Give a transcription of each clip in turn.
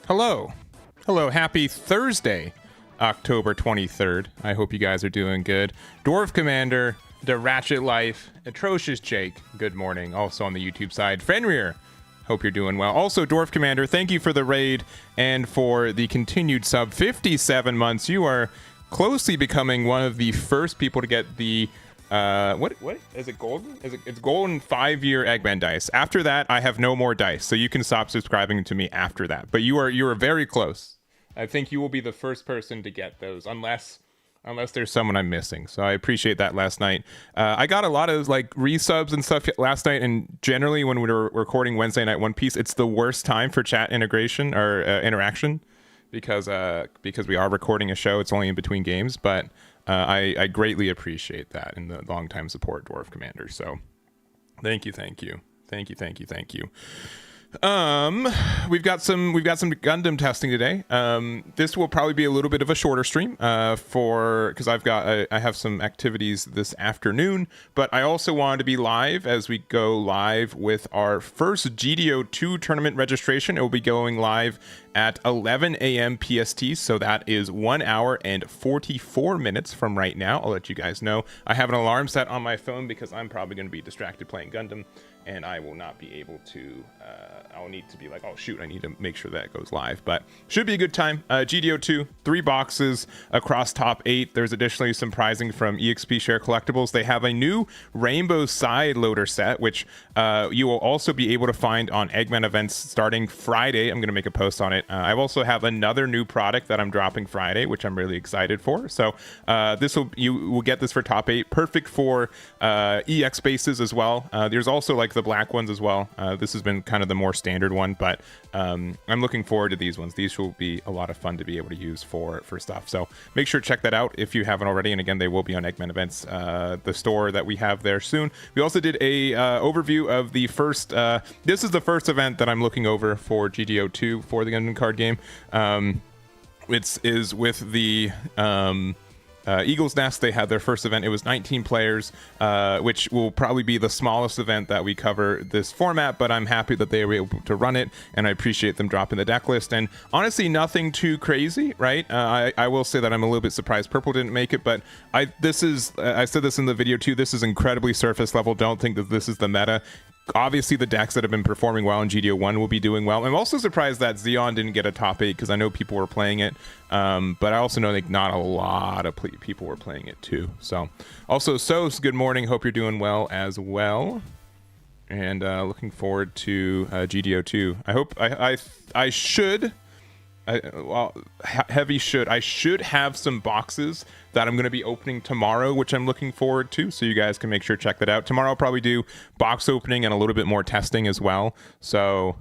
Hello. Hello. Happy Thursday, October 23rd. I hope you guys are doing good. Dwarf Commander, The Ratchet Life, Atrocious Jake, good morning. Also on the YouTube side, Fenrir, hope you're doing well. Also, Dwarf Commander, thank you for the raid and for the continued sub. 57 months. You are closely becoming one of the first people to get the what is it, golden? It's golden 5-year Eggman dice. After that, I have no more dice, so you can stop subscribing to me after that. But you are very close. I think you will be the first person to get those, unless there's someone I'm missing. So I appreciate that last night. I got a lot of like resubs and stuff last night, and generally when we were recording Wednesday night One Piece, it's the worst time for chat integration or interaction because we are recording a show. It's only in between games, but I greatly appreciate that in the long time support, Dwarf Commander. So thank you. We've got some Gundam testing today. This will probably be a little bit of a shorter stream because I have some activities this afternoon, but I also wanted to be live as we go live with our first GD02 tournament registration. It will be going live at 11 a.m. PST, so that is 1 hour and 44 minutes from right now. I'll let you guys know. I have an alarm set on my phone because I'm probably going to be distracted playing Gundam, and I will not be able to, I'll need to be like, oh shoot, I need to make sure that goes live, but should be a good time. GD02, 3 boxes across top 8. There's additionally some prizing from EXP Share Collectibles. They have a new Rainbow Side Loader set, which you will also be able to find on Eggman events starting Friday. I'm going to make a post on it. I also have another new product that I'm dropping Friday, which I'm really excited for. So you will get this for top 8, perfect for EX bases as well. There's also like the black ones as well. This has been kind of the more standard one, but I'm looking forward to these ones. These will be a lot of fun to be able to use for stuff. So make sure to check that out if you haven't already. And again, they will be on Eggman events, the store that we have there soon. We also did a overview of the first. This is the first event that I'm looking over for GD02 for the Gundam card game. It is with the Eagle's Nest. They had their first event. It was 19 players, which will probably be the smallest event that we cover this format, but I'm happy that they were able to run it, and I appreciate them dropping the deck list. And honestly, nothing too crazy, right? I will say that I'm a little bit surprised Purple didn't make it, but I said this in the video too, this is incredibly surface level. Don't think that this is the meta. Obviously, the decks that have been performing well in GD01 will be doing well. I'm also surprised that Xeon didn't get a top 8 because I know people were playing it, but I also know like not a lot of people were playing it too. So, also, good morning. Hope you're doing well as well, and looking forward to GD02. I hope I should I should have some boxes that I'm going to be opening tomorrow, which I'm looking forward to, so you guys can make sure to check that out. Tomorrow I'll probably do box opening and a little bit more testing as well, so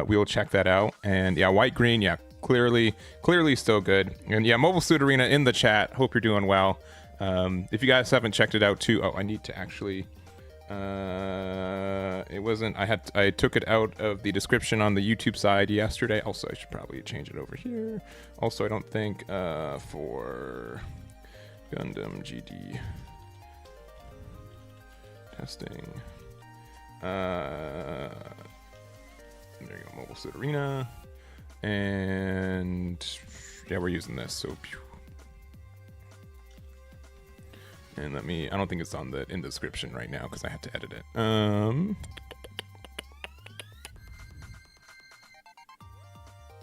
we will check that out. And yeah, white green, yeah, clearly still good. And yeah, Mobile Suit Arena in the chat, hope you're doing well. If you guys haven't checked it out too, I need to actually it wasn't, I took it out of the description on the YouTube side yesterday. Also, I should probably change it over here. Also, I don't think for Gundam GD testing, there you go, Mobile Suit Arena, and yeah, we're using this, so and I don't think it's in the description right now because I have to edit it.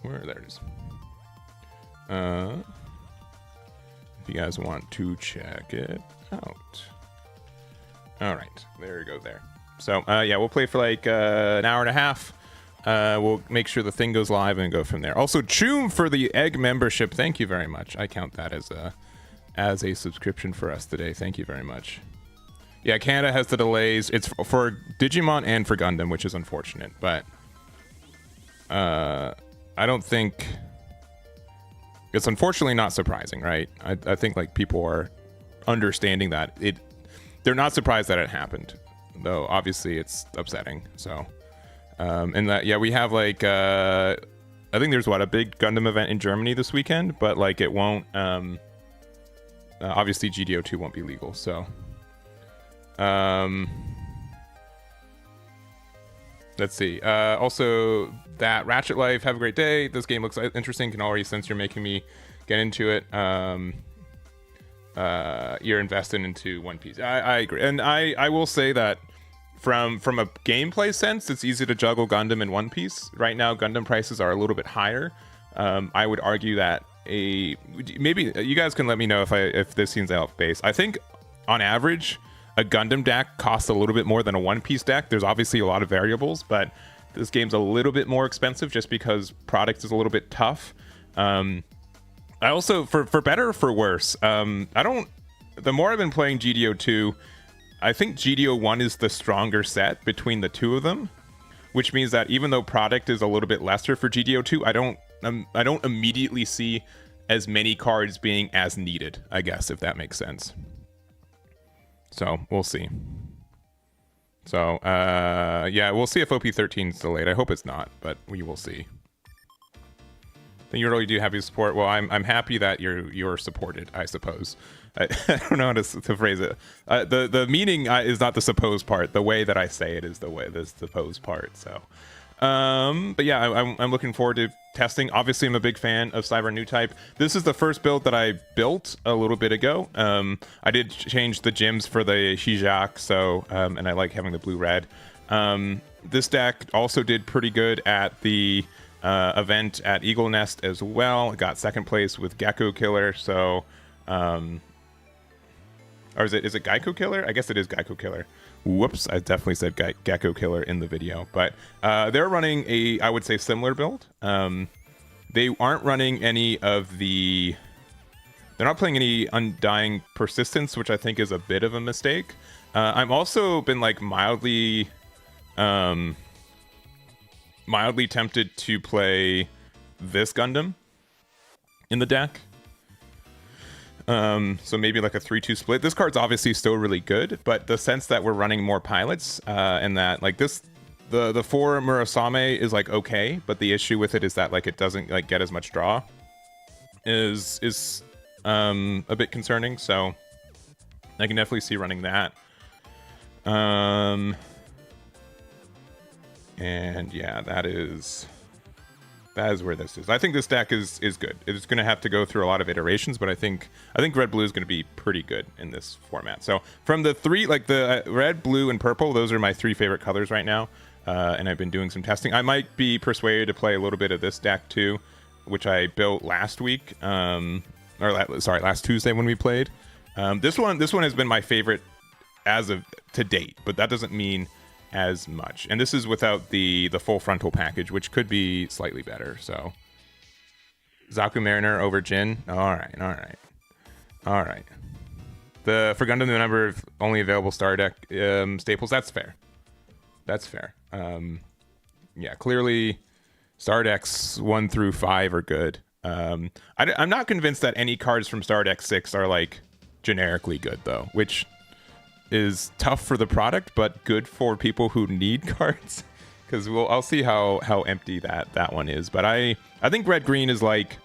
There it is. If you guys want to check it out. All right, there we go there. So yeah, we'll play for like an hour and a half. We'll make sure the thing goes live and go from there. Also, Choom for the egg membership. Thank you very much. I count that as a subscription for us today. Thank you very much. Yeah, Canada has the delays. It's for Digimon and for Gundam, which is unfortunate, but I don't think it's unfortunately not surprising, right? I think like people are understanding that they're not surprised that it happened, though obviously it's upsetting. So and that, yeah, we have like I think there's a big Gundam event in Germany this weekend, but like it won't obviously GD02 won't be legal, so let's see. Also, that Ratchet Life, have a great day. This game looks interesting. Can already sense you're making me get into it. You're invested into One Piece. I agree, and I will say that from a gameplay sense, it's easy to juggle Gundam and One Piece. Right now, Gundam prices are a little bit higher. I would argue that maybe you guys can let me know if this seems off base. I think on average a Gundam deck costs a little bit more than a One Piece deck. There's obviously a lot of variables, but this game's a little bit more expensive just because product is a little bit tough. I also, for better or for worse, the more I've been playing GD02, I think GD01 is the stronger set between the two of them, which means that even though product is a little bit lesser for GD02, I don't immediately see as many cards being as needed, I guess, if that makes sense. So we'll see. So yeah, we'll see if OP13 is delayed. I hope it's not, but we will see. I think you really do happy support. Well, I'm happy that you're supported, I suppose. I don't know how to phrase it. The meaning is not the supposed part. The way that I say it is the supposed part. So but yeah, I'm looking forward to testing. Obviously, I'm a big fan of Cyber-Newtype. This is the first build that I built a little bit ago. I did change the gems for the Shijak, so and I like having the blue-red. This deck also did pretty good at the event at Eagle Nest as well. It got second place with Gecko Killer, so or is it Geico Killer? I guess it is Geico Killer. Whoops, I definitely said Gecko Killer in the video, but they're running I would say similar build. They aren't running any of they're not playing any Undying Persistence, which I think is a bit of a mistake. I'm also been like mildly tempted to play this Gundam in the deck. So maybe like a 3-2 split. This card's obviously still really good, but the sense that we're running more pilots and that like the 4 Murasame is like okay, but the issue with it is that like it doesn't like get as much draw is a bit concerning. So I can definitely see running that. And yeah, that is where this is. I think this deck is good. It's going to have to go through a lot of iterations, but I think red blue is going to be pretty good in this format. So from the three, like the red, blue, and purple, those are my 3 favorite colors right now. And I've been doing some testing. I might be persuaded to play a little bit of this deck too, which I built last week, last Tuesday when we played. This one has been my favorite as of to date, but that doesn't mean as much. And this is without the full frontal package, which could be slightly better. So Zaku Mariner over Jin. All right. For Gundam, the number of only available star deck staples. That's fair. Yeah, clearly, star decks 1 through 5 are good. I'm not convinced that any cards from Star Deck 6 are like generically good though, which is tough for the product, but good for people who need cards. Because I'll see how empty that one is. But I think red green is like,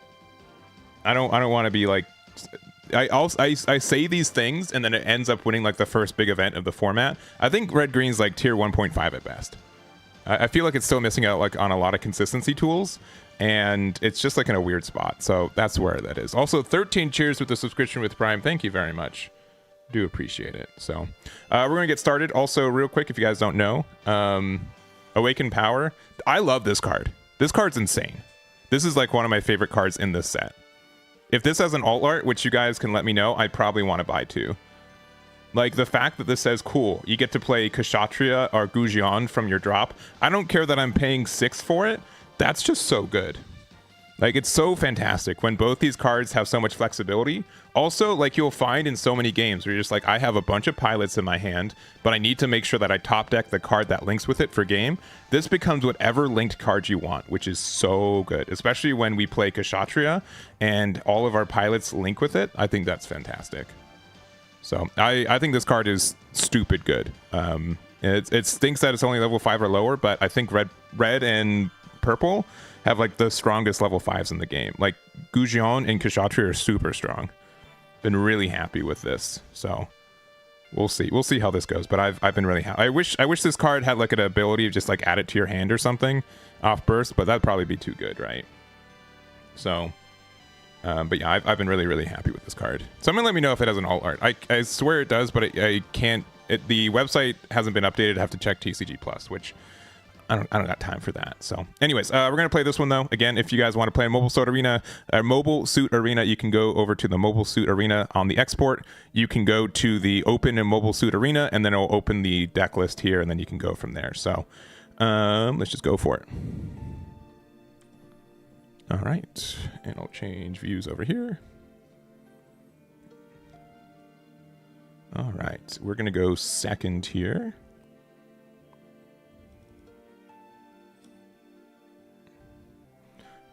I don't want to be like, I say these things and then it ends up winning like the first big event of the format. I think red green's like tier 1.5 at best. I feel like it's still missing out like on a lot of consistency tools, and it's just like in a weird spot. So that's where that is. Also, 13 cheers with the subscription with Prime. Thank you very much. Do appreciate it. So we're gonna get started. Also, real quick, if you guys don't know, Awaken Power. I love this card. This card's insane. This is like one of my favorite cards in this set. If this has an alt art, which you guys can let me know, I probably want to buy too. Like, the fact that this says, cool, you get to play Kshatriya or Gujian from your drop. I don't care that I'm paying 6 for it. That's just so good. Like, it's so fantastic when both these cards have so much flexibility. Also, like, you'll find in so many games where you're just like, I have a bunch of pilots in my hand, but I need to make sure that I top deck the card that links with it for game. This becomes whatever linked card you want, which is so good. Especially when we play Kshatriya and all of our pilots link with it. I think that's fantastic. So I think this card is stupid good. It stinks that it's only level 5 or lower, but I think red and purple have like the strongest level 5s in the game. Like Gujian and Kshatriya are super strong. Been really happy with this. So we'll see how this goes. But I've been really happy. I wish this card had like an ability of just like add it to your hand or something off burst, but that'd probably be too good, right? So. But yeah, I've been really happy with this card. Someone let me know if it has an alt art. I swear it does, but I can't. The website hasn't been updated. I have to check TCG Plus, which I don't got time for that. So, anyways, we're gonna play this one though. Again, if you guys want to play in Mobile Suit Arena, you can go over to the Mobile Suit Arena on the export. You can go to the Open and Mobile Suit Arena, and then it'll open the deck list here, and then you can go from there. So, let's just go for it. All right, and I'll change views over here. All right, we're gonna go second here.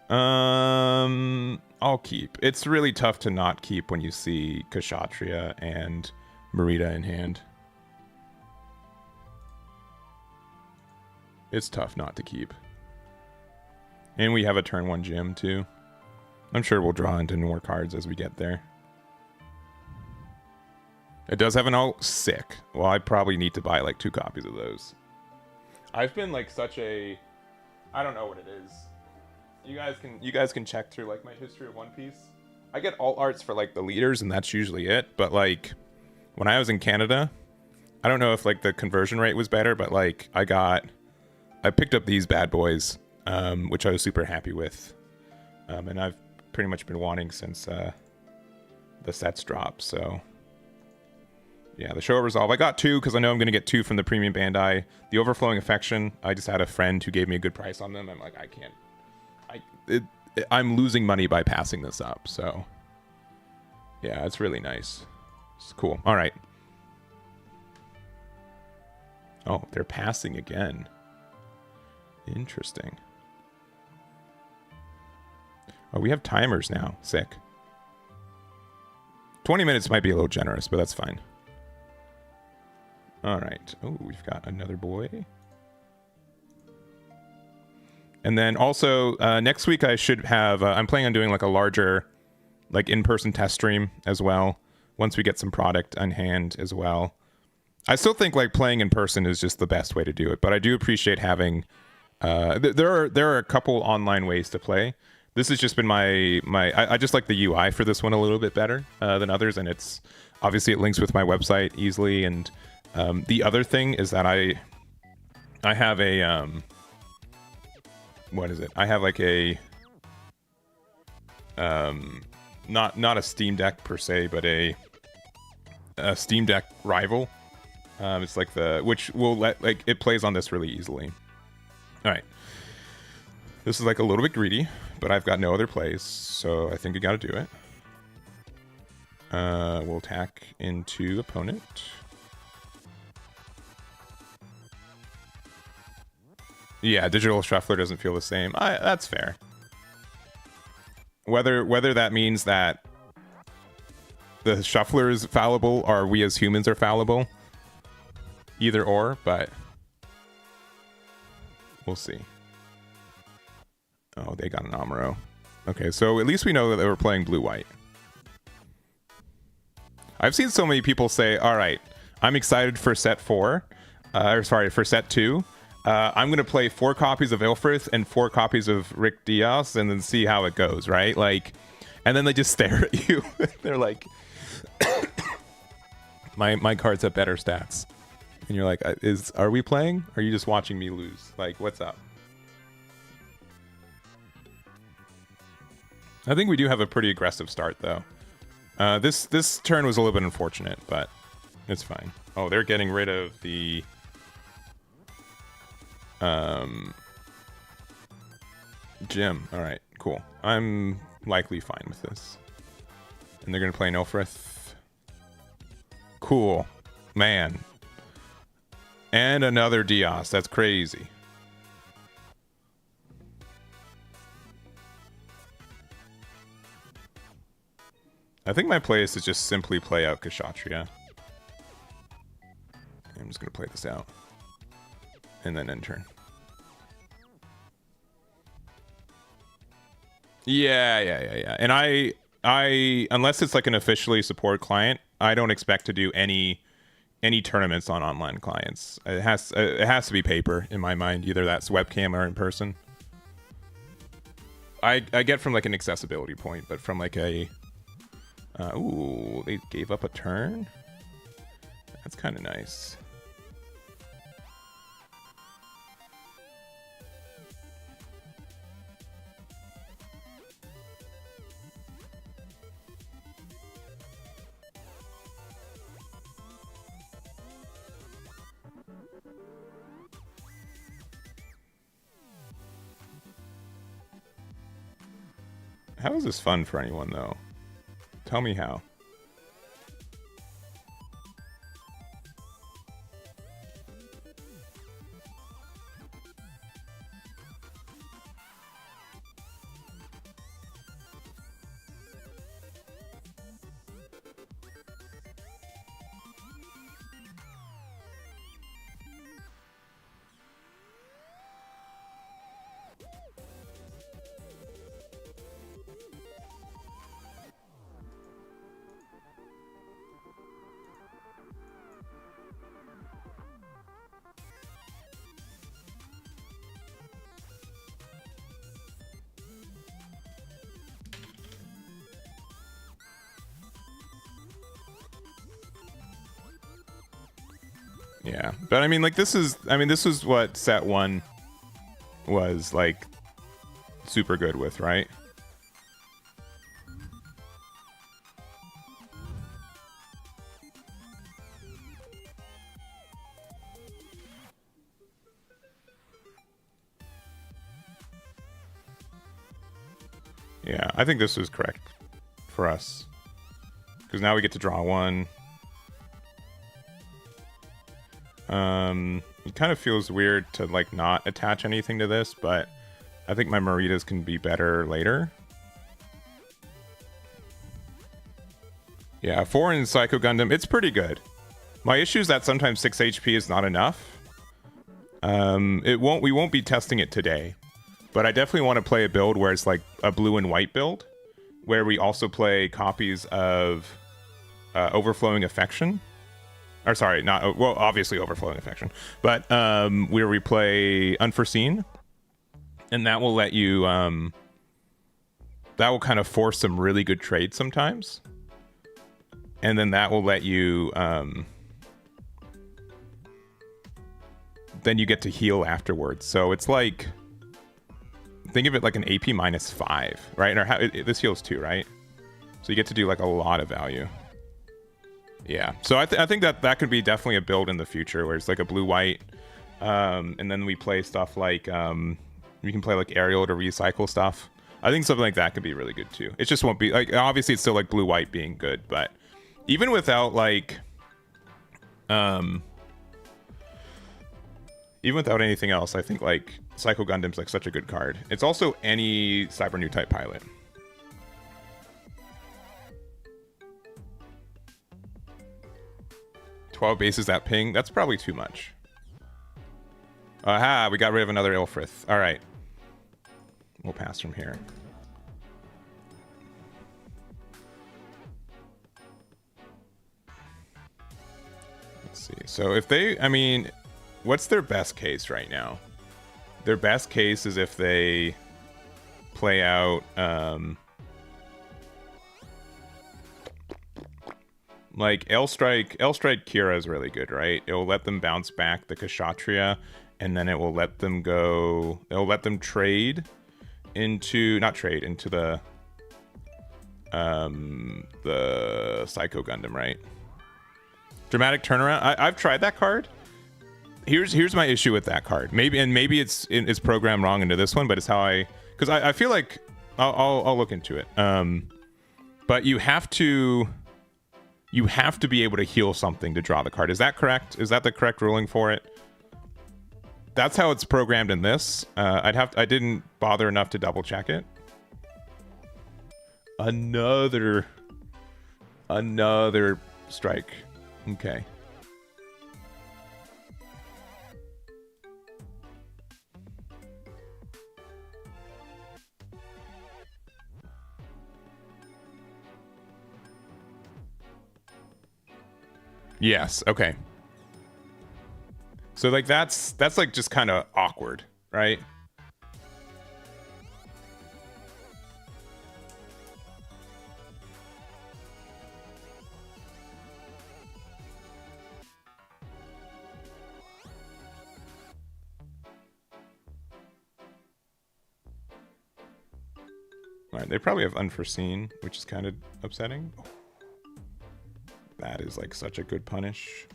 I'll keep. It's really tough to not keep when you see Kshatriya and Marita in hand. It's tough not to keep. And we have a turn 1 gym too. I'm sure we'll draw into more cards as we get there. It does have an alt. Sick. Well, I probably need to buy like 2 copies of those. I've been like such a... I don't know what it is. You guys can check through like my history of One Piece. I get alt arts for like the leaders and that's usually it. But like when I was in Canada, I don't know if like the conversion rate was better, but like I picked up these bad boys. Which I was super happy with. And I've pretty much been wanting since the sets dropped. So, yeah, the Show of Resolve. I got 2 because I know I'm going to get 2 from the Premium Bandai. The Overflowing Affection, I just had a friend who gave me a good price on them. I'm like, I can't. I'm losing money by passing this up. So, yeah, it's really nice. It's cool. All right. Oh, they're passing again. Interesting. Oh, we have timers now. Sick. 20 minutes might be a little generous, but that's fine. All right. Oh, we've got another boy. And then also, next week I should have... I'm planning on doing like a larger like in-person test stream as well, once we get some product on hand as well. I still think like playing in person is just the best way to do it, but I do appreciate having... there are a couple online ways to play. This has just been I just like the UI for this one a little bit better than others, and it's obviously it links with my website easily. And the other thing is that I have a what is it? I have like a not a Steam Deck per se, but a Steam Deck rival. It's like which will let like it plays on this really easily. All right. This is like a little bit greedy, but I've got no other plays, so I think I got to do it. We'll attack into opponent. Yeah, digital shuffler doesn't feel the same. That's fair. Whether that means that the shuffler is fallible or we as humans are fallible, either or, but we'll see. Oh, they got an Amuro. Okay, so at least we know that they were playing blue-white. I've seen so many people say, all right, I'm excited for set 4, or sorry, for set 2. I'm going to play 4 copies of Ilfrith and 4 copies of Rick Diaz and then see how it goes, right? Like, and then they just stare at you. They're like, my cards have better stats. And you're like, are we playing? Or are you just watching me lose? Like, what's up? I think we do have a pretty aggressive start, though. This turn was a little bit unfortunate, but it's fine. Oh, they're getting rid of the Jim. All right, cool. I'm likely fine with this. And they're gonna play Ilfrith. Cool, man. And another Diaz. That's crazy. I think my play is to just simply play out Kshatriya. I'm just gonna play this out. And then end turn. Yeah. And I unless it's like an officially support client, I don't expect to do any tournaments on online clients. It has to be paper in my mind. Either that's webcam or in person. I get from like an accessibility point, but from like a ooh, they gave up a turn? That's kind of nice. How is this fun for anyone, though? Tell me how. Yeah, but I mean, like, this is what set 1 was like super good with, right? Yeah, I think this is correct for us because now we get to draw 1. It kind of feels weird to like not attach anything to this, but I think my Maritas can be better later. Yeah, 4 in Psycho Gundam, it's pretty good. My issue is that sometimes 6 HP is not enough. We won't be testing it today, but I definitely want to play a build where it's like a blue and white build, where we also play copies of Overflowing Affection. Or sorry, not well, obviously Overflowing Affection, but where we play Unforeseen, and that will let you that will kind of force some really good trades sometimes, and then that will let you then you get to heal afterwards. So it's like, think of it like an AP -5, right? Or this heals 2, right? So you get to do like a lot of value. Yeah, so I think that could be definitely a build in the future where it's like a blue-white, and then we play stuff like You can play like aerial to recycle stuff. I think something like that could be really good too. It just won't be like, obviously it's still like blue-white being good, but even without like, even without anything else, I think like Psycho Gundam's like such a good card. It's also any Cyber-Newtype pilot. "12 bases that ping." That's probably too much. Aha, we got rid of another Ilfrith. All right. We'll pass from here. Let's see. So if they, I mean, what's their best case right now? Their best case is if they play out like L-Strike Kira is really good, right? It will let them bounce back the Kshatriya, and then it will let them go, it'll let them trade into, not trade, into the Psycho Gundam, right? Dramatic turnaround. I've tried that card. Here's my issue with that card. Maybe it's programmed wrong into this one, but it's how because I feel like I'll look into it. But you have to be able to heal something to draw the card. Is that correct? Is that the correct ruling for it? That's how it's programmed in this. I didn't bother enough to double check it. Another strike. Okay. Yes, okay. So like that's like just kind of awkward, right? All right, they probably have unforeseen, which is kind of upsetting. That is like such a good punish.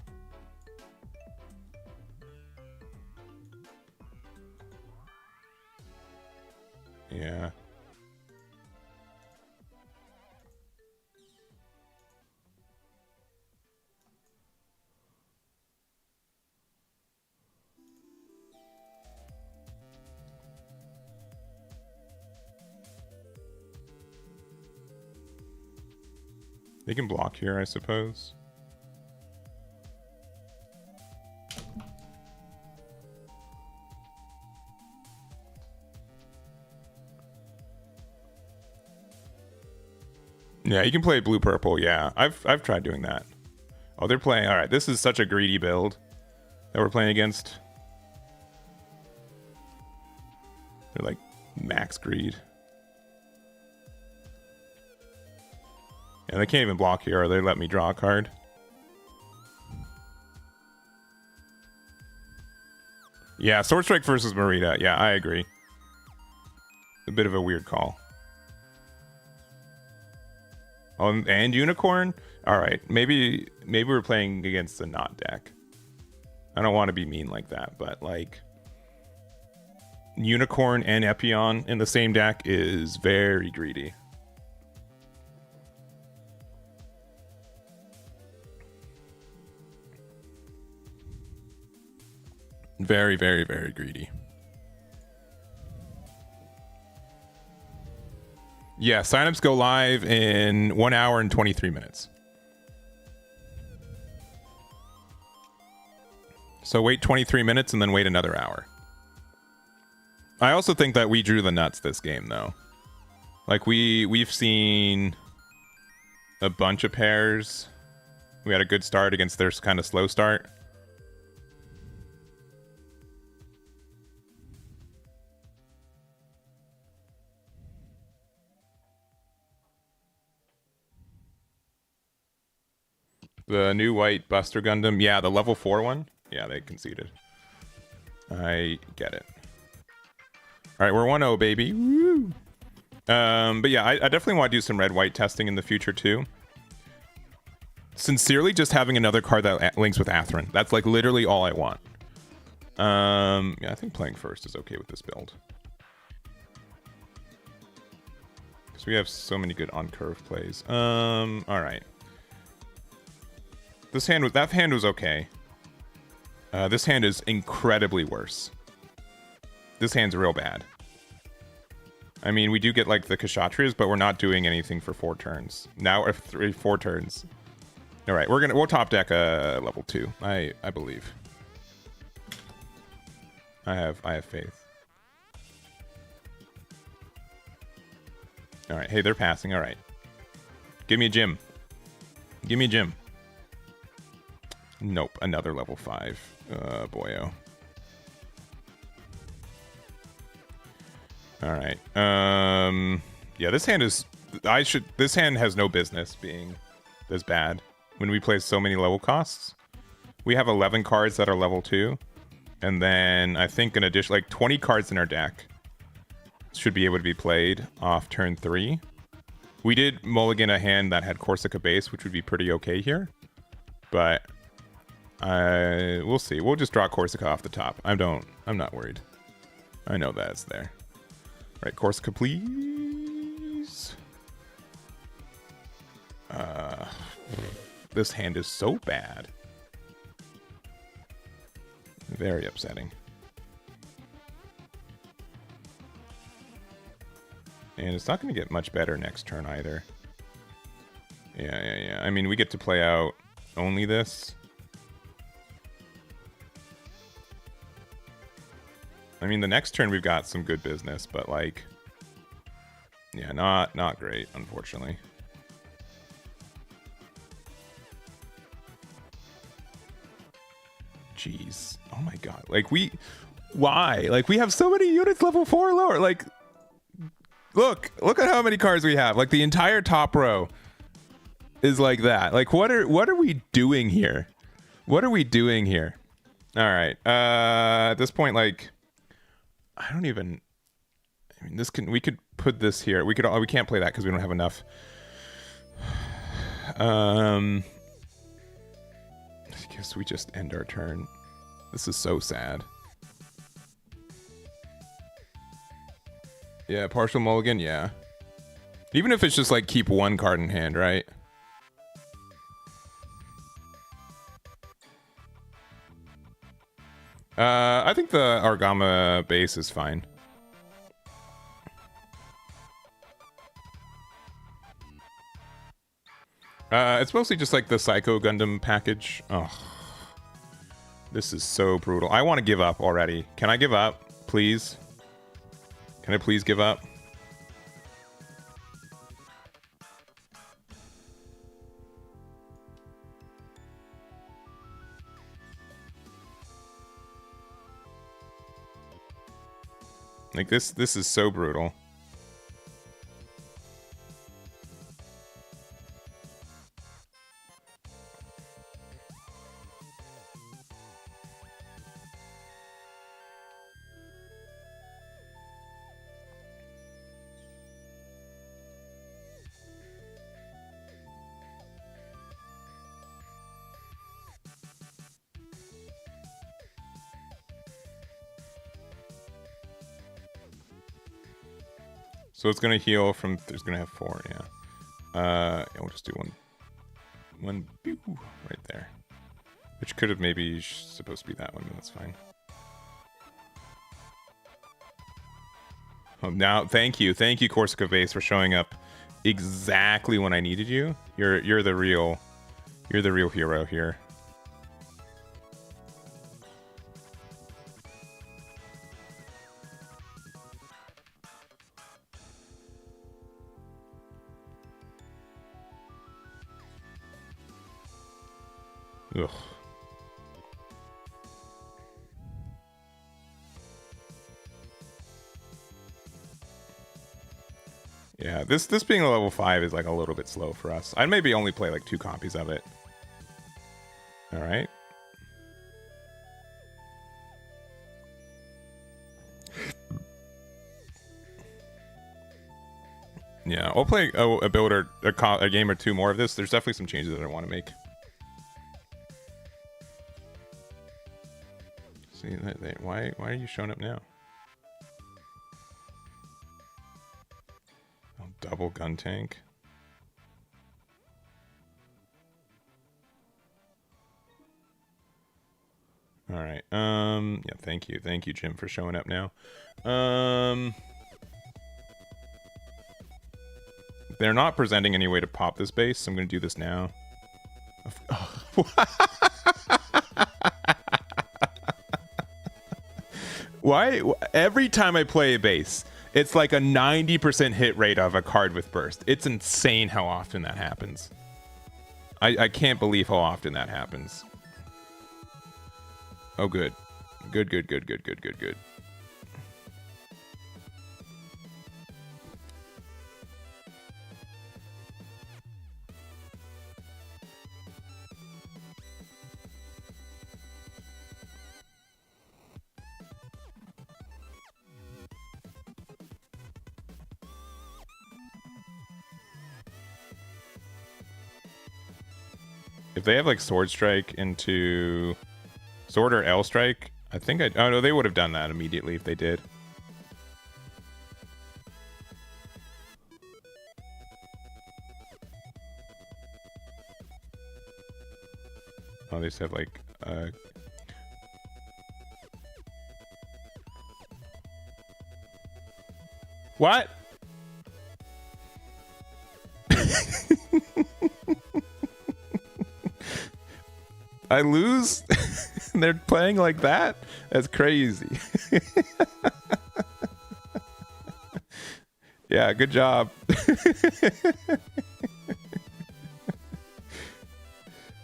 Yeah. They can block here, I suppose. Yeah, you can play blue-purple, yeah. I've tried doing that. Oh, they're playing... Alright, this is such a greedy build that we're playing against. They're like max greed. And they can't even block here, or they let me draw a card. Yeah, Sword Strike versus Marita. Yeah, I agree. A bit of a weird call. Oh, and Unicorn? Alright, maybe we're playing against the not deck. I don't want to be mean like that, but like... Unicorn and Epion in the same deck is very greedy. Very, very, very greedy. Yeah, signups go live in 1 hour and 23 minutes. So wait 23 minutes and then wait another hour. I also think that we drew the nuts this game, though. Like, we've seen a bunch of pairs. We had a good start against their kind of slow start. The new white Buster Gundam. Yeah, the level 4 one. Yeah, they conceded. I get it. All right, we're 1-0, baby. Woo! But yeah, I definitely want to do some red-white testing in the future, too. Sincerely, just having another card that links with Atherin. That's, like, literally all I want. Yeah, I think playing first is okay with this build. Because we have so many good on curve plays. All right. That hand was okay. This hand is incredibly worse. This hand's real bad. I mean, we do get like the Kshatriyas, but we're not doing anything for 4 turns. Now or 4 turns. All right, we'll top deck a level 2. I believe. I have faith. All right, hey, they're passing. All right, give me a gym. Give me a gym. Nope, another level 5. Boyo. All right. Yeah, this hand is. This hand has no business being this bad. When we play so many level costs, we have 11 cards that are level 2, and then I think an addition like 20 cards in our deck should be able to be played off turn 3. We did mulligan a hand that had Corsica base, which would be pretty okay here, but we'll see. We'll just draw Corsica off the top. I'm not worried. I know that it's there. Right, Corsica, please. This hand is so bad. Very upsetting. And it's not going to get much better next turn either. Yeah. I mean, we get to play out only this. I mean, the next turn we've got some good business, but like, yeah, not great, unfortunately. Jeez. Oh my god. Like why? Like we have so many units level 4 or lower. Like look at how many cards we have. Like the entire top row is like that. Like what are we doing here? What are we doing here? All right. At this point, like I don't even. I mean, we could put this here. We can't play that because we don't have enough. I guess we just end our turn. This is so sad. Yeah, partial mulligan. Yeah. Even if it's just like keep 1 card in hand, right? I think the Argama base is fine. It's mostly just like the Psycho Gundam package. Oh, this is so brutal. I want to give up already. Can I give up, please? Can I please give up? Like this is so brutal. So it's gonna heal from. There's gonna have 4. Yeah. We'll just do one pew, right there, which could have maybe supposed to be that one, but that's fine. Oh, now thank you, Corsica Base, for showing up exactly when I needed you. You're the real hero here. Ugh. Yeah, this being a level 5 is like a little bit slow for us. I'd maybe only play like 2 copies of it. All right. Yeah, I'll play a build or a game or 2 more of this. There's definitely some changes that I want to make. See, why are you showing up now? Oh, level gun tank. All right. Yeah, thank you. Thank you, Jim, for showing up now. They're not presenting any way to pop this base, so I'm going to do this now. Why? Every time I play a base, it's like a 90% hit rate of a card with burst. It's insane how often that happens. I can't believe how often that happens. Oh, good. Good. If they have like Sword Strike into Sword or L Strike, I think oh no, they would have done that immediately if they did. Oh, they just have like what? I lose? They're playing like that? That's crazy. Yeah, good job.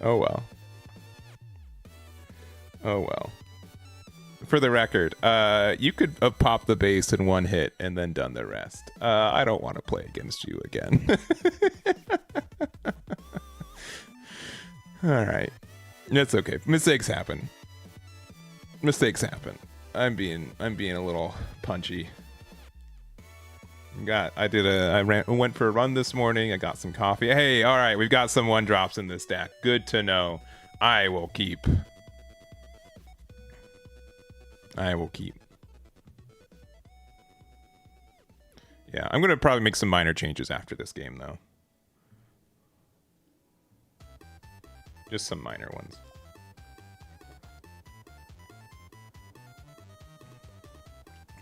Oh well. Oh well. For the record, you could have popped the base in one hit and then done the rest. I don't want to play against you again. All right. It's okay. Mistakes happen. Mistakes happen. I'm being a little punchy. I went for a run this morning. I got some coffee. Hey, all right, we've got some 1-drops in this deck. Good to know. I will keep. Yeah, I'm gonna probably make some minor changes after this game though. Just some minor ones.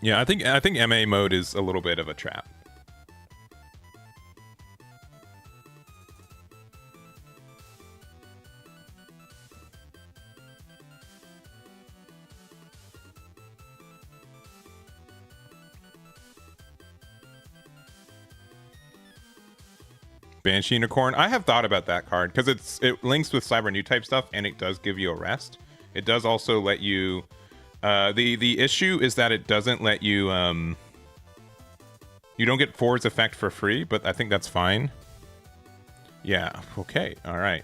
Yeah, I think MA mode is a little bit of a trap. Banshee Unicorn. I have thought about that card because it links with Cyber-Newtype stuff and it does give you a rest. It does also let you. The issue is that it doesn't let you. You don't get Ford's effect for free, but I think that's fine. Yeah. Okay. All right.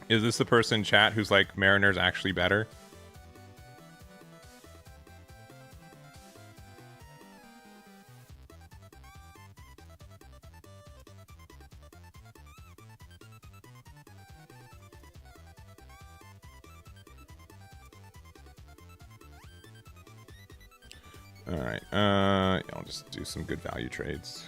Is this the person in chat who's like Mariner's actually better? All right. I'll just do some good value trades.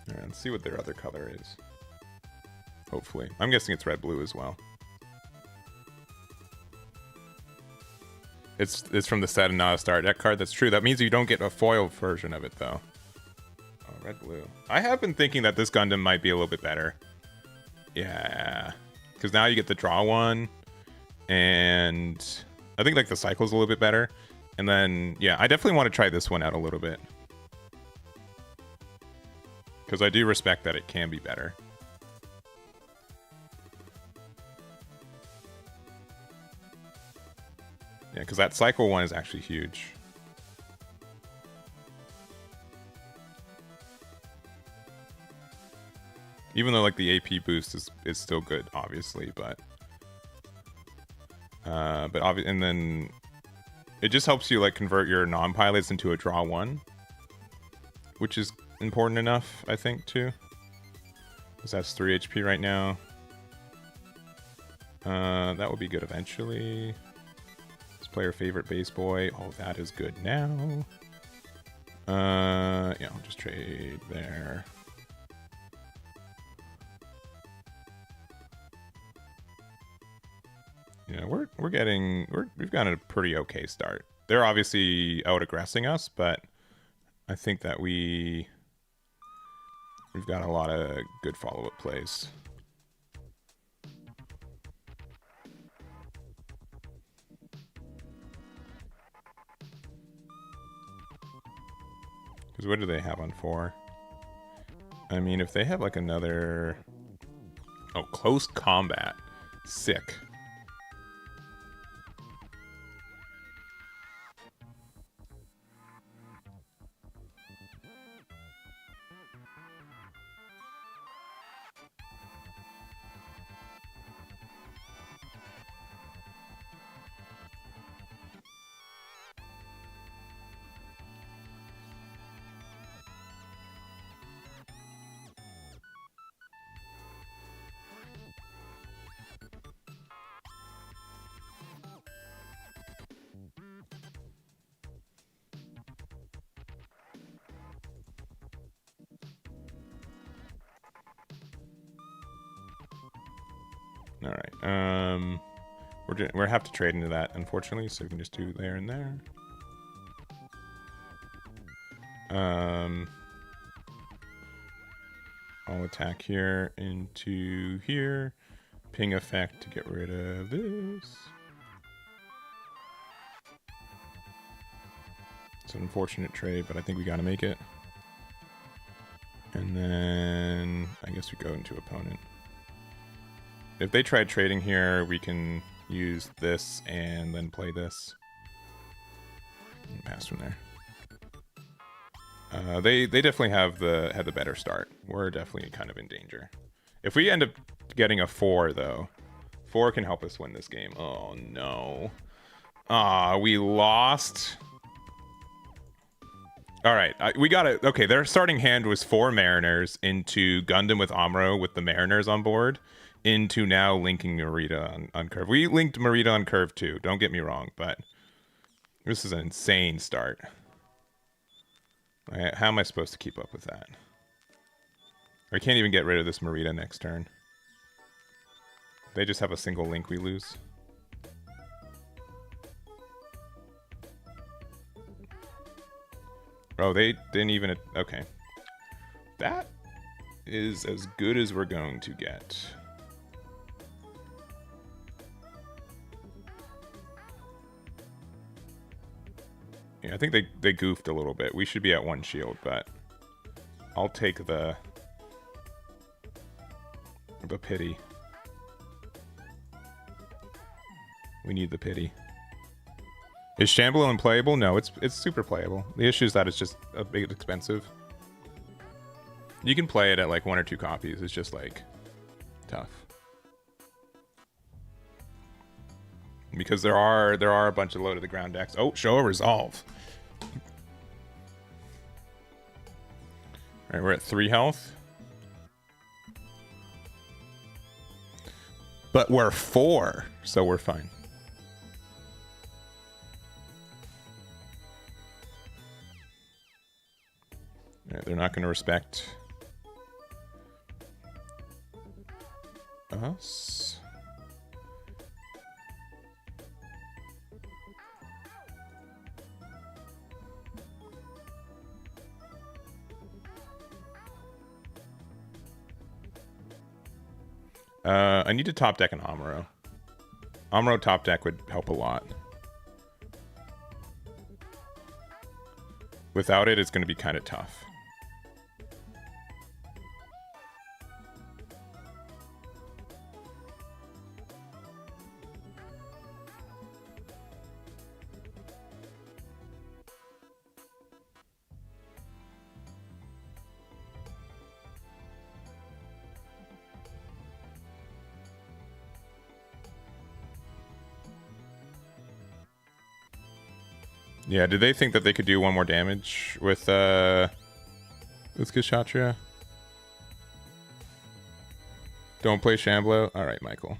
All right, let's see what their other color is. Hopefully. I'm guessing it's red-blue as well. It's from the set and not a star deck card. That's true. That means you don't get a foil version of it, though. Oh, red-blue. I have been thinking that this Gundam might be a little bit better. Yeah. Because now you get the draw one. And I think like the cycle's a little bit better. And then, yeah, I definitely want to try this one out a little bit. Because I do respect that it can be better. Yeah, because that cycle one is actually huge. Even though like the AP boost is still good, obviously, but and then it just helps you like convert your non-pilots into a draw one, which is important enough, I think, too. Because that's 3 HP right now. That will be good eventually. Let's play our favorite base boy. Oh, that is good now. Yeah, I'll just trade there. Yeah, we've gotten a pretty okay start. They're obviously out aggressing us, but I think that we've got a lot of good follow-up plays. Because what do they have on 4? I mean, if they have like another... Oh, close combat. Sick. All right. We're gonna have to trade into that, unfortunately, so we can just do there and there. I'll attack here into here. Ping effect to get rid of this. It's an unfortunate trade, but I think we gotta make it. And then I guess we go into opponent. If they try trading here, we can use this and then play this. And pass from there. They definitely have the better start. We're definitely kind of in danger. If we end up getting a 4, though, 4 can help us win this game. Oh no. We lost. All right, we got it. Okay, their starting hand was 4 Mariners into Gundam with Amuro with the Mariners on board, into now linking Marita on curve. We linked Marita on curve too, don't get me wrong, but this is an insane start. How am I supposed to keep up with that? I can't even get rid of this Marita next turn. They just have a single link we lose. Oh, they didn't even... Okay. That is as good as we're going to get. Yeah, I think they goofed a little bit. We should be at 1 shield, but I'll take the pity. We need the pity. Is Shambler unplayable? No, it's super playable. The issue is that it's just a bit expensive. You can play it at like 1 or 2 copies. It's just like tough. Because there are a bunch of low to the ground decks. Oh, show a resolve. All right, we're at 3 health. But we're 4, so we're fine. Yeah, they're not going to respect us. I need to top deck an Amuro. Amuro top deck would help a lot. Without it, it's going to be kind of tough. Yeah, did they think that they could do 1 more damage with Let's get Kshatriya. Don't play Shamblo. All right, Michael.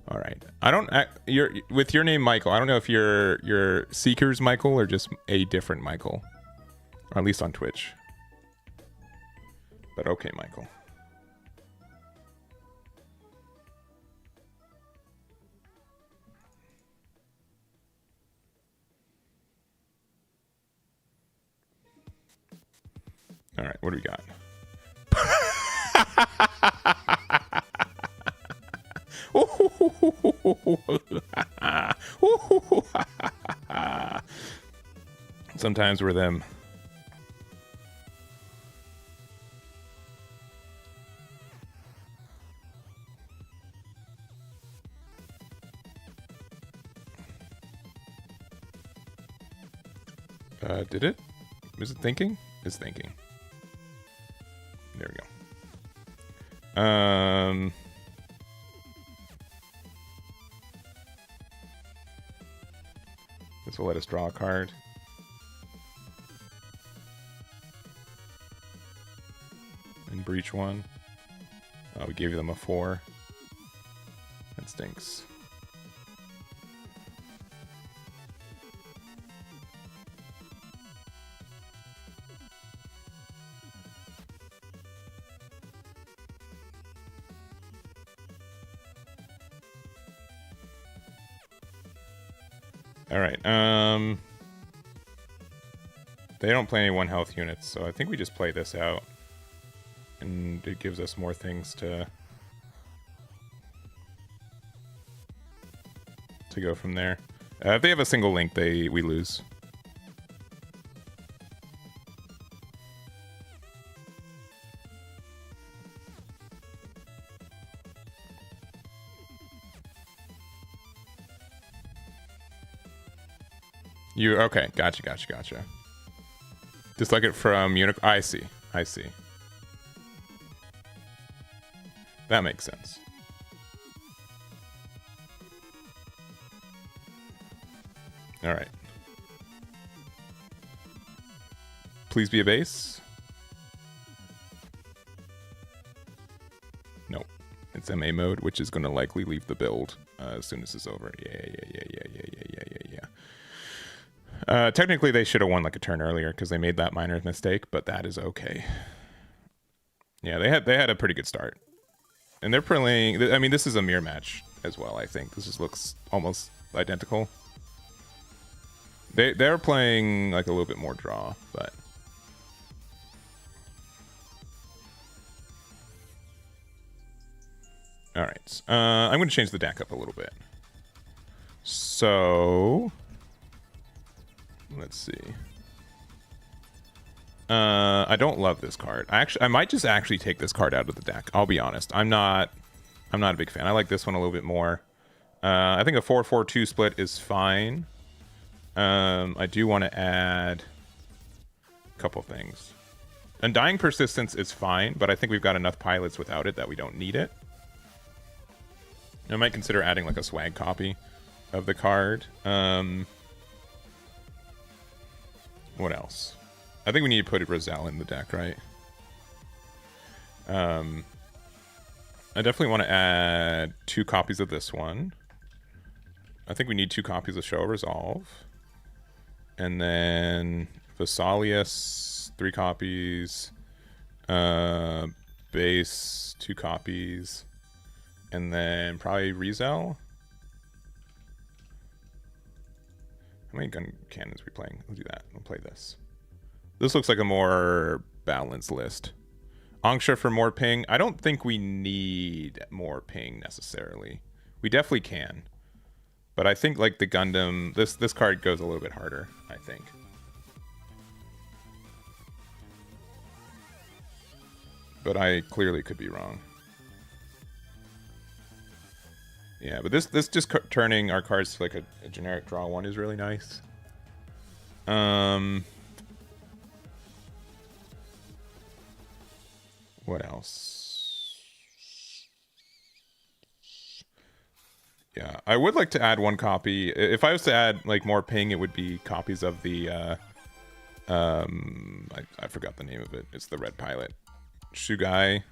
All right. I don't. You're with your name, Michael. I don't know if you're Seekers Michael or just a different Michael, or at least on Twitch. But okay, Michael. All right. What do we got? Sometimes we're them. Did it? Was it thinking? It's thinking. There we go. This will let us draw a card. And breach one. Oh, we gave them a 4. That stinks. All right. They don't play any 1 health units, so I think we just play this out. And it gives us more things to go from there. If they have a single link, we lose. You okay? Gotcha. Just like it from I see. That makes sense. All right. Please be a base. Nope. It's MA mode, which is going to likely leave the build as soon as it's over. Yeah. Technically, they should have won like a turn earlier because they made that minor mistake, but that is okay. Yeah, they had a pretty good start, and they're playing. I mean, this is a mirror match as well. I think this just looks almost identical. They're playing like a little bit more draw, but all right. I'm going to change the deck up a little bit. So let's see. I don't love this card. I might just actually take this card out of the deck. I'll be honest. I'm not a big fan. I like this one a little bit more. I think a 4-4-2 split is fine. I do want to add a couple things. Undying Persistence is fine, but I think we've got enough pilots without it that we don't need it. I might consider adding like a swag copy of the card. What else? I think we need to put Roselle in the deck, right? I definitely want to add 2 copies of this one. I think we need 2 copies of Show of Resolve. And then Vesalius, 3 copies. Base, 2 copies. And then probably Rizel. How many gun cannons are we playing? We'll do that. We'll play this. This looks like a more balanced list. Angsha for more ping. I don't think we need more ping necessarily. We definitely can. But I think like the Gundam, this card goes a little bit harder, I think. But I clearly could be wrong. Yeah, but this just turning our cards to like a generic draw one is really nice. What else? Yeah, I would like to add 1 copy. If I was to add like more ping, it would be copies of the I forgot the name of it. It's the red pilot. Shugai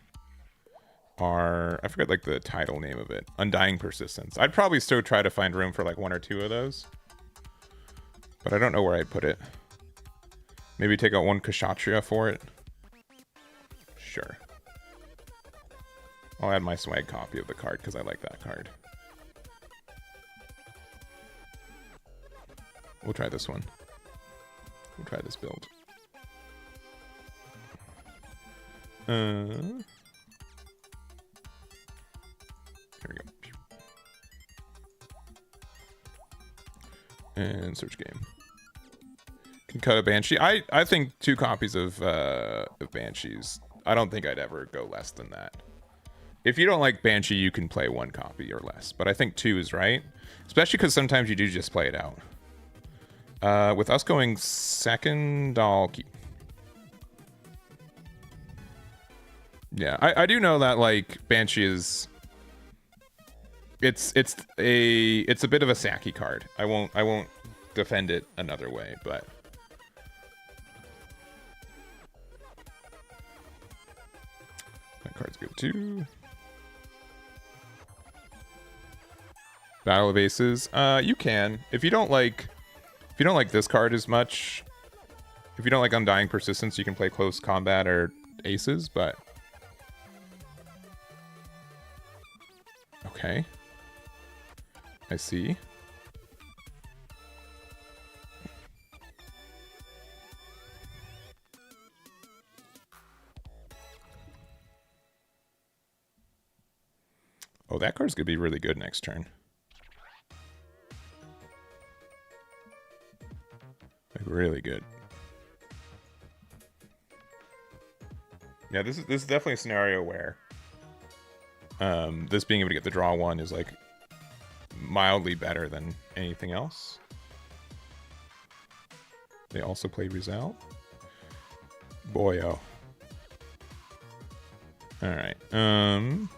are, I forgot like the title name of it. Undying Persistence. I'd probably still try to find room for like 1 or 2 of those. But I don't know where I'd put it. Maybe take out 1 Kshatriya for it. Sure. I'll add my swag copy of the card because I like that card. We'll try this one. We'll try this build. Here we go. And search game. Can cut a Banshee. I think 2 copies of Banshees. I don't think I'd ever go less than that. If you don't like Banshee, you can play 1 copy or less. But I think 2 is right. Especially because sometimes you do just play it out. With us going second, I'll keep. Yeah, I do know that like Banshee is. It's a bit of a sacky card. I won't defend it another way, but. That card's good too. Battle of Aces. You can. If you don't like this card as much, if you don't like Undying Persistence, you can play Close Combat or Aces, but okay. I see. Oh, that card's gonna be really good next turn. Like really good. Yeah, this is definitely a scenario where this being able to get the draw 1 is like mildly better than anything else. They also play Rizal. Boyo. Alright. I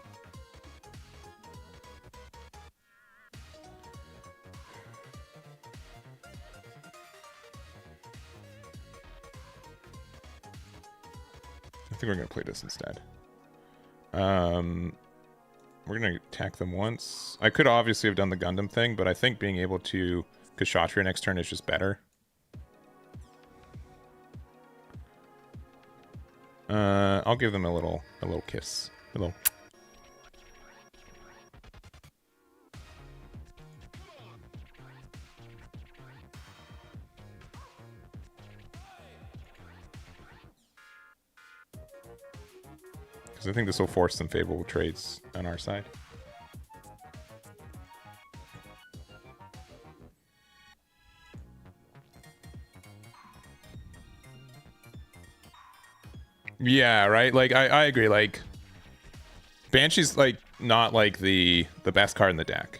think we're going to play this instead. We're going to attack them once. I could obviously have done the Gundam thing, but I think being able to Kshatriya next turn is just better. I'll give them a little kiss. A little. I think this will force some favorable trades on our side. Yeah, right? Like, I agree. Like, Banshee's, like, not, like, the best card in the deck.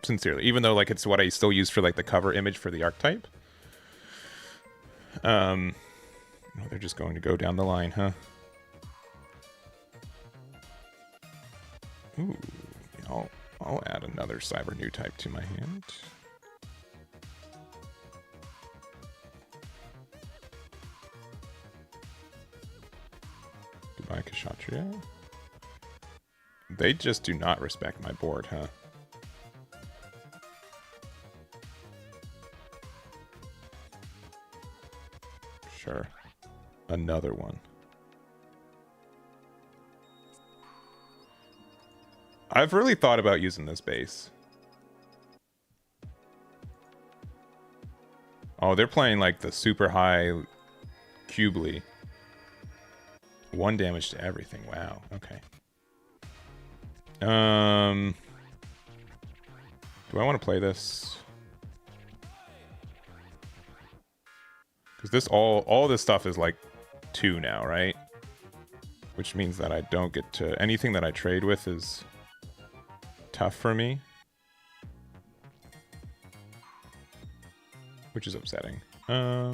Sincerely. Even though, like, it's what I still use for, like, the cover image for the archetype. Oh, they're just going to go down the line, huh? Ooh, I'll add another Cyber-Newtype to my hand. Goodbye, Kshatriya. They just do not respect my board, huh? Sure. Another one. I've really thought about using this base. Oh, they're playing like the super high Cubely. 1 damage to everything. Wow. Okay. Do I want to play this? Because this all this stuff is like 2 now, right? Which means that I don't get to anything that I trade with is tough for me, which is upsetting. I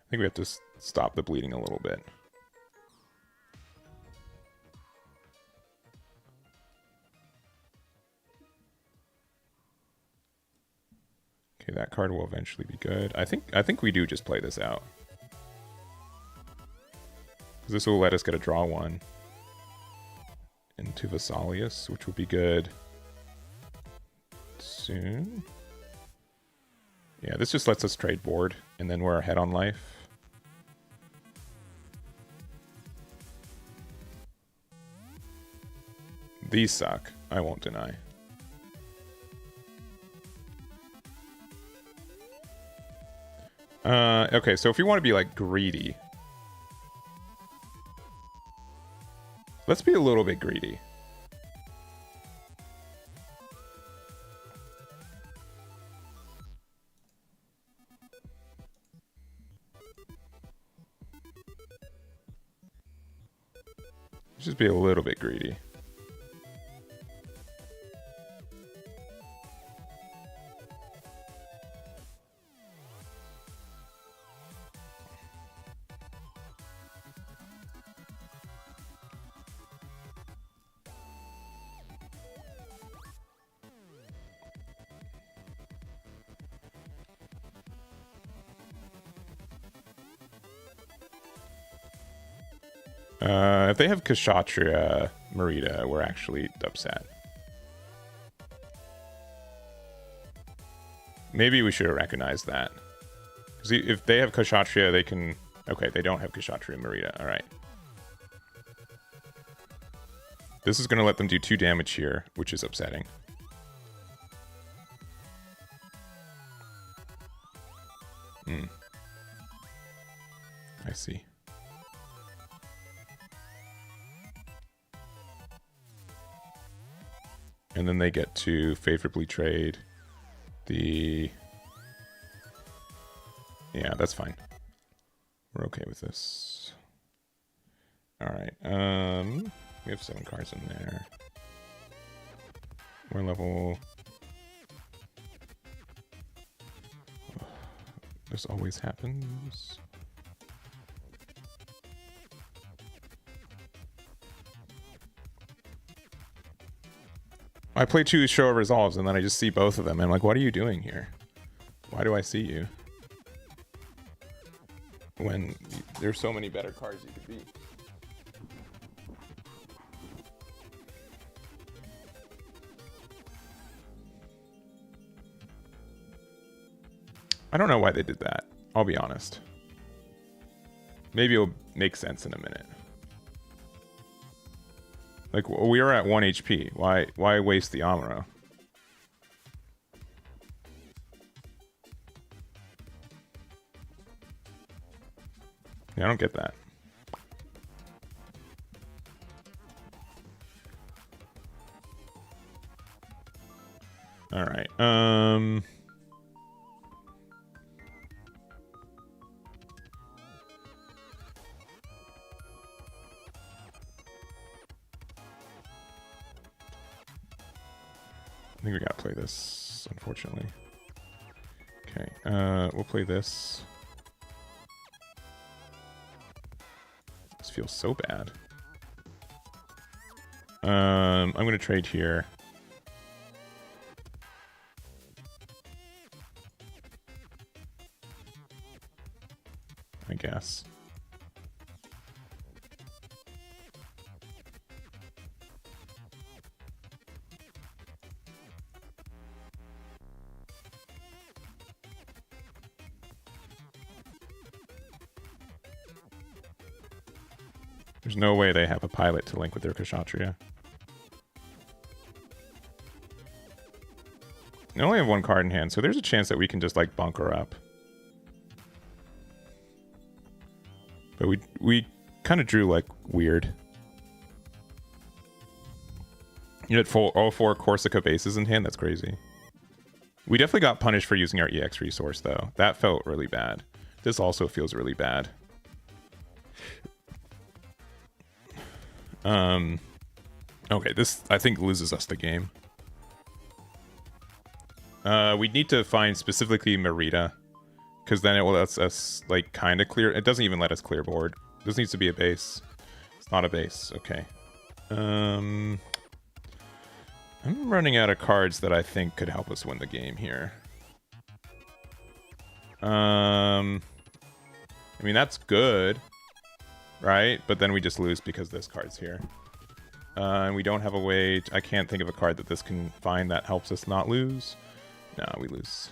think we have to stop the bleeding a little bit. that card will eventually be good. I think we do just play this out. Because this will let us get a draw one into Vesalius, which will be good soon. Yeah, this just lets us trade board, and then we're ahead on life. These suck, I won't deny. Okay, so if we want to be like greedy, let's be a little bit greedy. Just be a little bit greedy. If they have Kshatriya Marita, we're actually upset. Maybe we should have recognized that. Because if they have Kshatriya, they can... Okay, they don't have Kshatriya Marita. Alright. This is going to let them do 2 damage here, which is upsetting. I see. And then they get to favorably trade the... Yeah, that's fine. We're okay with this. Alright, we have 7 cards in there. We're level... This always happens. I play 2 Show of Resolves, and then I just see both of them. And I'm like, what are you doing here? Why do I see you? When there's so many better cards you could be. I don't know why they did that. I'll be honest. Maybe it'll make sense in a minute. Like, we are at 1 HP. Why waste the Amuro? Yeah, I don't get that. Alright, I think we gotta play this, unfortunately. Okay, we'll play this. This feels so bad. I'm gonna trade here. I guess. There's no way they have a pilot to link with their Kshatriya. They only have 1 card in hand, so there's a chance that we can just like bunker up. But we kind of drew like weird. You had all 4 Corsica bases in hand. That's crazy. We definitely got punished for using our EX resource though. That felt really bad. This also feels really bad. Okay, this I think loses us the game. We need to find specifically Marita, because then it will let us like kind of clear. It doesn't even let us clear board. This needs to be a base. It's not a base. Okay. I'm running out of cards that I think could help us win the game here. I mean, that's good, right? But then we just lose because this card's here. And we don't have a way... I can't think of a card that this can find that helps us not lose. No, we lose.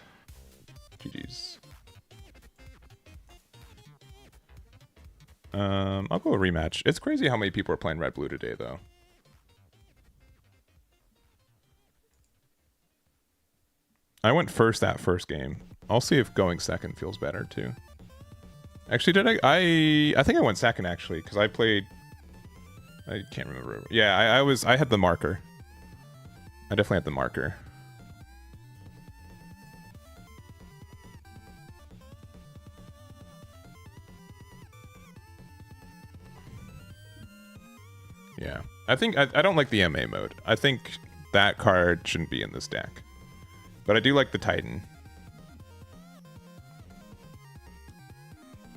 GG's. I'll go a rematch. It's crazy how many people are playing red-blue today, though. I went first that first game. I'll see if going second feels better, too. Actually, did I think I went second, actually, because I played... I can't remember. Yeah, I had the marker. I definitely had the marker. Yeah. I think I don't like the MA mode. I think that card shouldn't be in this deck. But I do like the Titan.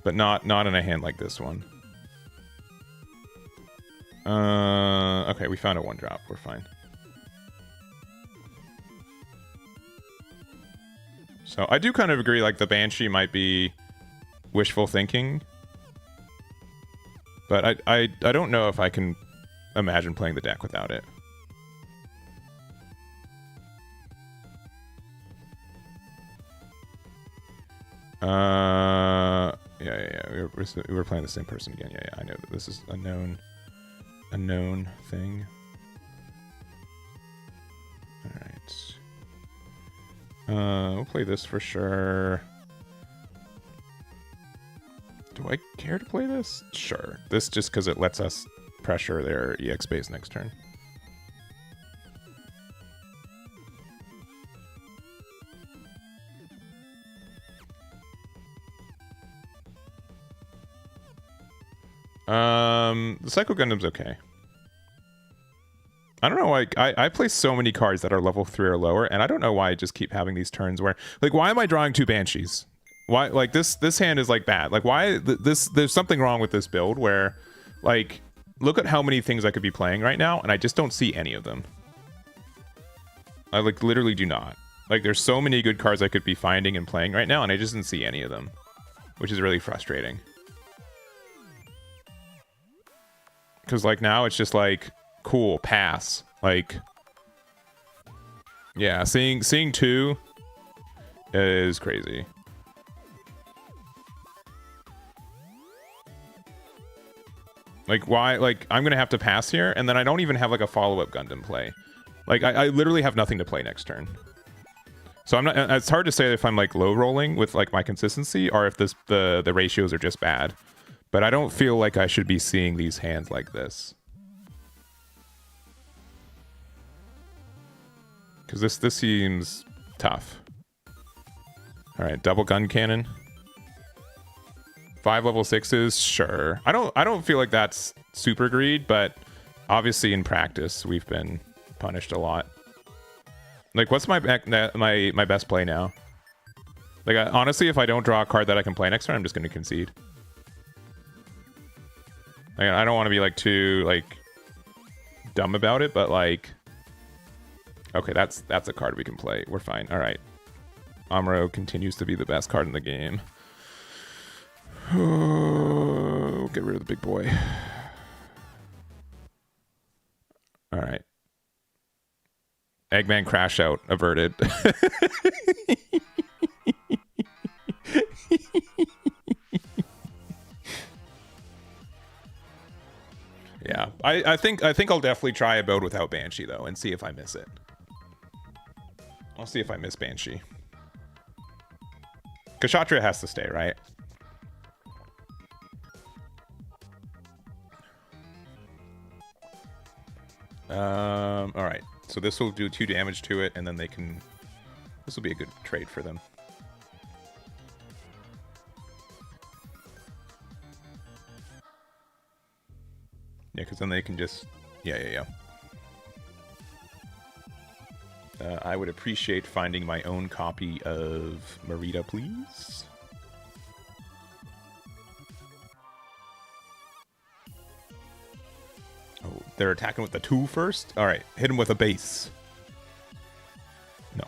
But not in a hand like this one. Okay, we found a 1-drop. We're fine. So I do kind of agree, like, the Banshee might be wishful thinking. But I don't know if I can imagine playing the deck without it. Yeah. We were playing the same person again. Yeah. I know that this is a known thing. All right. We'll play this for sure. Do I care to play this? Sure. This just because it lets us pressure their EX base next turn. The Psycho Gundam's okay. I don't know, like, I play so many cards that are level 3 or lower, and I don't know why I just keep having these turns where, like, why am I drawing 2 Banshees? Why, like, this hand is, like, bad. Like, why, there's something wrong with this build where, like, look at how many things I could be playing right now, and I just don't see any of them. I, like, literally do not. Like, there's so many good cards I could be finding and playing right now, and I just didn't see any of them, which is really frustrating. Because, like, now it's just, like, cool, pass. Like, yeah, seeing 2 is crazy. Like, why? Like, I'm gonna have to pass here, and then I don't even have, like, a follow-up Gundam play. Like, I literally have nothing to play next turn. So I'm not. It's hard to say if I'm, like, low rolling with, like, my consistency, or if the ratios are just bad. But I don't feel like I should be seeing these hands like this. Because this seems tough. Alright, double gun cannon. 5 level 6s, sure. I don't feel like that's super greed, but obviously in practice we've been punished a lot. Like, what's my best play now? Like, honestly, if I don't draw a card that I can play next turn, I'm just going to concede. Like, I don't want to be, like, too, like, dumb about it, but, like, okay, that's a card we can play. We're fine. All right. Amuro continues to be the best card in the game. Oh, get rid of the big boy. All right. Eggman crash out averted. Yeah, I think I'll definitely try a build without Banshee though, and see if I miss it. I'll see if I miss Banshee. Kshatriya has to stay, right? All right. So this will do 2 damage to it, and then they can. This will be a good trade for them. Yeah, because then they can just... Yeah. I would appreciate finding my own copy of Marita, please. Oh, they're attacking with the 2 first? Alright, hit him with a base. No.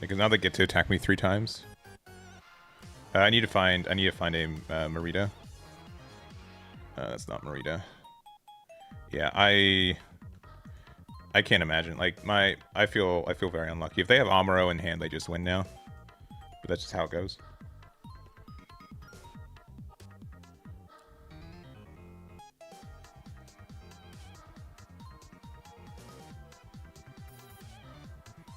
Because now they get to attack me 3 times. I need to find a Marita. That's not Marita. Yeah, I can't imagine. Like I feel very unlucky. If they have Amuro in hand, they just win now. But that's just how it goes.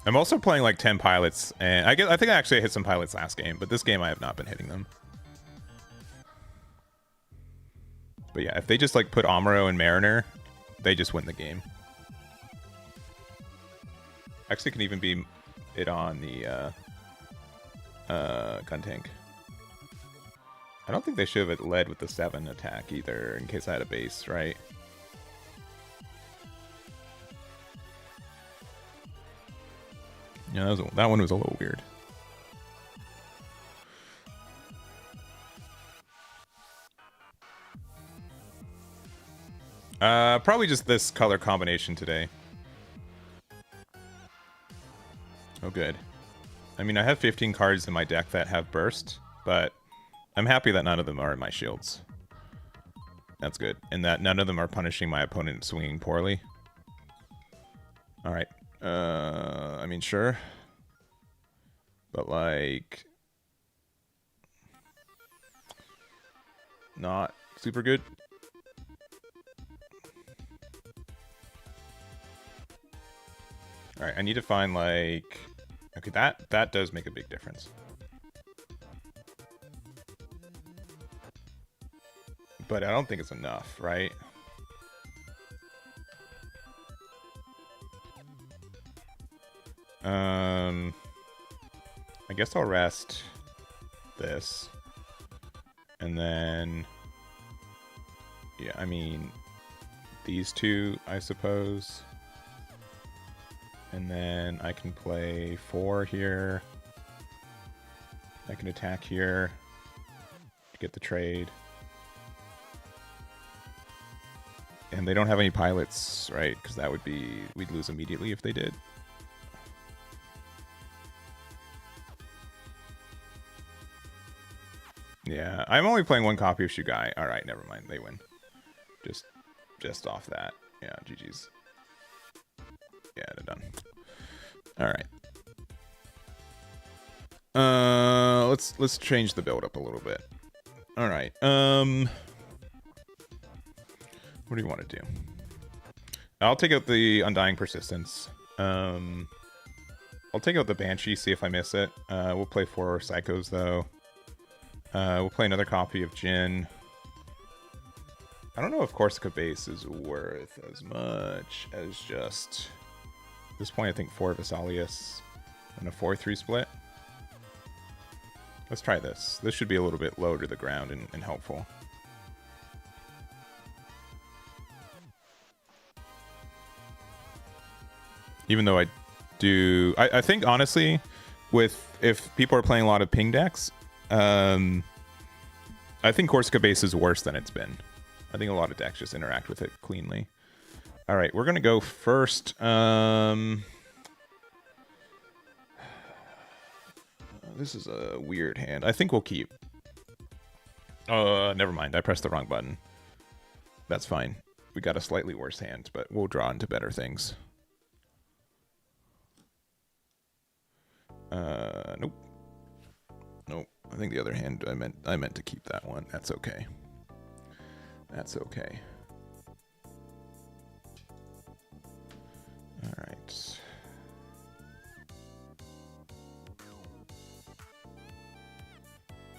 I'm also playing like 10 pilots, and I think I actually hit some pilots last game, but this game I have not been hitting them. But yeah, if they just like put Amuro and Mariner, they just win the game. Actually, can even be it on the gun tank. I don't think they should have led with the 7 attack either, in case I had a base, right? Yeah, that one was a little weird. Probably just this color combination today. Oh, good. I mean, I have 15 cards in my deck that have burst, but I'm happy that none of them are in my shields. That's good. And that none of them are punishing my opponent swinging poorly. Alright. I mean, sure. But, like... not super good. Alright, I need to find, like... okay, that does make a big difference. But I don't think it's enough, right? I guess I'll rest this. And then... yeah, I mean... these two, I suppose. And then I can play 4 here. I can attack here to get the trade. And they don't have any pilots, right? Because that would be... we'd lose immediately if they did. Yeah, I'm only playing 1 copy of Shugai. Alright, never mind. They win. Just off that. Yeah, GG's. Yeah, they're done. Alright. Let's change the build up a little bit. Alright. What do you want to do? I'll take out the Undying Persistence. I'll take out the Banshee, see if I miss it. We'll play 4 Psychos, though. We'll play another copy of Jin. I don't know if Corsica base is worth as much as just... at this point, I think 4 Vesalius and a 4-3 split. Let's try this. This should be a little bit low to the ground and helpful. Even though I do... I think, honestly, if people are playing a lot of ping decks, I think Corsica base is worse than it's been. I think a lot of decks just interact with it cleanly. All right, we're going to go first. This is a weird hand. I think we'll keep. Never mind. I pressed the wrong button. That's fine. We got a slightly worse hand, but we'll draw into better things. Nope. Nope. I think the other hand I meant to keep that one. That's okay. That's okay. All right.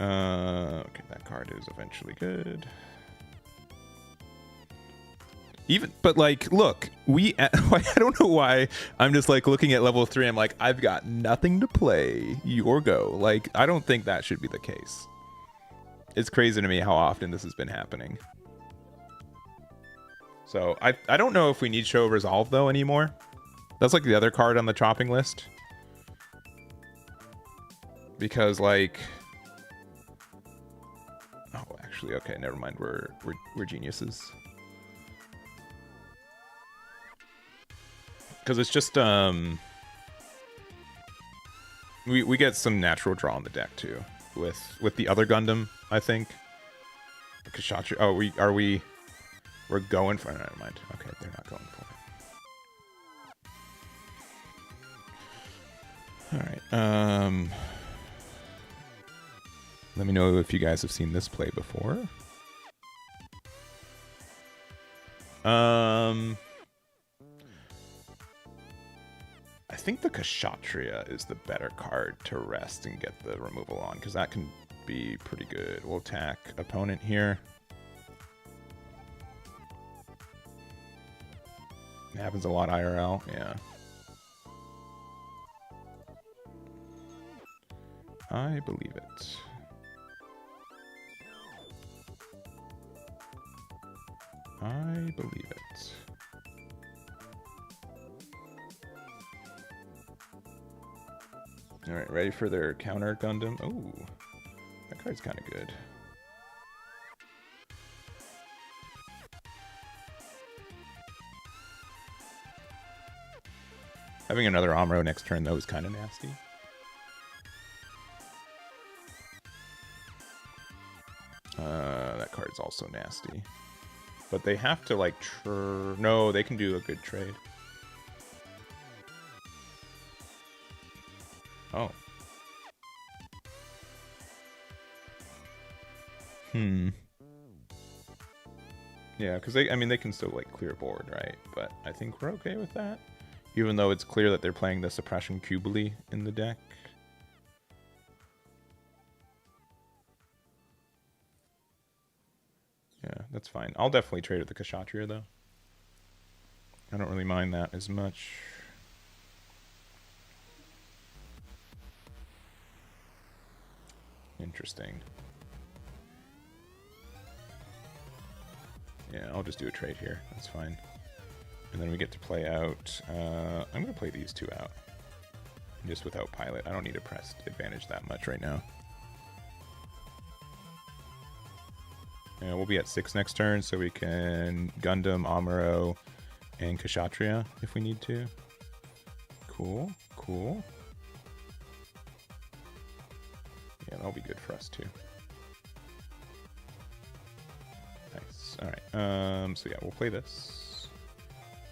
Okay, that card is eventually good. But like, look, I don't know why I'm just like looking at level 3. I'm like, I've got nothing to play. Your go. Like, I don't think that should be the case. It's crazy to me how often this has been happening. So I don't know if we need Show Resolve though anymore. That's like the other card on the chopping list. Because like, oh, actually, okay, never mind. We're geniuses. Because it's just We get some natural draw on the deck too with the other Gundam, I think. Kshatriya. Oh, we're going for it. Never mind. Okay, they're not going for it. All right. Let me know if you guys have seen this play before. I think the Kshatriya is the better card to rest and get the removal on, because that can be pretty good. We'll attack opponent here. It happens a lot IRL, yeah. I believe it. I believe it. Alright, ready for their counter Gundam? Oh, that card's kind of good. Having another Amuro next turn, though, is kind of nasty. That card's also nasty. But they have to, like, no, they can do a good trade. Oh. Yeah, because they can still, like, clear board, right? But I think we're okay with that. Even though it's clear that they're playing the Suppression Cubely in the deck. Yeah, that's fine. I'll definitely trade with the Kshatriya, though. I don't really mind that as much. Interesting. Yeah, I'll just do a trade here. That's fine. And then we get to play out... I'm going to play these two out. Just without pilot. I don't need to press advantage that much right now. Yeah, we'll be at 6 next turn, so we can Gundam, Amuro, and Kshatriya if we need to. Cool, cool. Yeah, that'll be good for us too. Nice. Alright, so yeah, we'll play this.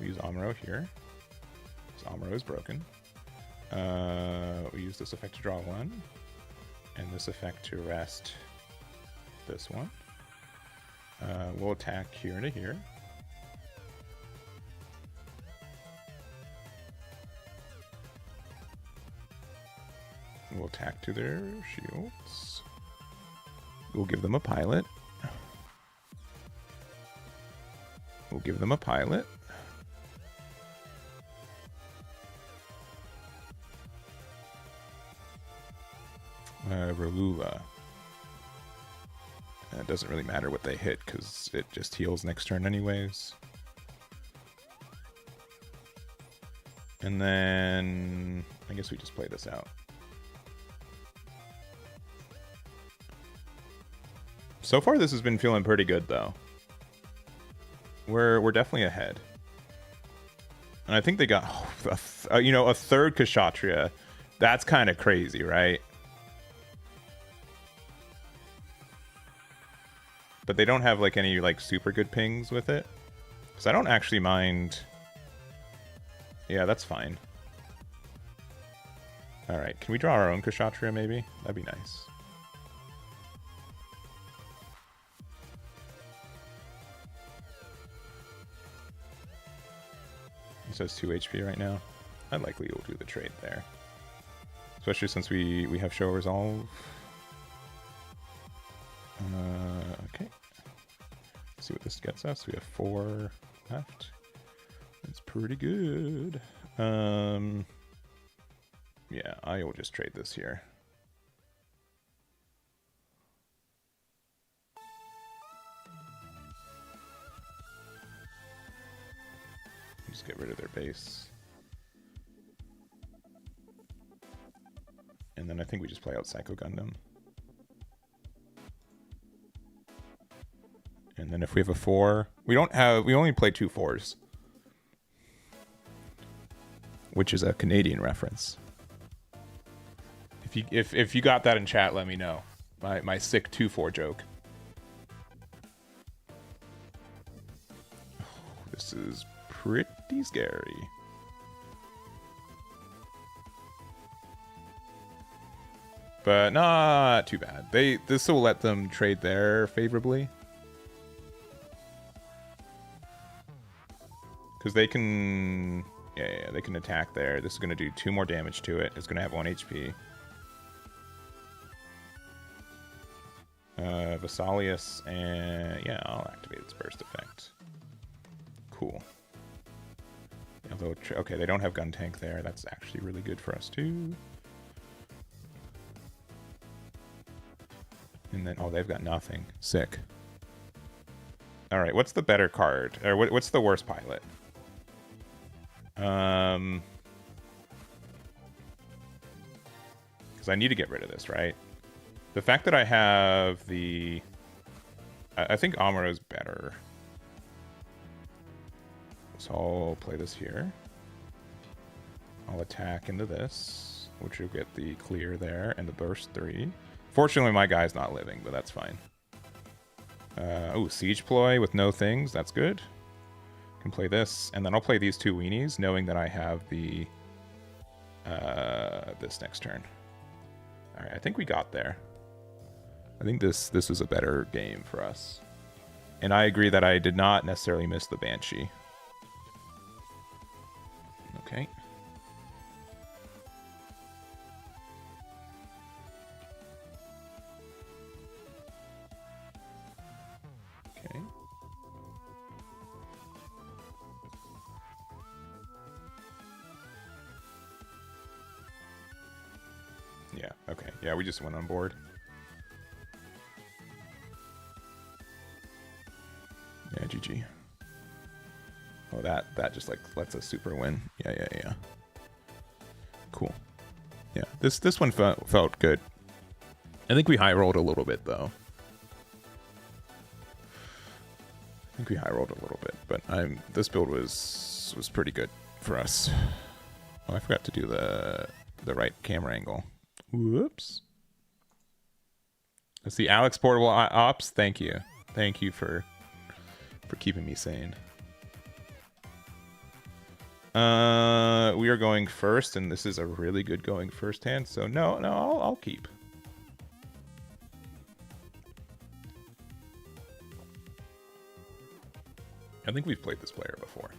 We use Amuro here. So Amuro is broken. We use this effect to draw one. And this effect to rest this one. We'll attack here to here. We'll attack to their shields. We'll give them a pilot. We'll give them a pilot. Relula. It doesn't really matter what they hit because it just heals next turn anyways. And then I guess we just play this out. So far this has been feeling pretty good though. We're definitely ahead. And I think they got a third Kshatriya. That's kind of crazy, right? But they don't have like any like super good pings with it. Because I don't actually mind. Yeah, that's fine. Alright, can we draw our own Kshatriya maybe? That'd be nice. It says 2 HP right now. I likely will do the trade there. Especially since we have show resolve. Okay. Let's see what this gets us. We have 4 left. That's pretty good. Yeah, I will just trade this here. Just get rid of their base. And then I think we just play out Psycho Gundam. And then if we have a 4, we only play 2 4s. Which is a Canadian reference. If you got that in chat, let me know. My sick 2-4 joke. Oh, this is pretty scary. But not too bad. This will let them trade there favorably. Because they can... Yeah, they can attack there. This is going to do 2 more damage to it. It's going to have 1 HP. Vesalius, and... Yeah, I'll activate its burst effect. Cool. Although, okay, they don't have gun tank there. That's actually really good for us, too. And then, oh, they've got nothing. Sick. All right, what's the better card? Or what's the worst pilot? Because I need to get rid of this, right? The fact that I have the... I think Amuro's better. So I'll play this here. I'll attack into this, which will get the clear there and the burst 3. Fortunately, my guy's not living, but that's fine. Oh, Siege Ploy with no things. That's good. Can play this, and then I'll play these 2 weenies, knowing that I have the this next turn. All right, I think we got there. I think this was a better game for us, and I agree that I did not necessarily miss the Banshee. Okay. Okay. Yeah, okay. Yeah, we just went on board. Yeah, GG. Oh, that just like lets us super win. Yeah. Cool. Yeah, this one felt good. I think we high rolled a little bit though. But this build was pretty good for us. Oh, I forgot to do the right camera angle. Whoops. Let's see, Alex Portable Ops. Thank you for keeping me sane. We are going first, and this is a really good going first hand. So no, I'll keep. I think we've played this player before.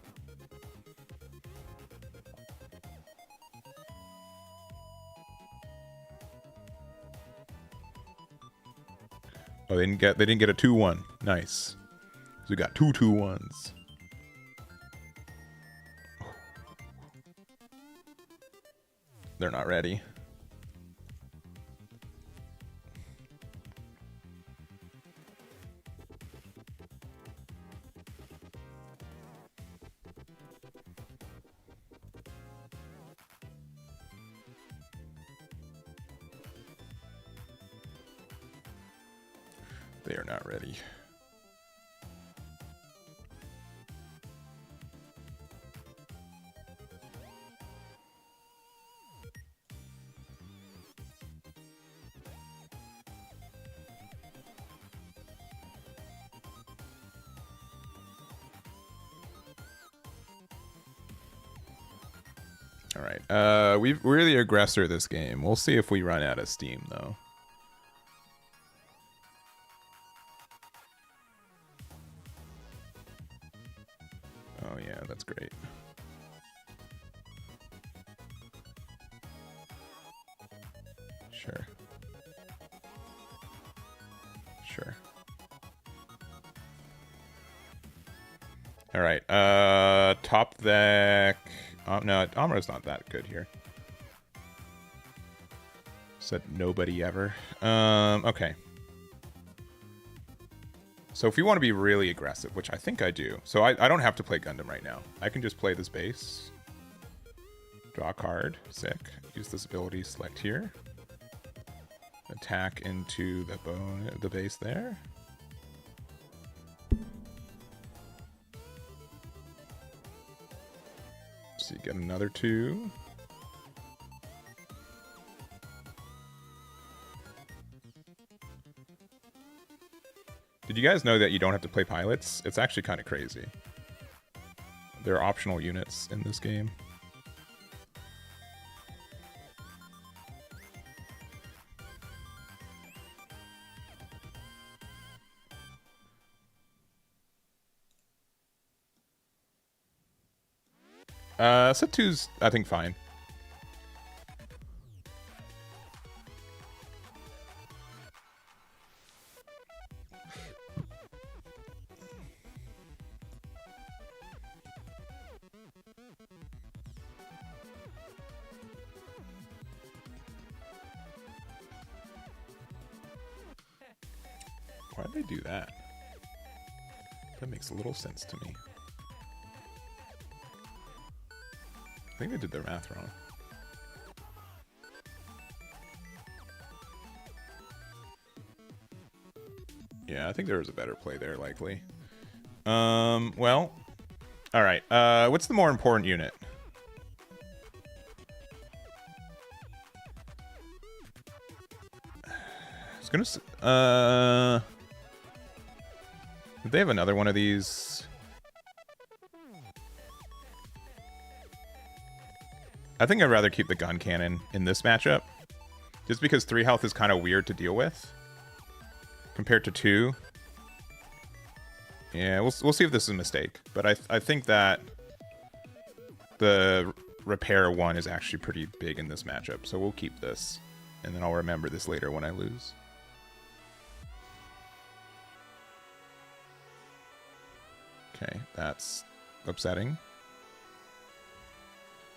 Oh, they didn't get a 2-1. Nice. So we got 2 2-1s. They're not ready. They are not ready. All right. We're the aggressor this game. We'll see if we run out of steam, though. Oh, yeah, that's great. Sure. All right. Top deck. No, Amuro's not that good here. Said nobody ever. Okay. So if you want to be really aggressive, which I think I do. So I don't have to play Gundam right now. I can just play this base. Draw a card. Sick. Use this ability. Select here. Attack into the base there. So you get another 2. guys know that you don't have to play pilots, it's actually kind of crazy. There are optional units in this game. Set 2's, I think, fine. Why'd they do that? That makes little sense to me. I think they did their math wrong. Yeah, I think there was a better play there, likely. Well, all right. What's the more important unit? I was gonna. Did they have another one of these? I think I'd rather keep the gun cannon in this matchup, just because 3 health is kind of weird to deal with compared to 2. Yeah, we'll see if this is a mistake, but I think that the repair 1 is actually pretty big in this matchup, so we'll keep this, and then I'll remember this later when I lose. Okay, that's upsetting.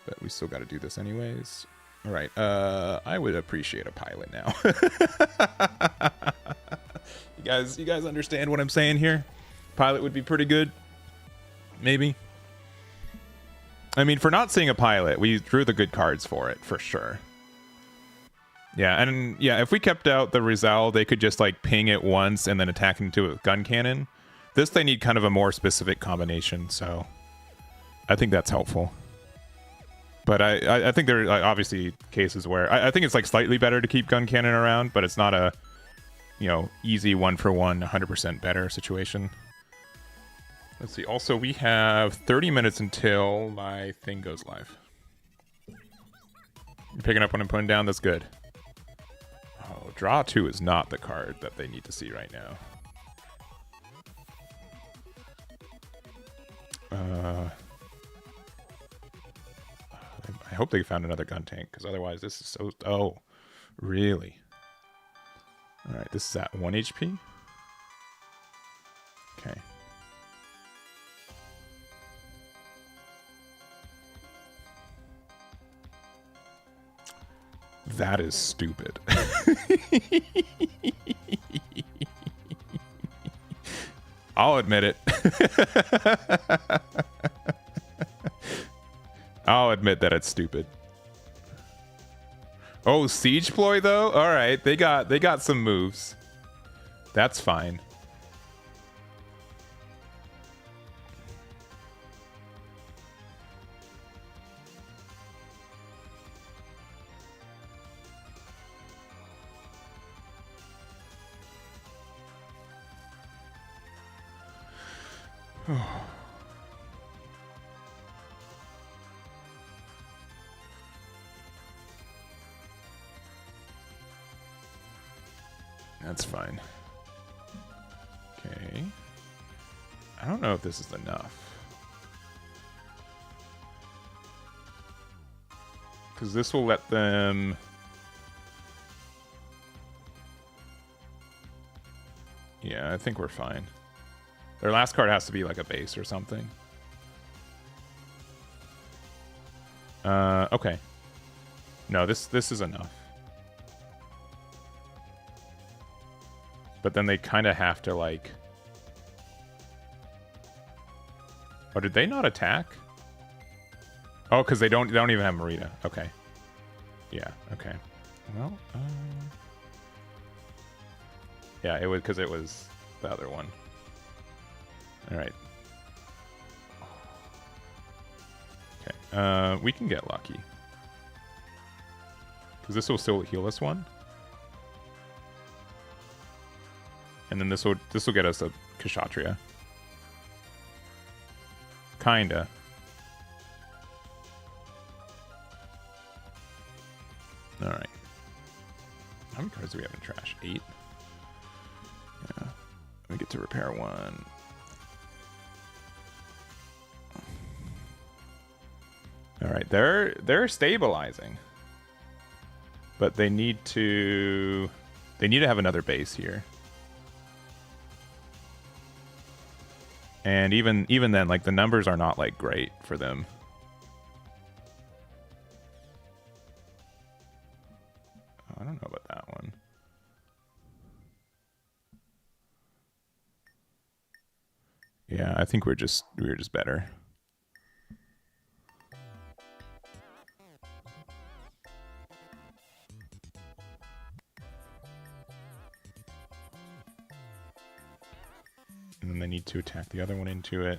But we still got to do this anyways. All right, I would appreciate a pilot now. You guys understand what I'm saying here? Pilot would be pretty good. Maybe. I mean, for not seeing a pilot, we drew the good cards for it, for sure. Yeah, and yeah, if we kept out the Rizal, they could just like ping it once and then attack into a gun cannon. This they need kind of a more specific combination, so I think that's helpful. But I think there are obviously cases where I think it's like slightly better to keep gun cannon around, but it's not a, you know, easy 1-for-1, 100% better situation. Let's see. Also, we have 30 minutes until my thing goes live. You're picking up what I'm putting down? That's good. Oh, draw 2 is not the card that they need to see right now. I hope they found another gun tank, because otherwise this is so... Oh, really? Alright, this is at 1 HP? Okay. That is stupid. I'll admit it. I'll admit that it's stupid. Oh, siege ploy though? All right, they got some moves. That's fine. That's fine. Okay. I don't know if this is enough. Because this will let them... Yeah, I think we're fine. Their last card has to be like a base or something. Okay. No, this is enough. But then they kind of have to like... Oh, did they not attack? Oh, because they don't even have Marita. Okay. Yeah. Okay. Well. Yeah, it was because it was the other one. All right. Okay. We can get lucky because this will still heal us one. And then this will get us a Kshatriya. Kinda. Alright. How many cards do we have in trash? 8? Yeah. We get to repair 1. Alright, they're stabilizing. But they need to have another base here. And even then, like, the numbers are not like great for them. Oh, I don't know about that one. Yeah, I think we were just better. And then they need to attack the other one into it.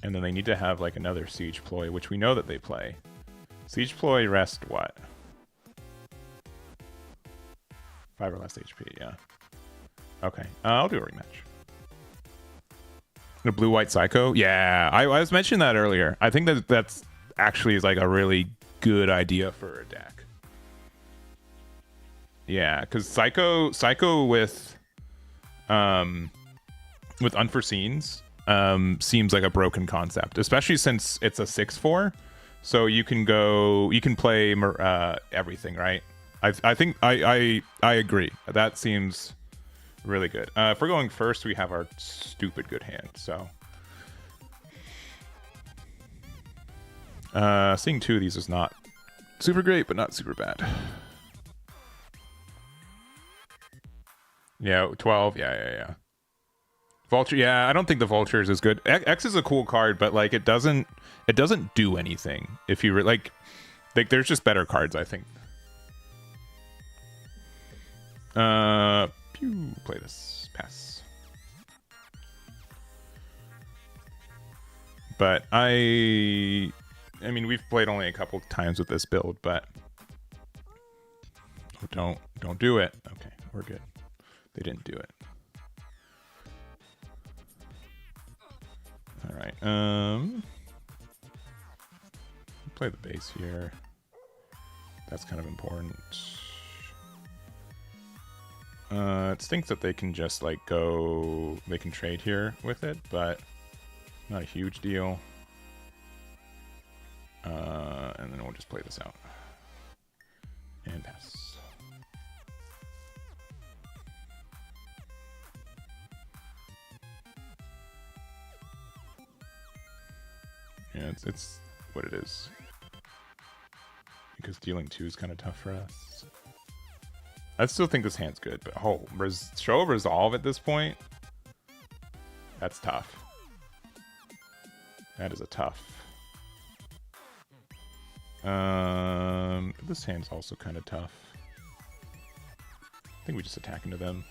And then they need to have like another siege ploy, which we know that they play. Siege ploy rest what? 5 or less HP, yeah. Okay, I'll do a rematch. The blue-white psycho? Yeah, I was mentioning that earlier. I think that's actually is like a really good idea for a deck. Yeah, because psycho with unforeseens seems like a broken concept, especially since it's a 6/4. So you can play everything, right? I think I agree. That seems really good. If we're going first, we have our stupid good hand. So seeing 2 of these is not super great, but not super bad. Yeah, 12. Yeah. Vulture. Yeah, I don't think the Vulture is as good. X is a cool card, but like it doesn't do anything. If you like there's just better cards, I think. Play this. Pass. But I mean, we've played only a couple times with this build, but don't do it. Okay, we're good. They didn't do it. All right. Play the base here. That's kind of important. It stinks that they can just like they can trade here with it, but not a huge deal. And then we'll just play this out and pass. Yeah, it's what it is. Because dealing 2 is kind of tough for us. I still think this hand's good, but show of resolve at this point? That's tough. That is a tough. This hand's also kind of tough. I think we just attack into them.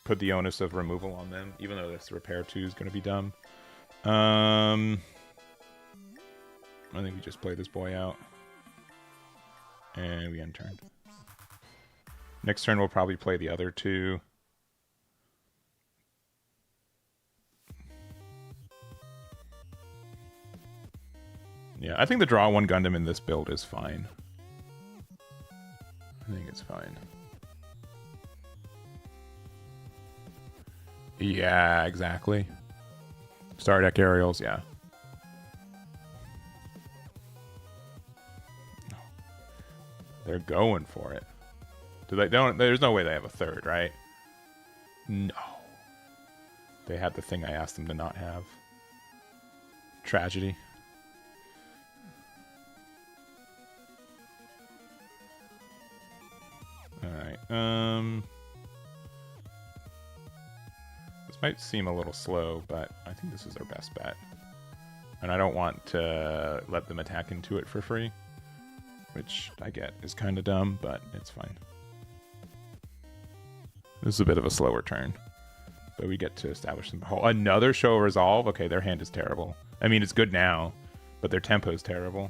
Put the onus of removal on them, even though this repair 2 is going to be dumb. I think we just play this boy out. And we end turn. Next turn we'll probably play the other 2. Yeah, I think the draw 1 Gundam in this build is fine. I think it's fine. Yeah, exactly. Star Deck Aerials, yeah. They're going for it. There's no way they have a third, right? No. They had the thing I asked them to not have. Tragedy. Alright, this might seem a little slow, but I think this is our best bet. And I don't want to let them attack into it for free. Which I get is kind of dumb, but it's fine. This is a bit of a slower turn. But we get to establish them. Oh, another show of resolve? Okay, their hand is terrible. I mean, it's good now, but their tempo is terrible.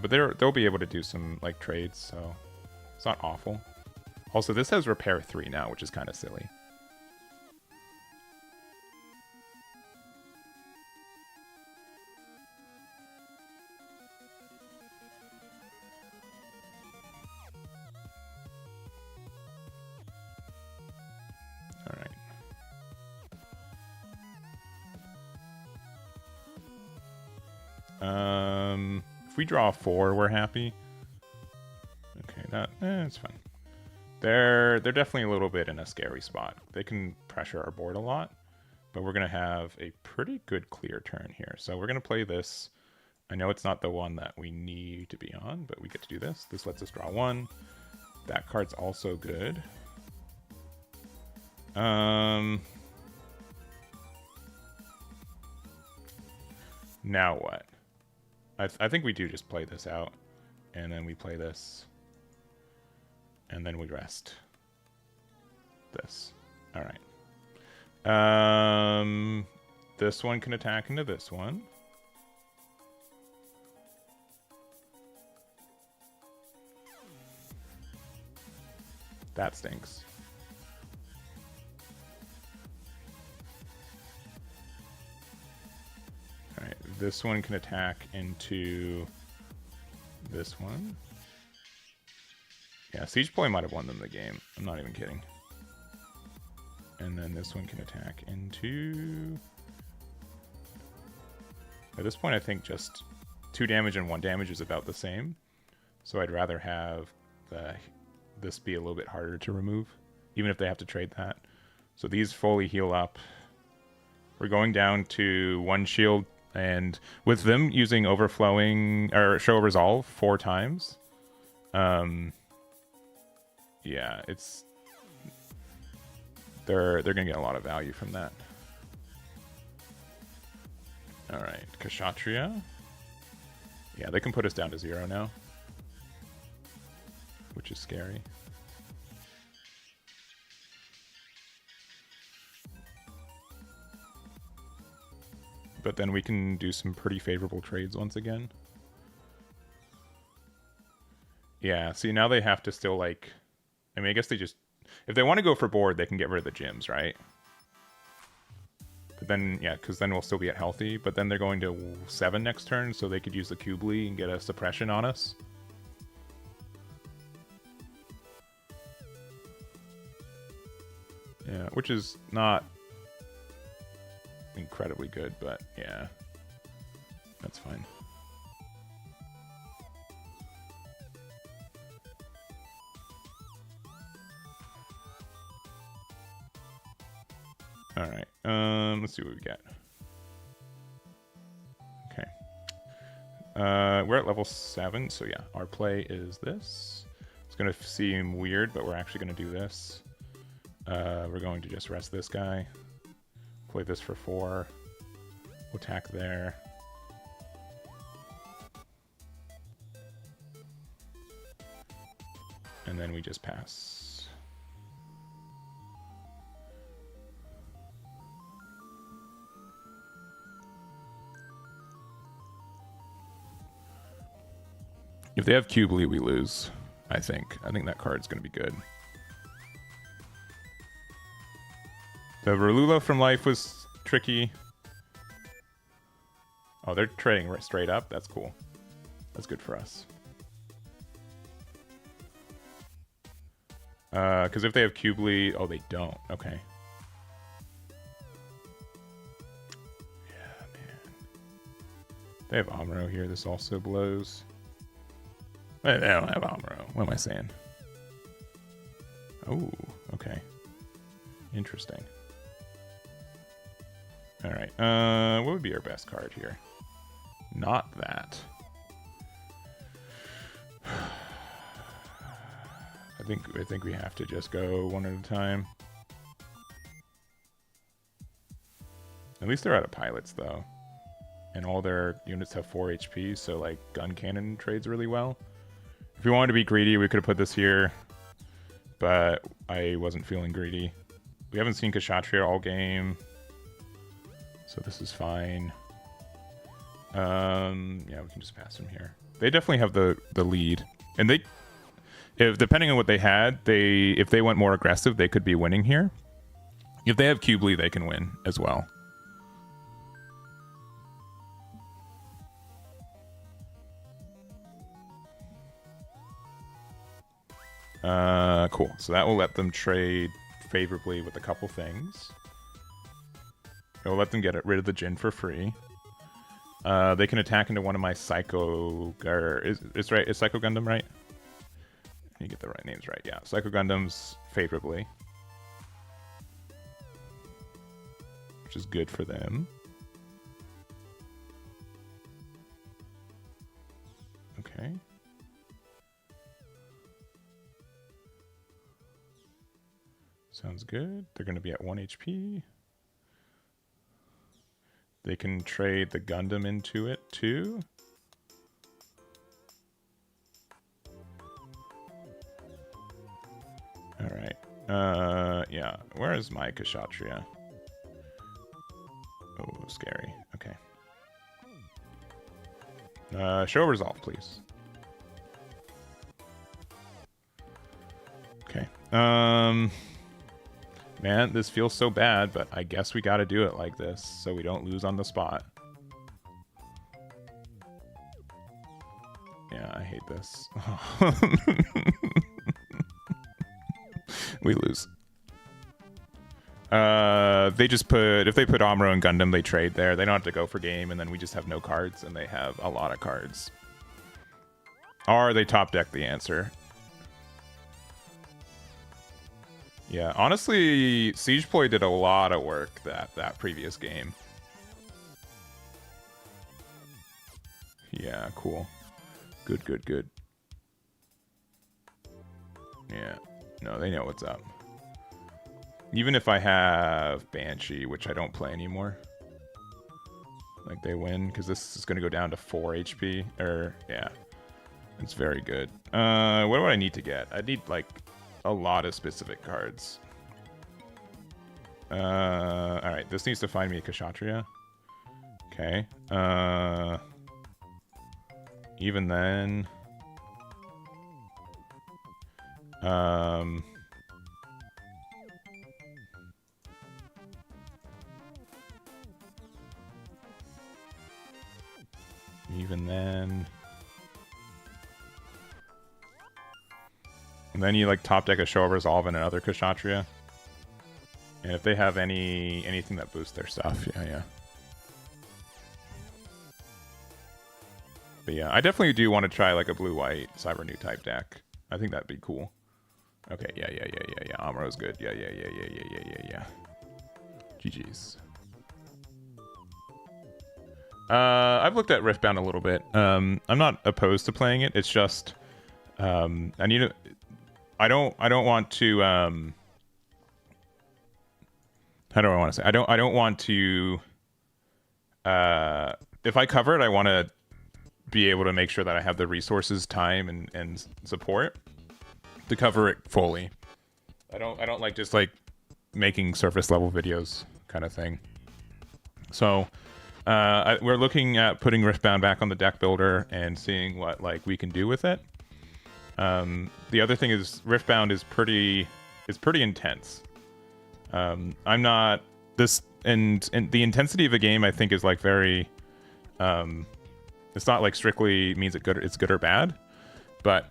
but they'll be able to do some like trades, so it's not awful. Also, this has repair 3 now, which is kind of silly. If we draw 4, we're happy. Okay, it's fine. They're definitely a little bit in a scary spot. They can pressure our board a lot, but we're gonna have a pretty good clear turn here. So we're gonna play this. I know it's not the one that we need to be on, but we get to do this. This lets us draw 1. That card's also good. Now what? I think we do just play this out, and then we play this, and then we rest this. All right. This one can attack into this one. That stinks. Alright, this one can attack into this one. Yeah, Siege Ploy might have won them the game. I'm not even kidding. And then this one can attack into... At this point, I think just 2 damage and 1 damage is about the same. So I'd rather have this be a little bit harder to remove, even if they have to trade that. So these fully heal up. We're going down to 1 shield, and with them using overflowing or show resolve 4 times, yeah, it's they're gonna get a lot of value from that. All right, Kshatriya. Yeah, they can put us down to 0 now, which is scary. But then we can do some pretty favorable trades once again. Yeah, see, now they have to still, like... I mean, I guess they just... If they want to go for board, they can get rid of the gyms, right? But then, yeah, because then we'll still be at healthy. But then they're going to 7 next turn, so they could use the Kubli and get a suppression on us. Yeah, which is not incredibly good, but yeah, that's fine. All right, let's see what we get. Okay, we're at level 7, so yeah, our play is this. It's gonna seem weird, but we're actually gonna do this. We're going to just rest this guy. Play this for 4. We'll attack there. And then we just pass. If they have Kubli, we lose, I think. I think that card's going to be good. The Rulula from Life was tricky. Oh, they're trading straight up? That's cool. That's good for us. Because if they have Kubli... Oh, they don't. Okay. Yeah, man. They have Amuro here. This also blows. They don't have Amuro. What am I saying? Oh, okay. Interesting. All right. What would be our best card here? Not that. I think we have to just go one at a time. At least they're out of pilots though, and all their units have 4 HP. So like gun cannon trades really well. If we wanted to be greedy, we could have put this here, but I wasn't feeling greedy. We haven't seen Kshatriya all game. So this is fine. Yeah, we can just pass him here. They definitely have the lead, and they, if depending on what they had, if they went more aggressive, they could be winning here. If they have Cubely, they can win as well. Cool. So that will let them trade favorably with a couple things. It will let them get rid of the Jin for free. They can attack into one of my Psycho... Is right? Is Psycho Gundam right? You get the right names right. Yeah, Psycho Gundams favorably, which is good for them. Okay. Sounds good. They're going to be at 1 HP. They can trade the Gundam into it too. All right. Yeah. Where is my Kshatriya? Oh, scary. Okay. Show resolve, please. Okay. Man, this feels so bad, but I guess we gotta do it like this so we don't lose on the spot. Yeah, I hate this. We lose. They just put, if they put Amuro and Gundam, they trade there. They don't have to go for game, and then we just have no cards, and they have a lot of cards. Or they top deck the answer. Yeah, honestly, Siegeploy did a lot of work that previous game. Yeah, cool. Good, good, good. Yeah. No, they know what's up. Even if I have Banshee, which I don't play anymore. Like, they win, because this is going to go down to 4 HP. Yeah. It's very good. What do I need to get? I need, like, a lot of specific cards. Alright, this needs to find me a Kshatriya. Okay. Even then... Even then... And then you like top deck a Show of Resolve and another Kshatriya. And if they have anything that boosts their stuff, yeah. But yeah, I definitely do want to try like a blue-white Cyber-Newtype deck. I think that'd be cool. Okay, yeah. Amuro's good. Yeah. GG's. I've looked at Riftbound a little bit. I'm not opposed to playing it. It's just I need to. I don't want to. How do I want to say? I don't want to. If I cover it, I want to be able to make sure that I have the resources, time, and support to cover it fully. I don't like just like making surface level videos kind of thing. So we're looking at putting Riftbound back on the deck builder and seeing what like we can do with it. The other thing is Riftbound is pretty intense. I'm not this and the intensity of the game I think is like very it's not like strictly means it's good or bad, but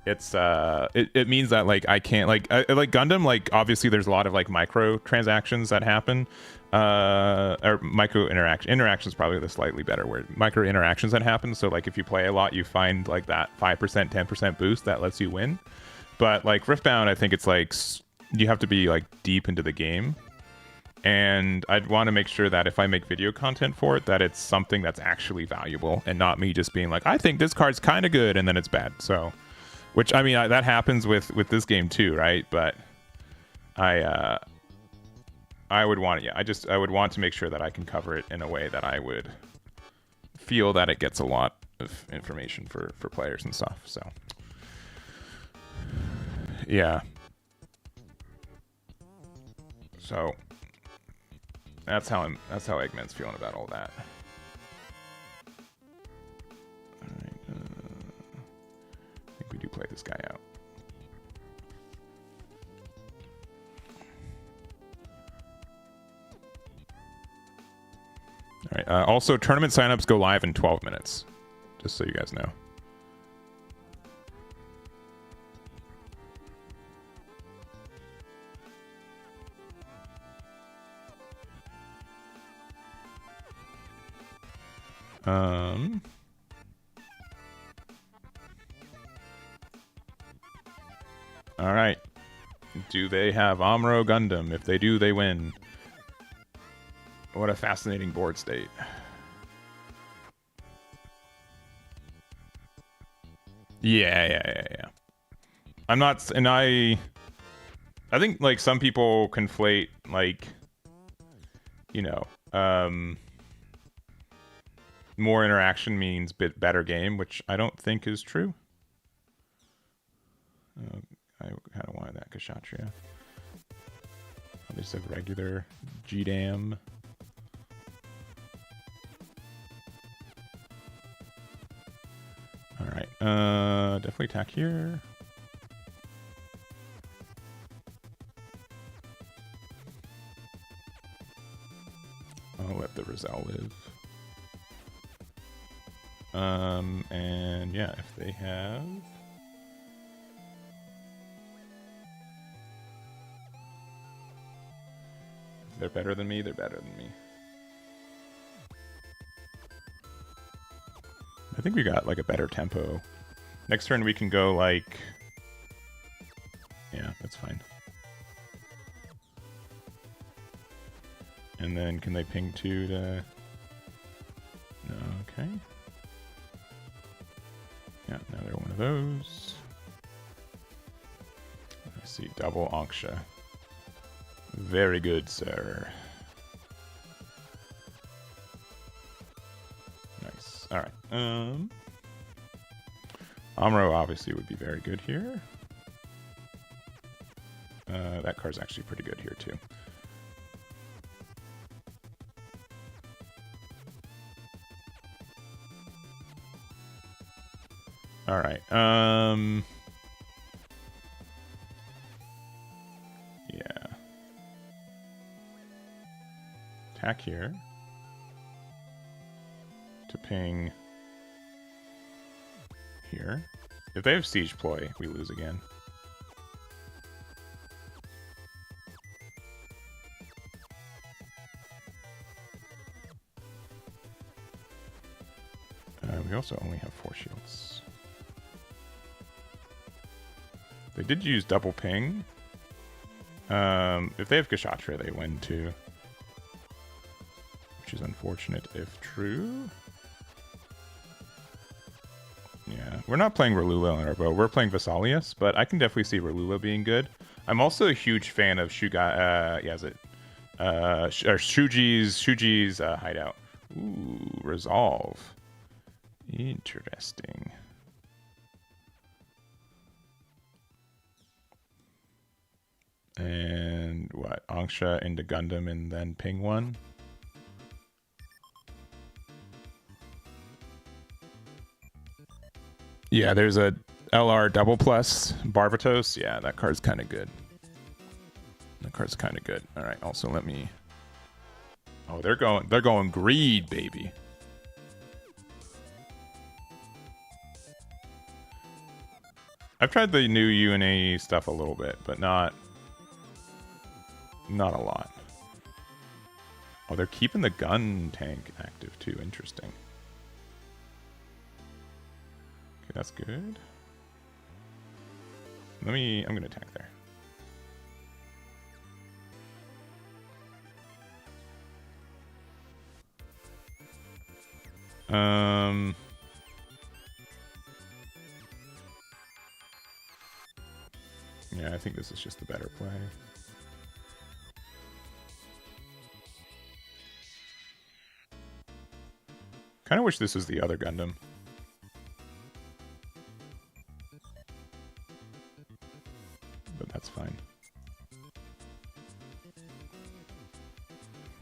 it means that like I can't like Gundam, like obviously there's a lot of like micro transactions that happen, or micro interactions probably the slightly better word, micro interactions that happen. So like if you play a lot, you find like that 5% 10% boost that lets you win. But like Riftbound, I think it's like you have to be like deep into the game, and I'd want to make sure that if I make video content for it, that it's something that's actually valuable and not me just being like, I think this card's kind of good and then it's bad. So which I mean that happens with this game too, right? But I would want it. I would want to make sure that I can cover it in a way that I would feel that it gets a lot of information for players and stuff. So yeah. So that's how Eggman's feeling about all that. play this guy out. All right. Also, tournament signups go live in 12 minutes, just so you guys know. All right. Do they have Amuro Gundam? If they do, they win. What a fascinating board state. Yeah. I'm not, and I think like some people conflate like, you know, more interaction means better game, which I don't think is true. I kind of wanted that Kshatriya. They just have regular GDAM. All right, definitely attack here. I'll let the Rizal live. And yeah, if they have... If they're better than me, they're better than me. I think we got like a better tempo. Next turn we can go like... Yeah, that's fine. And then can they ping 2 to... No, okay. Yeah, now they're one of those. I see, double Anksha. Very good, sir. Nice. All right. Amuro obviously would be very good here. That card's actually pretty good here too. All right. Yeah. Attack here. To ping here. If they have siege ploy, we lose again. We also only have 4 shields. They did use double ping. If they have Kshatriya, they win too. Which is unfortunate if true. Yeah, we're not playing Ralula on our bow. We're playing Vesalius, but I can definitely see Ralula being good. I'm also a huge fan of Shuji's hideout. Ooh, Resolve. Interesting. And what? Anksha into Gundam and then ping 1? Yeah, there's a LR double plus Barbatos. Yeah, that card's kind of good. That card's kind of good. All right, also let me... Oh, they're going greed, baby. I've tried the new UNA stuff a little bit, but not a lot. Oh, they're keeping the gun tank active too. Interesting. Okay, that's good. I'm gonna attack there. Yeah, I think this is just the better play. Kind of wish this was the other Gundam. But that's fine.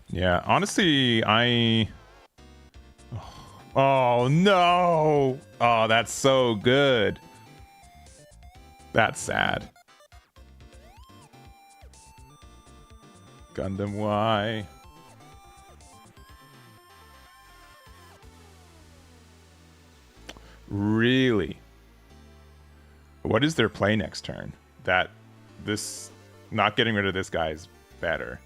Yeah, honestly, Oh, no! Oh, that's so good. That's sad. Gundam Y. Really? What is their play next turn? That this not getting rid of this guy is better.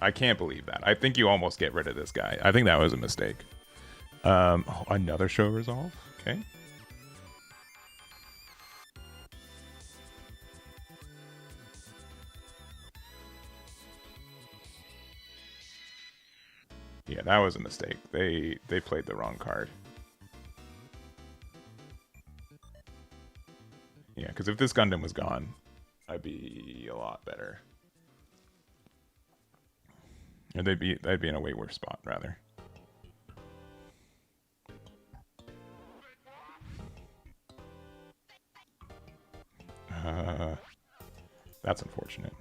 I can't believe that. I think you almost get rid of this guy. I think that was a mistake. Oh, another show resolve? Okay. Yeah, that was a mistake. They played the wrong card. Yeah, because if this Gundam was gone, I'd be a lot better. Or they'd be in a way worse spot, rather. That's unfortunate.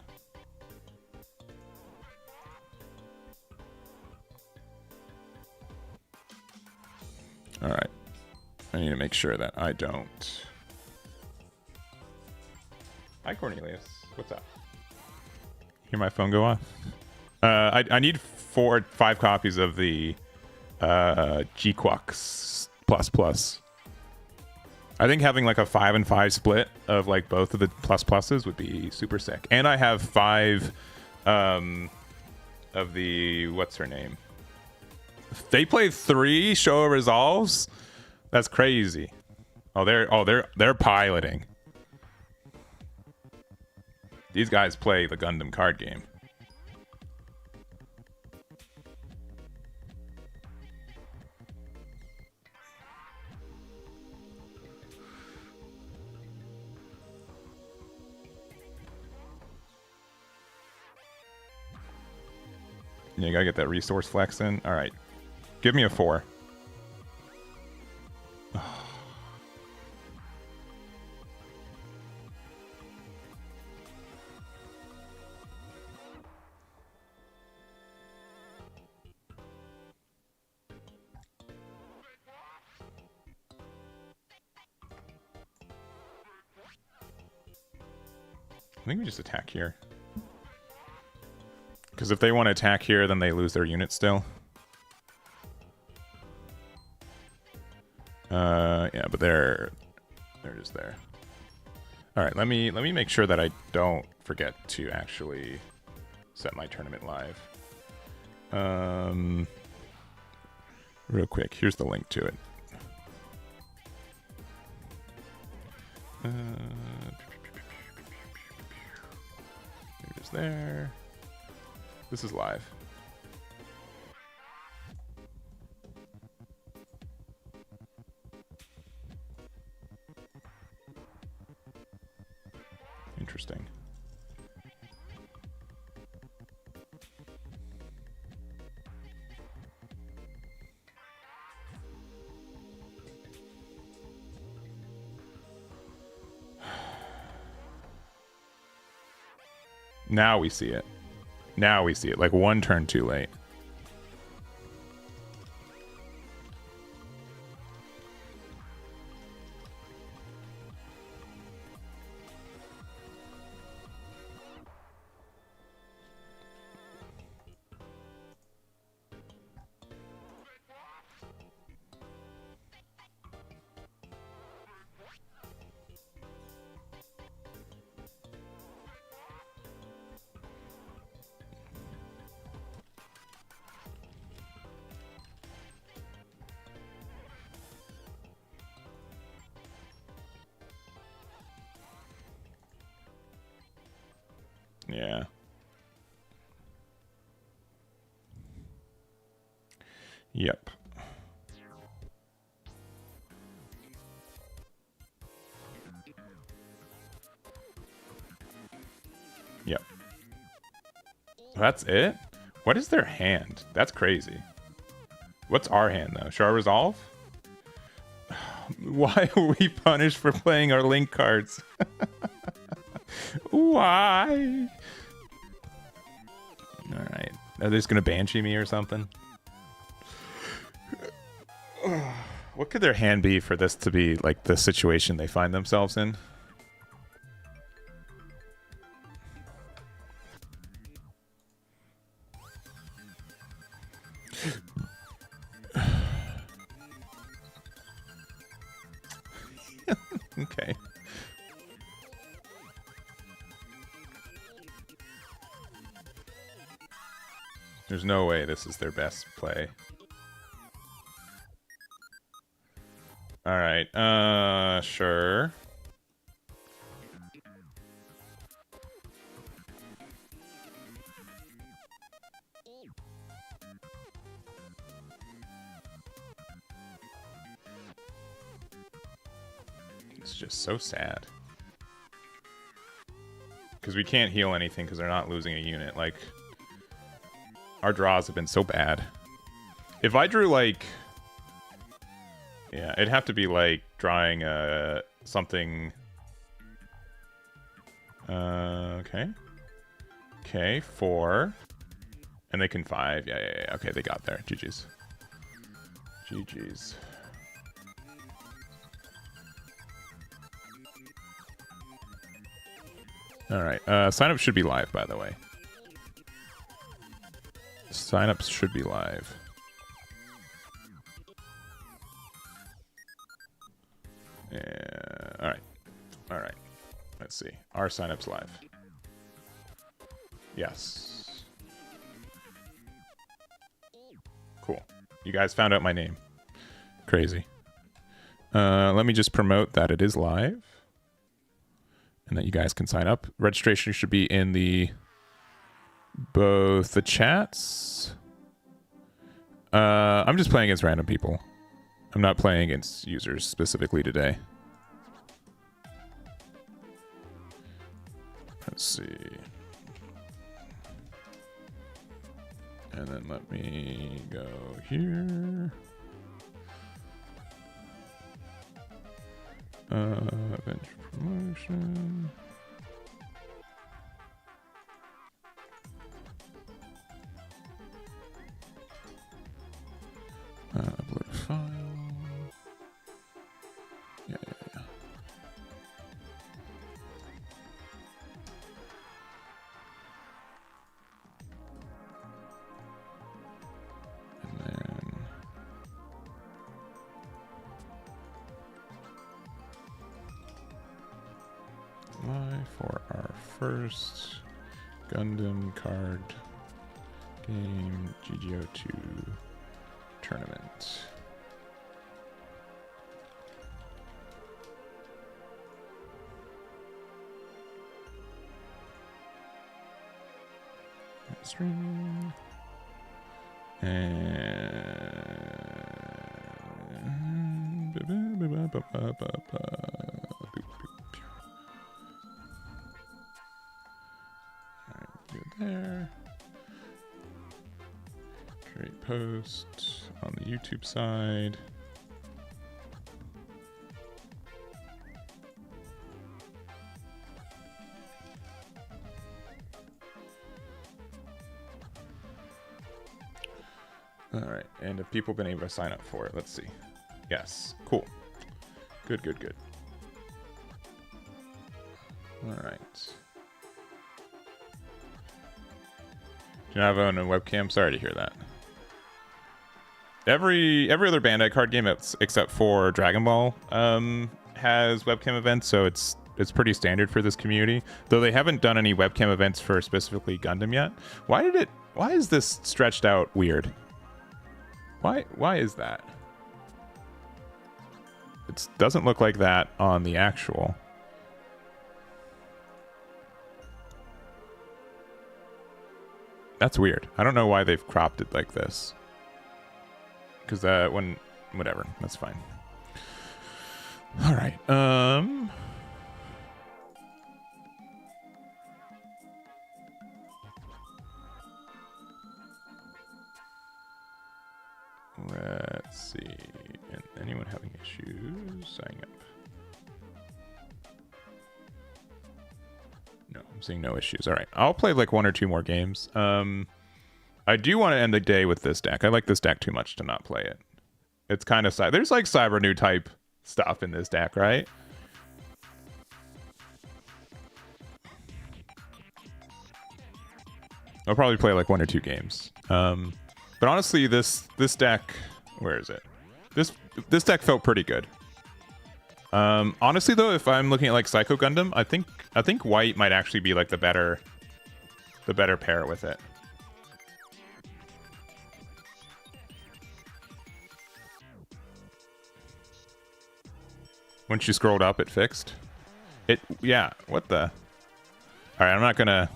All right. I need to make sure that I don't... Hi, Cornelius. What's up? Hear my phone go off? I need 5 copies of the GQuux ++. I think having like a 5 and 5 split of like both of the ++s would be super sick. And I have 5 of the what's her name? They played 3 show resolves. That's crazy. They're piloting. These guys play the Gundam card game. Yeah, you gotta get that resource flex in. All right, give me a 4. I think we just attack here. Because if they want to attack here, then they lose their unit still. Yeah, but they're just there. All right, let me make sure that I don't forget to actually set my tournament live. Real quick, here's the link to it. It is there. This is live. Interesting. Now we see it. Now we see it. Like 1 turn too late. Yeah. Yep. Yep. That's it? What is their hand? That's crazy. What's our hand, though? Shall I resolve? Why are we punished for playing our link cards? Why? Alright. Are they just gonna banshee me or something? What could their hand be for this to be like the situation they find themselves in? Okay. There's no way this is their best play. All right. Sure. It's just so sad. Because we can't heal anything because they're not losing a unit. Like, our draws have been so bad. If I drew, like... Yeah, it'd have to be, like, drawing something... Okay. Okay, 4. And they can 5. Yeah. Okay, they got there. GG's. GG's. Alright, signups should be live, by the way. Signups should be live. Yeah, alright. Let's see. Are signups live? Yes. Cool. You guys found out my name. Crazy. Let me just promote that it is live. And that you guys can sign up. Registration should be in both the chats. I'm just playing against random people. I'm not playing against users specifically today. Let's see. And then let me go here. Bench promotion. Upload file. Yeah. And then live for our first Gundam card game GD02 tournament. Streaming. And good there. Create post on the YouTube side. All right, and have people been able to sign up for it? Let's see. Yes, cool. Good. All right. Do you not have a webcam? Sorry to hear that. Every other Bandai card game except for Dragon Ball has webcam events, so it's pretty standard for this community. Though they haven't done any webcam events for specifically Gundam yet. Why is this stretched out weird? Why is that? It doesn't look like that on the actual. That's weird. I don't know why they've cropped it like this. Because whatever, that's fine. All right. Let's see. Anyone having issues signing up? No, I'm seeing no issues. All right, I'll play like 1 or 2 more games. I do want to end the day with this deck. I like this deck too much to not play it. It's kind of there's like Cyber-Newtype stuff in this deck, right? I'll probably play like 1 or 2 games. But honestly, this deck, where is it? This deck felt pretty good. Honestly though, if I'm looking at like Psycho Gundam, I think white might actually be like the better pair with it. When she scrolled up, it fixed. Yeah, what the? All right, I'm not gonna.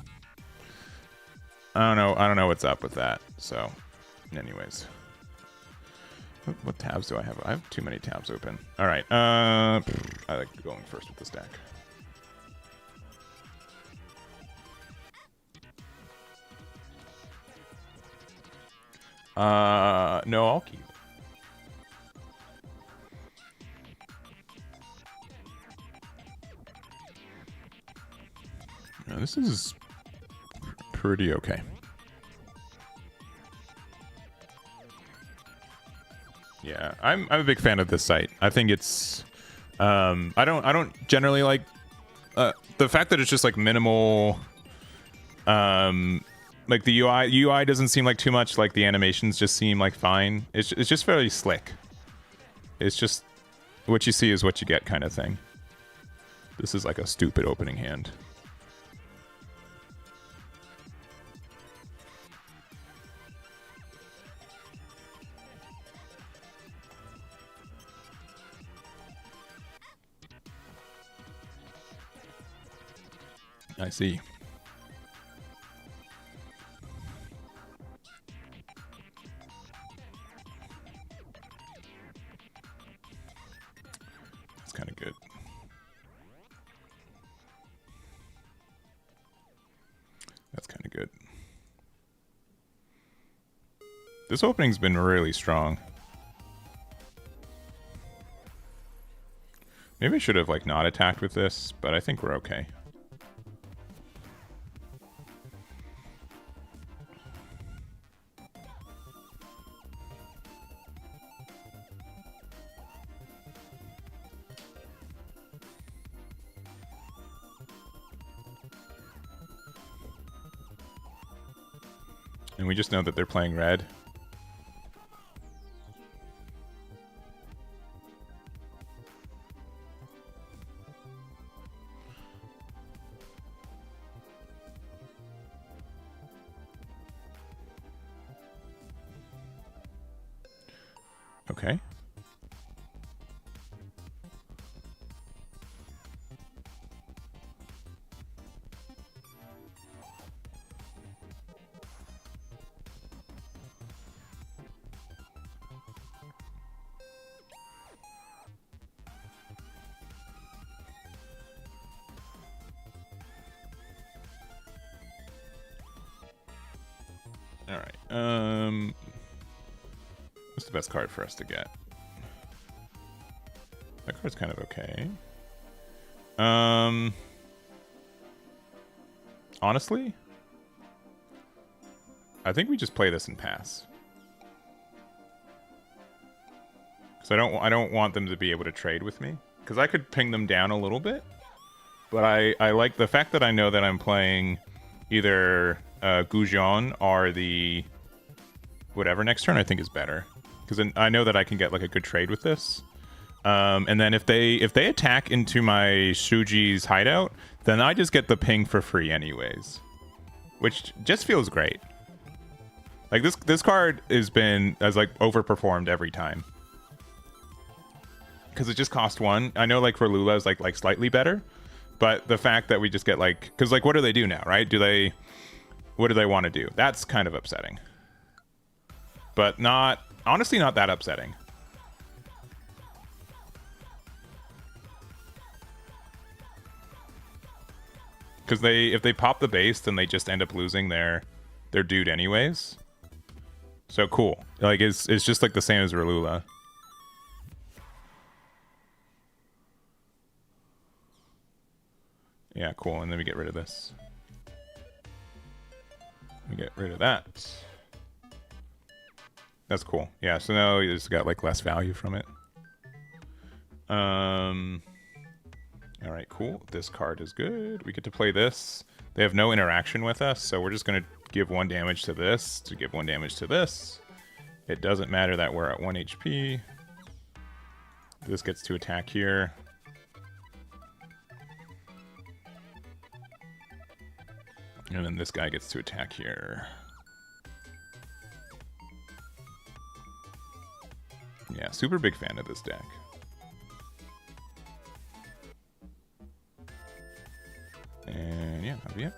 I don't know what's up with that. So, anyways, what tabs do I have? I have too many tabs open. All right, I like going first with this deck. No, I'll keep. No, this is pretty okay. Yeah, I'm a big fan of this site. I think it's I don't generally like the fact that it's just like minimal like the UI doesn't seem like too much, like the animations just seem like fine. It's just fairly slick. It's just what you see is what you get kind of thing. This is like a stupid opening hand. I see. That's kind of good. That's kind of good. This opening's been really strong. Maybe I should have like not attacked with this, but I think we're okay. And we just know that they're playing red. Okay. All right. What's the best card for us to get? That card's kind of okay. Honestly, I think we just play this and pass. Because I don't want them to be able to trade with me. Because I could ping them down a little bit. But I like the fact that I know that I'm playing either Gujon or the whatever next turn. I think is better. Because I know that I can get like a good trade with this. And then if they attack into my Shuji's hideout, then I just get the ping for free anyways, which just feels great. Like this card has like overperformed every time because it just cost 1. I know like for Lula is like slightly better, but the fact that we just get like, because like what do they do now, right? What do they want to do? That's kind of upsetting, but honestly not that upsetting. Because if they pop the base, then they just end up losing their dude anyways. So cool. Like it's just like the same as Ralula. Yeah, cool. And then we get rid of this. We get rid of that. That's cool. Yeah, so now you just got like less value from it. All right, cool. This card is good. We get to play this. They have no interaction with us, so we're just gonna give 1 damage to this to give 1 damage to this. It doesn't matter that we're at 1 HP. This gets to attack here. And then this guy gets to attack here. Yeah, super big fan of this deck. And yeah, that'll be it.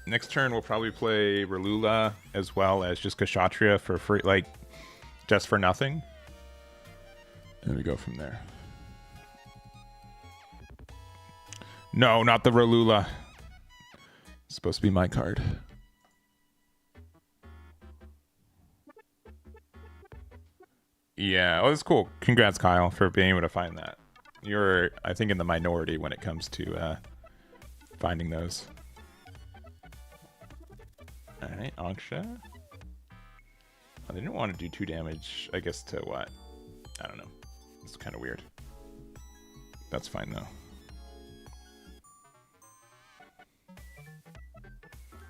Next turn, we'll probably play Ralula as well as just Kshatriya for free, like, just for nothing. And we go from there. No, not the Ralula. It's supposed to be my card. Yeah, oh, that's cool. Congrats, Kyle, for being able to find that. You're, I think, in the minority when it comes to finding those. All right, Anksha. I didn't want to do 2 damage, I guess, to what? I don't know. It's kind of weird. That's fine, though.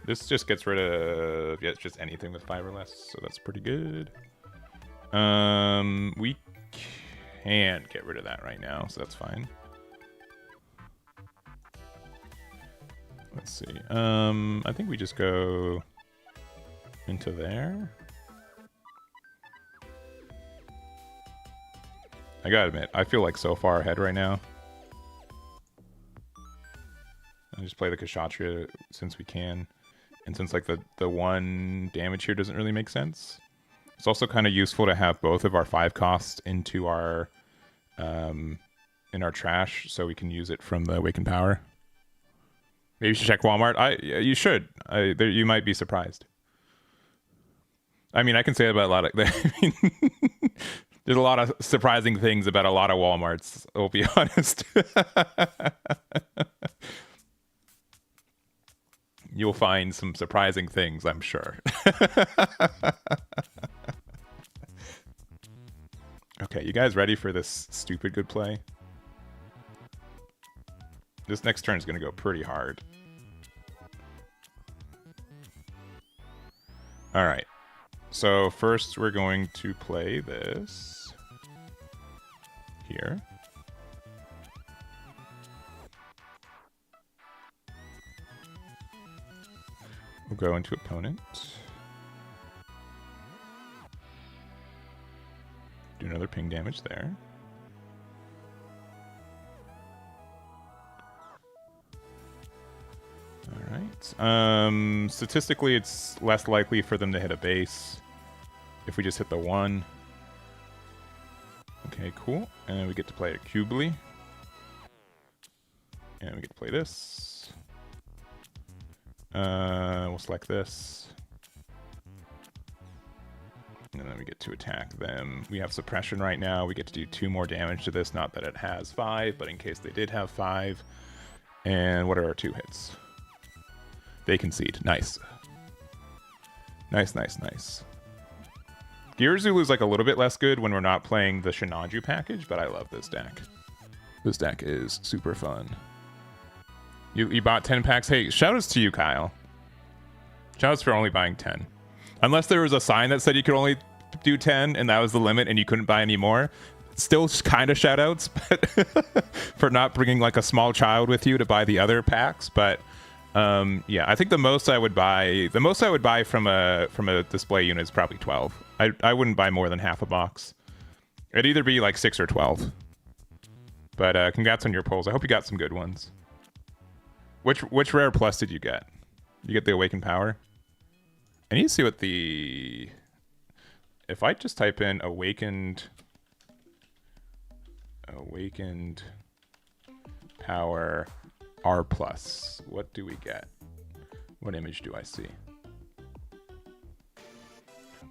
This just gets rid of, yeah, it's just anything with 5 or less, so that's pretty good. We can't get rid of that right now, so that's fine. Let's see. I think we just go into there. I gotta admit, I feel like so far ahead right now. I just play the Kshatriya since we can. And since like the 1 damage here doesn't really make sense. It's also kind of useful to have both of our 5 costs into our in our trash so we can use it from the Awakened Power. Maybe you should check Walmart. You should. You might be surprised. I mean, I can say about a lot of there's a lot of surprising things about a lot of Walmarts, I'll be honest. You'll find some surprising things, I'm sure. Okay, you guys ready for this stupid good play? This next turn is going to go pretty hard. All right. So first we're going to play this here. We'll go into opponent. Do another ping damage there. All right. Statistically, it's less likely for them to hit a base if we just hit the 1. Okay, cool. And we get to play a Cubely. And we get to play this. We'll select this. And then we get to attack them. We have suppression right now. We get to do 2 more damage to this. Not that it has 5, but in case they did have 5. And what are our 2 hits? They concede. Nice. Nice, nice, nice. Gear-Zulu is like a little bit less good when we're not playing the Shinaju package, but I love this deck. This deck is super fun. You bought 10 packs? Hey, shout-outs to you, Kyle. Shout-outs for only buying 10. Unless there was a sign that said you could only do 10 and that was the limit and you couldn't buy any more. Still kind of shout-outs but for not bringing like a small child with you to buy the other packs. But yeah, I think the most I would buy from a display unit is probably 12. I wouldn't buy more than half a box. It'd either be like 6 or 12. But congrats on your polls. I hope you got some good ones. Which rare plus did you get? You get the Awakened Power? I need to see what the... If I just type in Awakened Power R+, what do we get? What image do I see?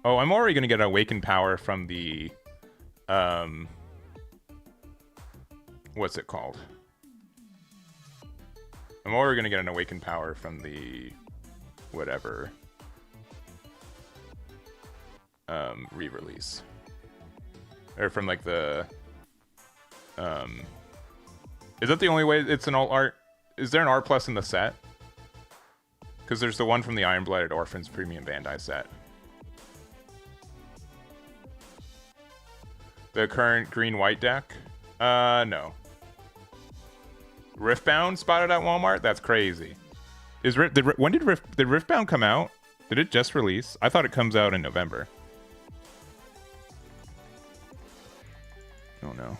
Oh, I'm already going to get an Awakened Power from the... what's it called? I'm already going to get an Awakened Power from the... whatever. re-release, or from like the is that the only way it's an alt art? Is there an art plus in the set? Because there's the one from the Iron Blooded Orphans Premium Bandai set. The current green-white deck? No. Riftbound spotted at Walmart? That's crazy. When did Riftbound come out? Did it just release? I thought it comes out in November. Oh no.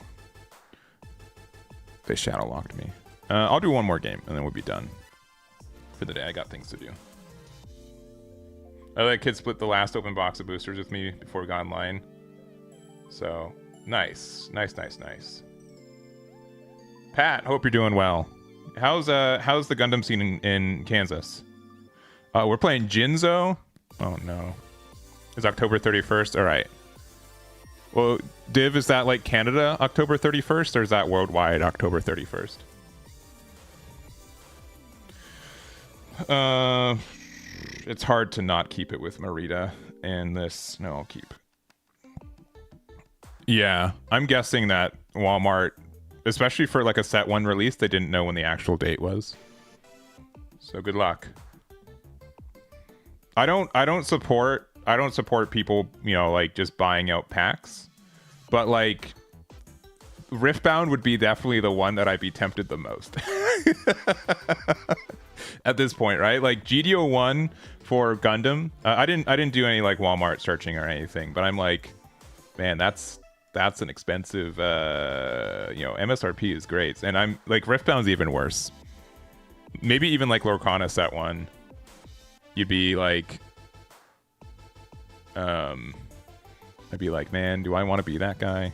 They shadow locked me. I'll do one more game and then we'll be done for the day. I got things to do. I let kid split the last open box of boosters with me before we got online. So nice. Pat, hope you're doing well. How's the Gundam scene in Kansas? We're playing Jinzo. Oh no. It's October 31st. All right. Well, Div, is that like Canada October 31st or is that worldwide October 31st? It's hard to not keep it with Marita and this. No, I'll keep. Yeah, I'm guessing that Walmart, especially for like a set one release, they didn't know when the actual date was. So good luck. I don't support people, you know, like just buying out packs, but like Riftbound would be definitely the one that I'd be tempted the most at this point, right? Like GD01 for Gundam. I didn't do any like Walmart searching or anything, but I'm like, man, that's an expensive, you know, MSRP is great, and I'm like Riftbound's even worse. Maybe even like Lorcana set one. You'd be like, I'd be like, man, do I want to be that guy?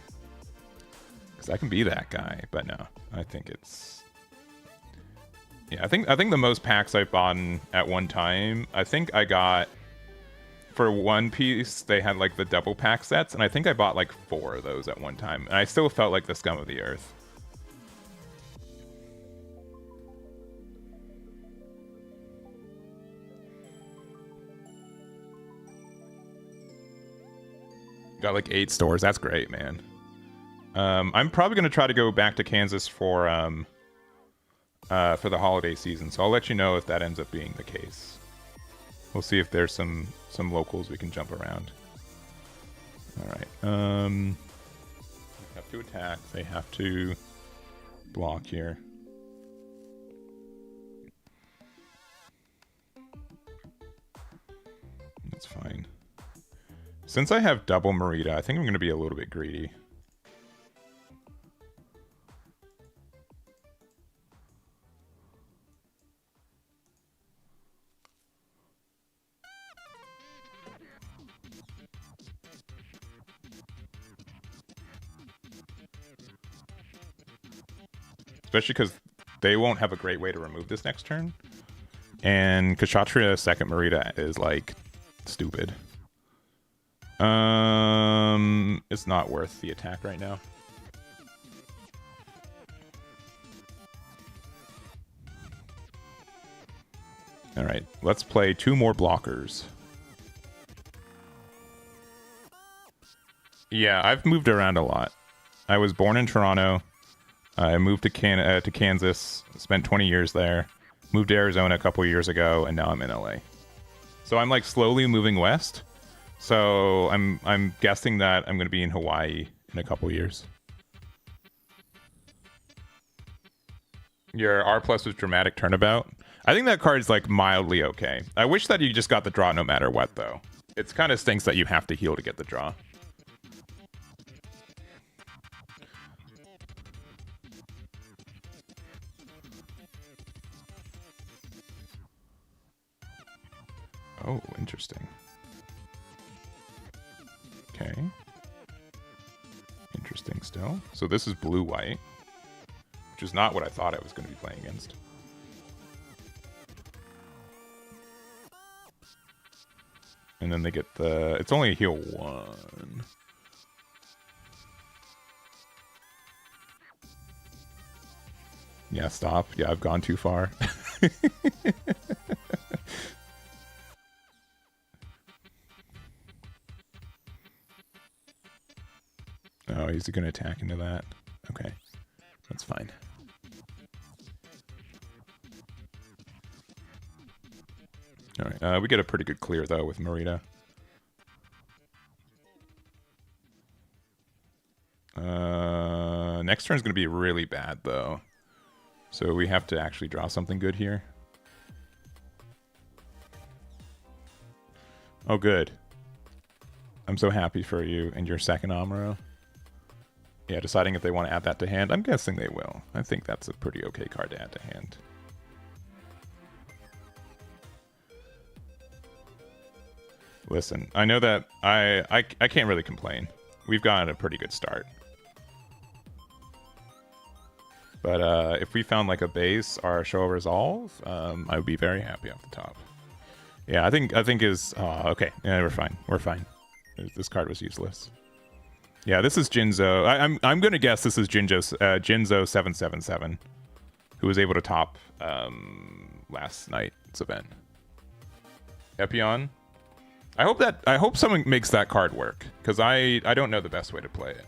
Because I can be that guy, but no, I think it's, yeah, I think the most packs I've bought at one time, I think I got, for One Piece, they had like the double pack sets, and I think I bought like 4 of those at one time, and I still felt like the scum of the earth. Got like 8 stores. That's great, man. I'm probably gonna try to go back to Kansas for the holiday season, so I'll let you know if that ends up being the case. We'll see if there's some locals we can jump around. All right. They have to attack. They have to block here. That's fine. Since I have double Marita, I think I'm going to be a little bit greedy. Especially because they won't have a great way to remove this next turn. And Kshatriya second Marita is like stupid. It's not worth the attack right now. All right, let's play 2 more blockers. Yeah, I've moved around a lot. I was born in Toronto. I moved to Kansas, spent 20 years there. Moved to Arizona a couple years ago, and now I'm in LA. So I'm like slowly moving west. So I'm guessing that I'm going to be in Hawaii in a couple years. Your R+ was Dramatic Turnabout. I think that card's like mildly okay. I wish that you just got the draw no matter what, though. It's kind of stinks that you have to heal to get the draw. Oh, interesting. Okay. Interesting still. So this is blue-white, which is not what I thought I was going to be playing against. And then they get the... It's only a heal 1. Yeah, stop. Yeah, I've gone too far. he's going to attack into that. Okay, that's fine. All right, we get a pretty good clear, though, with Marita. Next turn is going to be really bad, though. So we have to actually draw something good here. Oh, good. I'm so happy for you and your second Amuro. Yeah, deciding if they want to add that to hand. I'm guessing they will. I think that's a pretty okay card to add to hand. Listen, I know that I can't really complain. We've gotten a pretty good start. But if we found like a base or a show of resolve, I would be very happy off the top. Yeah, I think is okay. Yeah, we're fine. We're fine. This card was useless. Yeah, this is Jinzo. I'm gonna guess this is Jinzo 777, who was able to top last night's event. Epion. I hope someone makes that card work, because I don't know the best way to play it.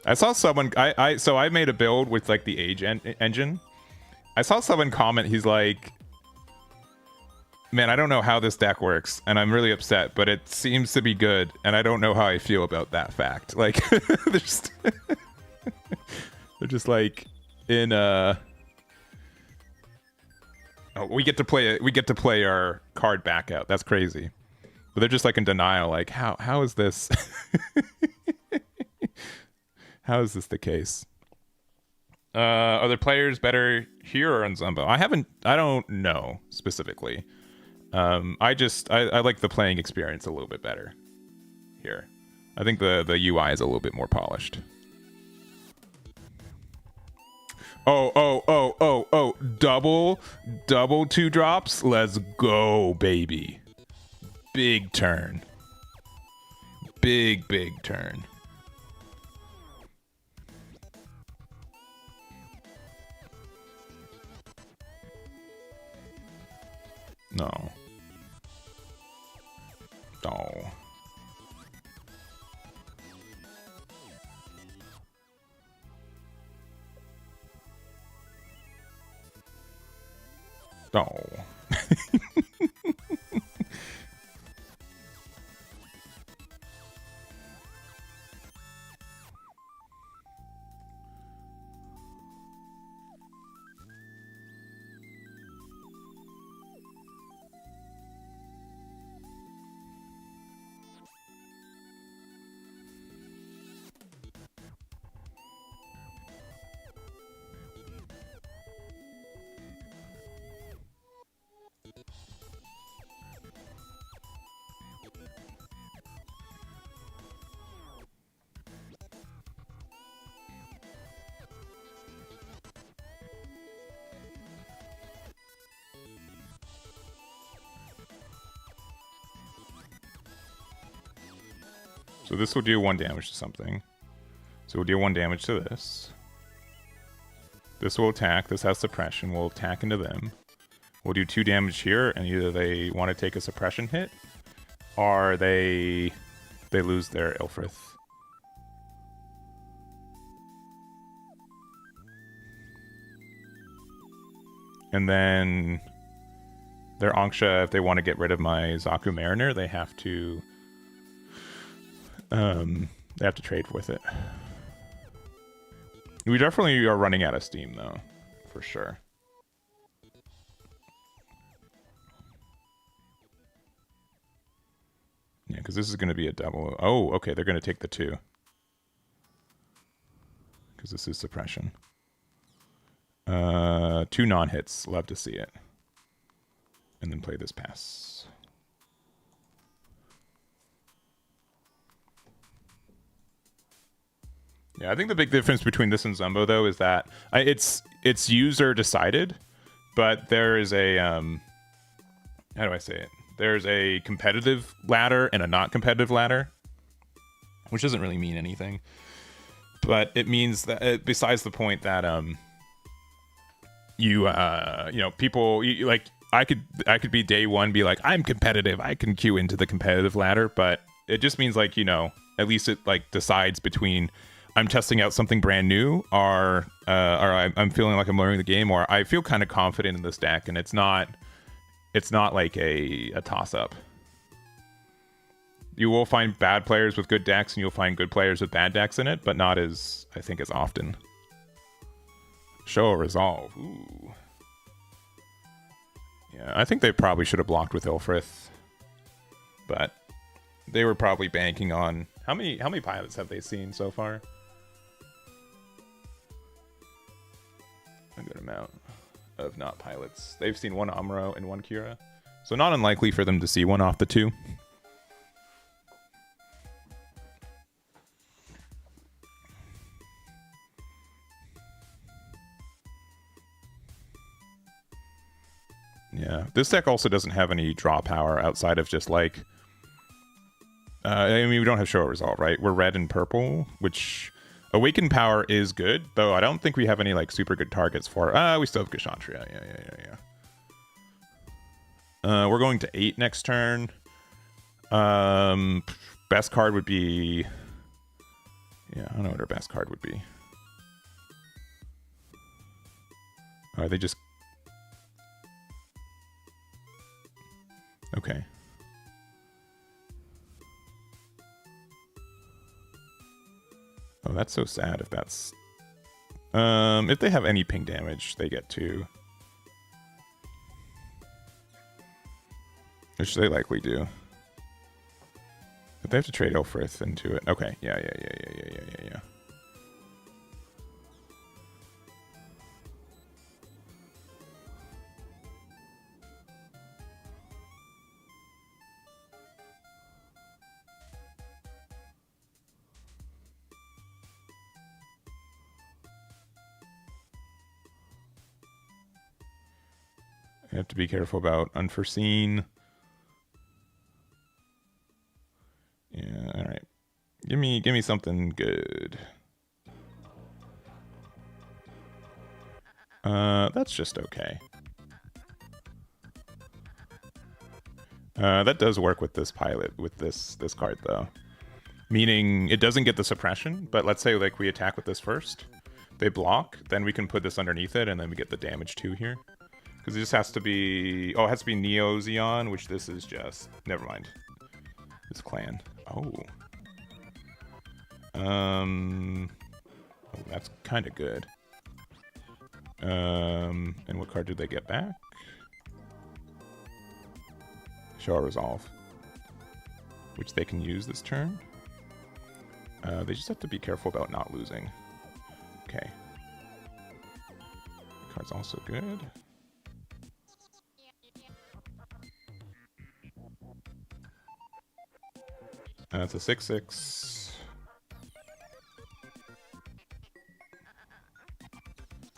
I saw someone so I made a build with like the age engine. I saw someone comment, he's like, man, I don't know how this deck works, and I'm really upset, but it seems to be good, and I don't know how I feel about that fact. Like, they're just like in oh, we get to play our card back out. That's crazy. But they're just like in denial, like how is this how is this the case? Are the players better here or on Zumbo? I don't know specifically. I like the playing experience a little bit better here. I think the UI is a little bit more polished. Oh, double 2-drops. Let's go, baby. Big turn. Big turn. No. No. No. So this will do 1 damage to something. So we'll deal 1 damage to this. This will attack. This has suppression. We'll attack into them. We'll do 2 damage here, and either they want to take a suppression hit, or they lose their Ilfrith. And then their Anksha, if they want to get rid of my Zaku Mariner, they have to trade with it. We definitely are running out of steam, though, for sure. Yeah, because this is going to be a double. Oh, okay, they're going to take the 2. Because this is suppression. 2 non-hits. Love to see it. And then play this pass. Yeah, I think the big difference between this and Zumbo, though, is that it's user decided, but there is a how do I say it? There's a competitive ladder and a not competitive ladder, which doesn't really mean anything, but it means that besides the point that you know, people like I could be day one, be like, I'm competitive, I can queue into the competitive ladder, but it just means like, you know, at least it like decides between I'm testing out something brand new, or I'm feeling like I'm learning the game, or I feel kind of confident in this deck, and it's not like a toss up. You will find bad players with good decks, and you'll find good players with bad decks in it, but not as, I think, as often. Show a resolve. Ooh. Yeah, I think they probably should have blocked with Ilfrith, but they were probably banking on how many pilots have they seen so far? A good amount of not pilots. They've seen one Amuro and one Kira, so not unlikely for them to see one off the two. Yeah, this deck also doesn't have any draw power outside of just like... I mean, we don't have Show Resolve, right? We're red and purple, which... Awaken power is good, though I don't think we have any like super good targets for... we still have Kshatriya. Yeah. We're going to 8 next turn. Best card would be... Yeah, I don't know what our best card would be. Are they just... Okay. Oh, that's so sad if that's... if they have any ping damage, they get 2. Which they likely do. But they have to trade Ilfrith into it. Okay, yeah. You have to be careful about unforeseen. Yeah, all right. Give me something good. That's just okay. That does work with this pilot, with this card though. Meaning it doesn't get the suppression, but let's say like we attack with this first. They block, then we can put this underneath it, and then we get the damage 2 here. Because it just has to be... Oh, it has to be Neo Xeon, which this is just... Never mind. It's clan. Oh. Oh, that's kind of good. And what card did they get back? Show a Resolve. Which they can use this turn. They just have to be careful about not losing. Okay. The card's also good. It's a 6/6.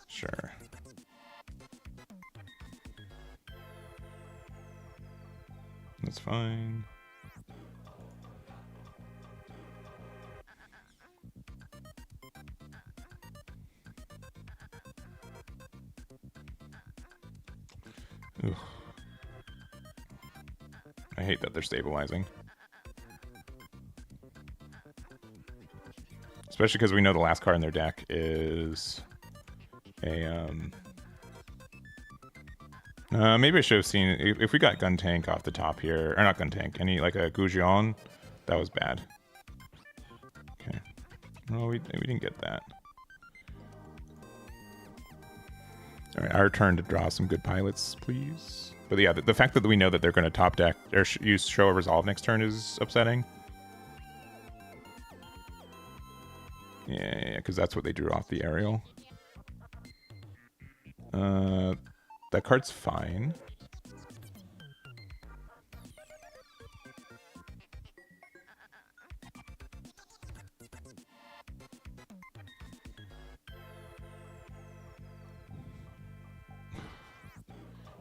Sure. That's fine. Ugh. I hate that they're stabilizing. Especially because we know the last card in their deck is a, maybe I should have seen, if we got Gun Tank off the top here, or not Gun Tank, any, like a Gujion, that was bad. Okay. Well, we didn't get that. Alright, our turn to draw some good pilots, please. But yeah, the fact that we know that they're going to top deck, or use Show a Resolve next turn is upsetting. Yeah, because that's what they drew off the aerial. That card's fine.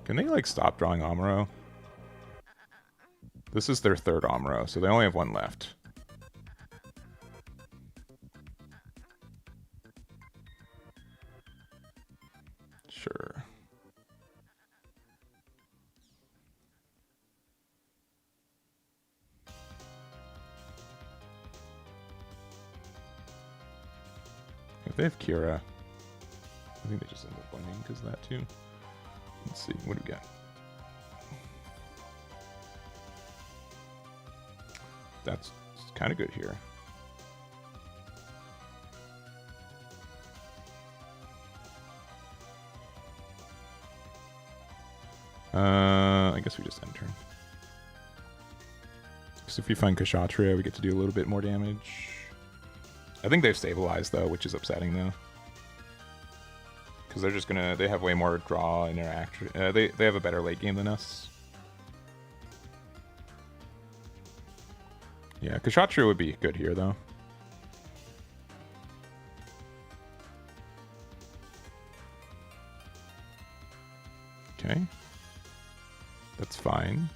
Can they, like, stop drawing Amuro? This is their 3rd Amuro, so they only have 1 left. Sure. If they have Kira, I think they just end up winning because of that too. Let's see, what do we got? That's kind of good here. I guess we just end turn. Because if we find Kshatriya, we get to do a little bit more damage. I think they've stabilized though, which is upsetting though. Because they're just gonna, they have way more draw in their act. They have a better late game than us. Yeah, Kshatriya would be good here though. Okay. That's fine.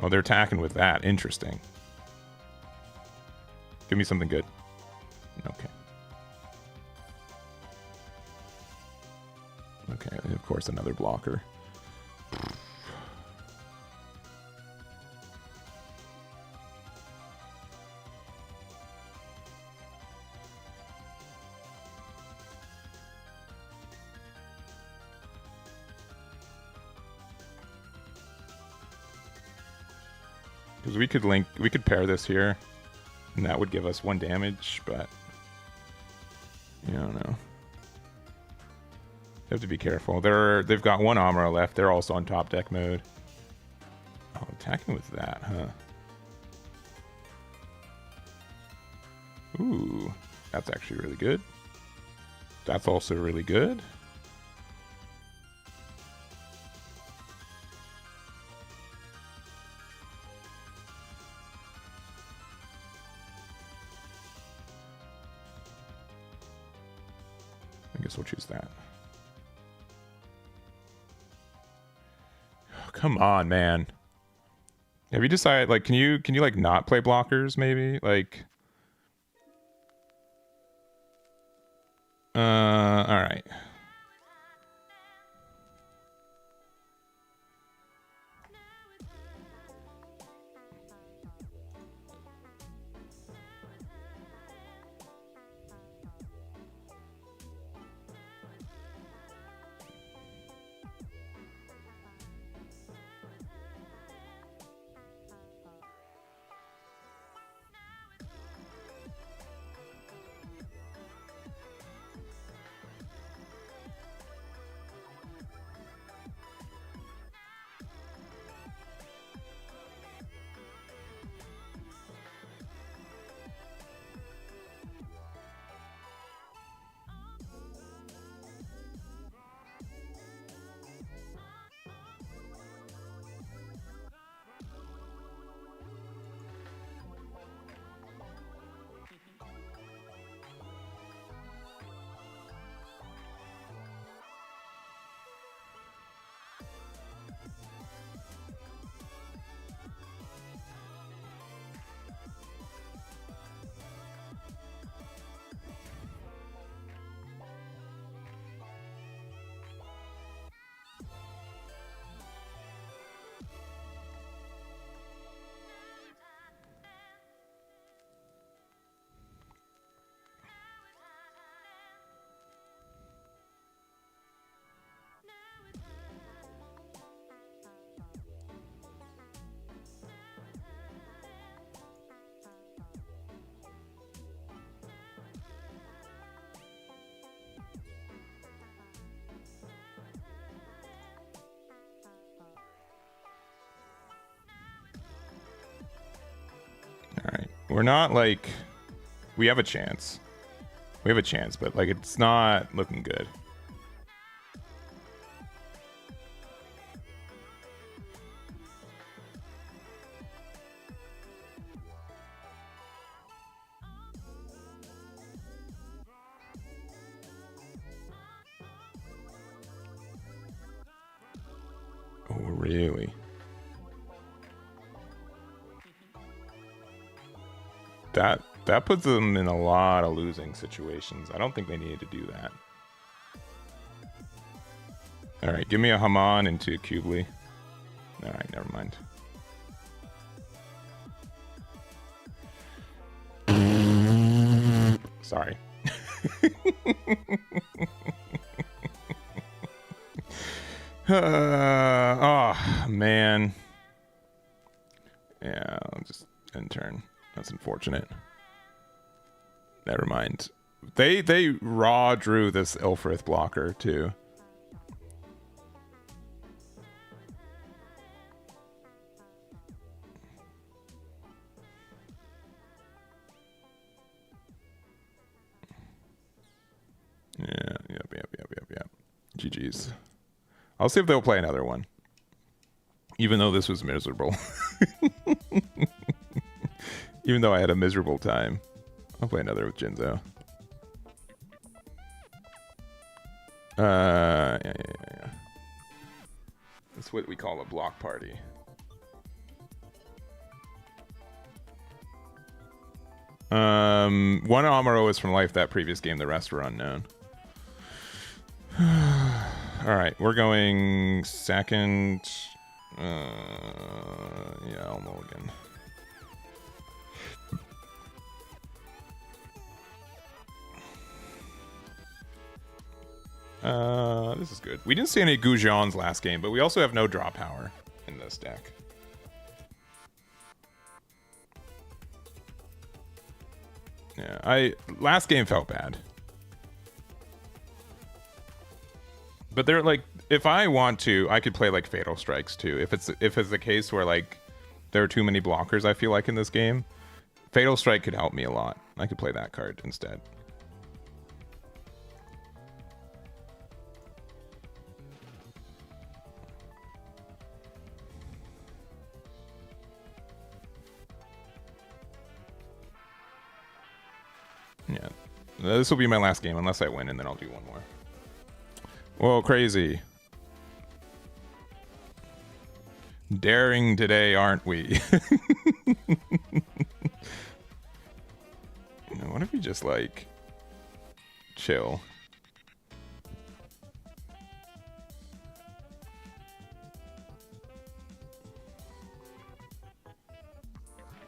Oh, they're attacking with that. Interesting. Give me something good. Okay. Okay, and of course another blocker. Because we could pair this here, and that would give us 1 damage, but I don't know. They have to be careful. They've got 1 Amuro left. They're also on top deck mode. Oh, attacking with that, huh? Ooh, that's actually really good. That's also really good. I guess we'll choose that. Oh, come on, man. Have you decided, like, can you like not play blockers maybe? Like, all right. We're not like, we have a chance. We have a chance, but like it's not looking good. Oh, really? That puts them in a lot of losing situations. I don't think they needed to do that. All right, give me a Haman into a Kubli. All right, never mind. Sorry. Oh, man. Yeah, I'll just end turn. That's unfortunate. Never mind. They raw drew this Ilfrith blocker, too. Yeah, yep. GG's. I'll see if they'll play another one. Even though this was miserable. Even though I had a miserable time. I'll play another with Jinzo. Yeah. That's what we call a block party. One Amuro is from life that previous game, the rest were unknown. Alright, we're going second. Yeah, I'll mulligan. This is good. We didn't see any Gujons last game, but we also have no draw power in this deck. Yeah, last game felt bad. But they're like, if I want to, I could play like Fatal Strikes too. If it's the case where like there are too many blockers, I feel like in this game, Fatal Strike could help me a lot. I could play that card instead. Yeah, this will be my last game unless I win, and then I'll do one more. Whoa, crazy. Daring today, aren't we? What if we just, like, chill?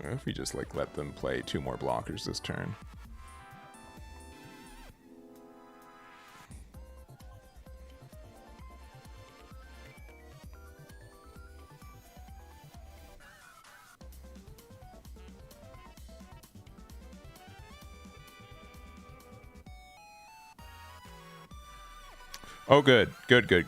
What if we just, like, let them play 2 more blockers this turn? Oh, good. Good. Good.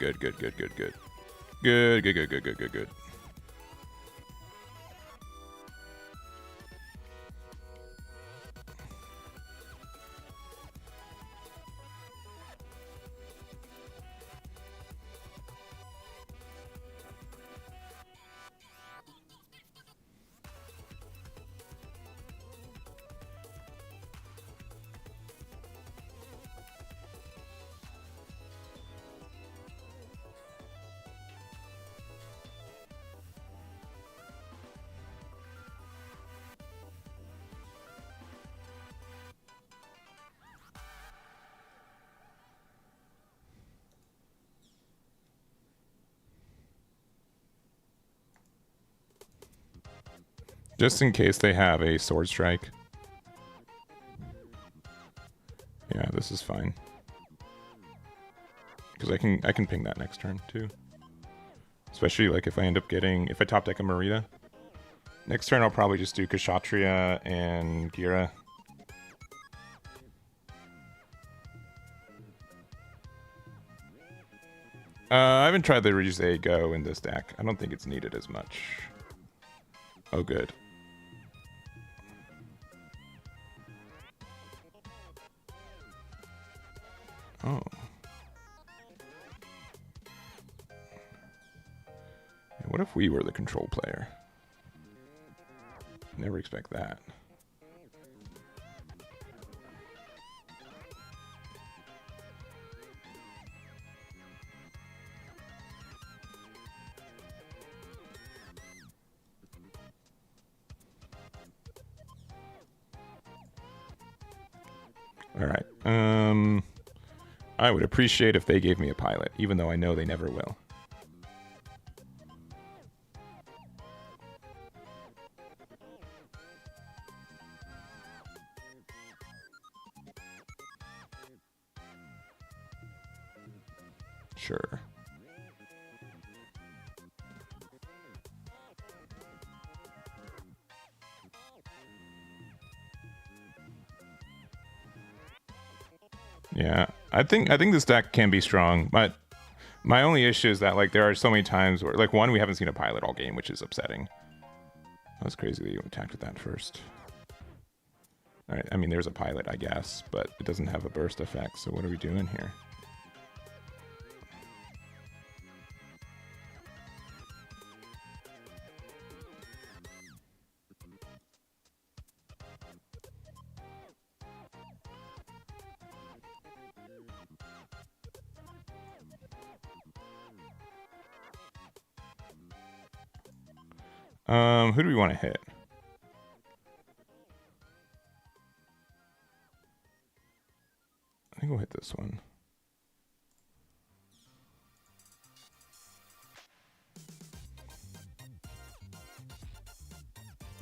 Just in case they have a sword strike. Yeah, this is fine. Because I can ping that next turn too. Especially like if I end up getting, if I top deck a Marita. Next turn I'll probably just do Kshatriya and Gira. I haven't tried the Ryuzei Go in this deck. I don't think it's needed as much. Oh, good. Oh. What if we were the control player? Never expect that. All right. I would appreciate if they gave me a pilot, even though I know they never will. Sure. Yeah, I think this deck can be strong, but my only issue is that like there are so many times where like one, we haven't seen a pilot all game, which is upsetting. That's crazy that you attacked with that first. All right, I mean there's a pilot, I guess, but it doesn't have a burst effect. So what are we doing here? Who do we want to hit? I think we'll hit this one.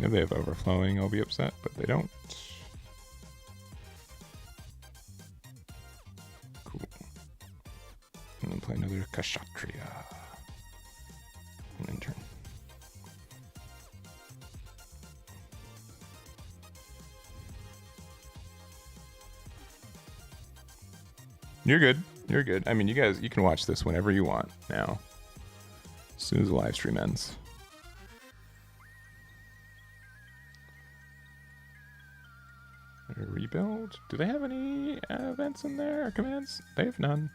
If they have overflowing, I'll be upset, but they don't. Cool. And then play another Kshatriya. And turn. You're good. You're good. I mean, you guys, you can watch this whenever you want now. As soon as the live stream ends. Rebuild? Do they have any events in there or commands? They have none.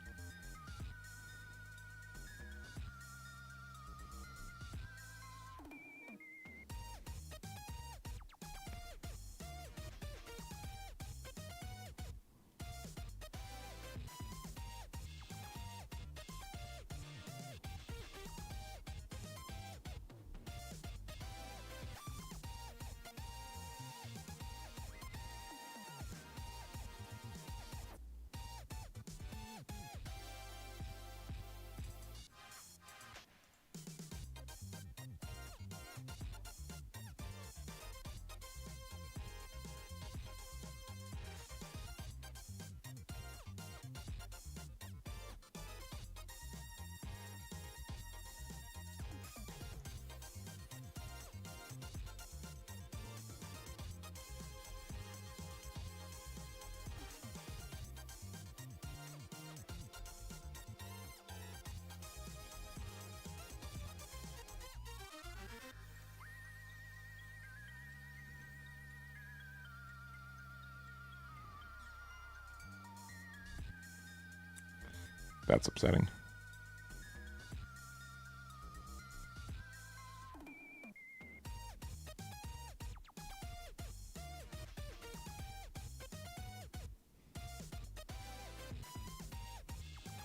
That's upsetting.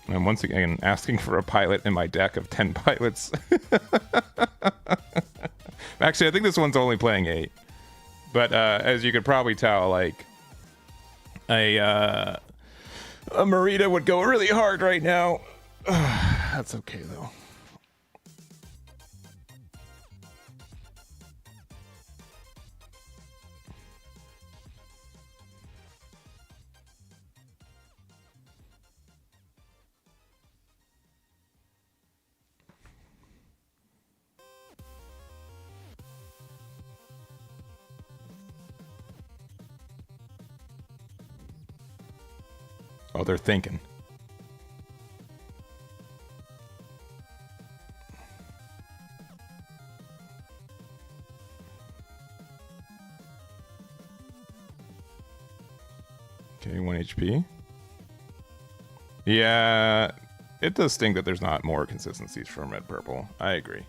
I'm once again asking for a pilot in my deck of 10 pilots. Actually, I think this one's only playing 8. But as you could probably tell, like a Marita would go really hard right now. That's okay though. Oh, they're thinking. Okay, 1 HP. Yeah, it does stink that there's not more consistencies from red purple. I agree.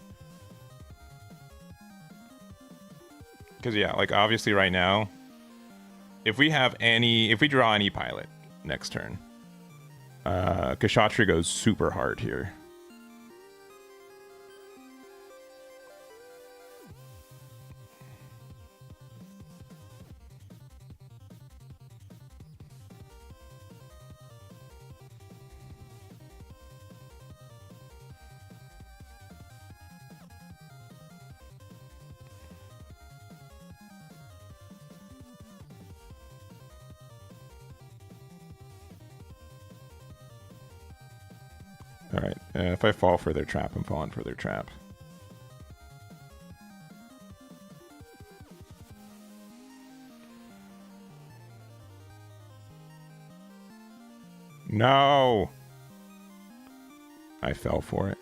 Because yeah, like obviously right now, if we draw any pilot next turn, Kshatriya goes super hard here. All right. If I fall for their trap, I'm falling for their trap. No! I fell for it.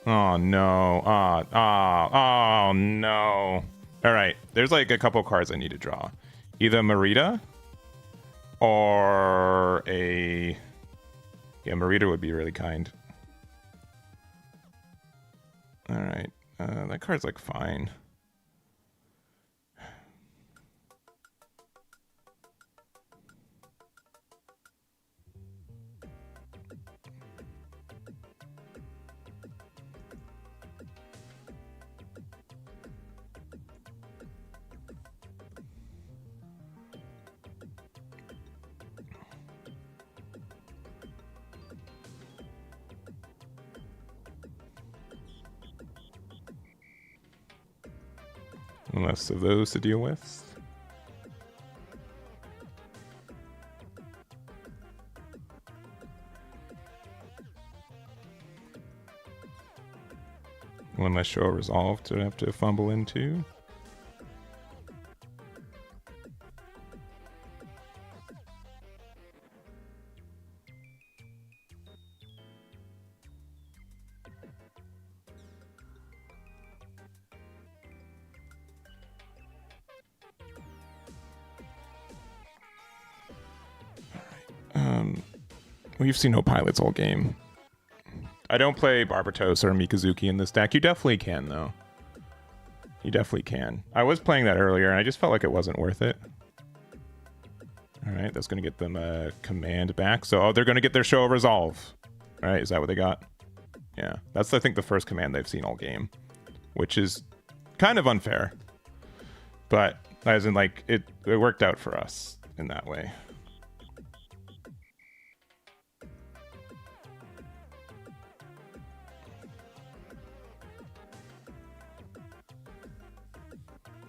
Oh, no. Oh, no. All right. There's like a couple cards I need to draw. Either Merida or a... Yeah, Merida would be really kind. All right. That card's like fine. Less of those to deal with. One less show resolve to have to fumble into. We've seen no pilots all game. I don't play Barbatos or Mikazuki in this deck. You definitely can, though. You definitely can. I was playing that earlier, and I just felt like it wasn't worth it. All right, that's going to get them a command back. So, they're going to get their show of resolve. All right, is that what they got? Yeah, that's, I think, the first command they've seen all game, which is kind of unfair. But, as in, like, it worked out for us in that way.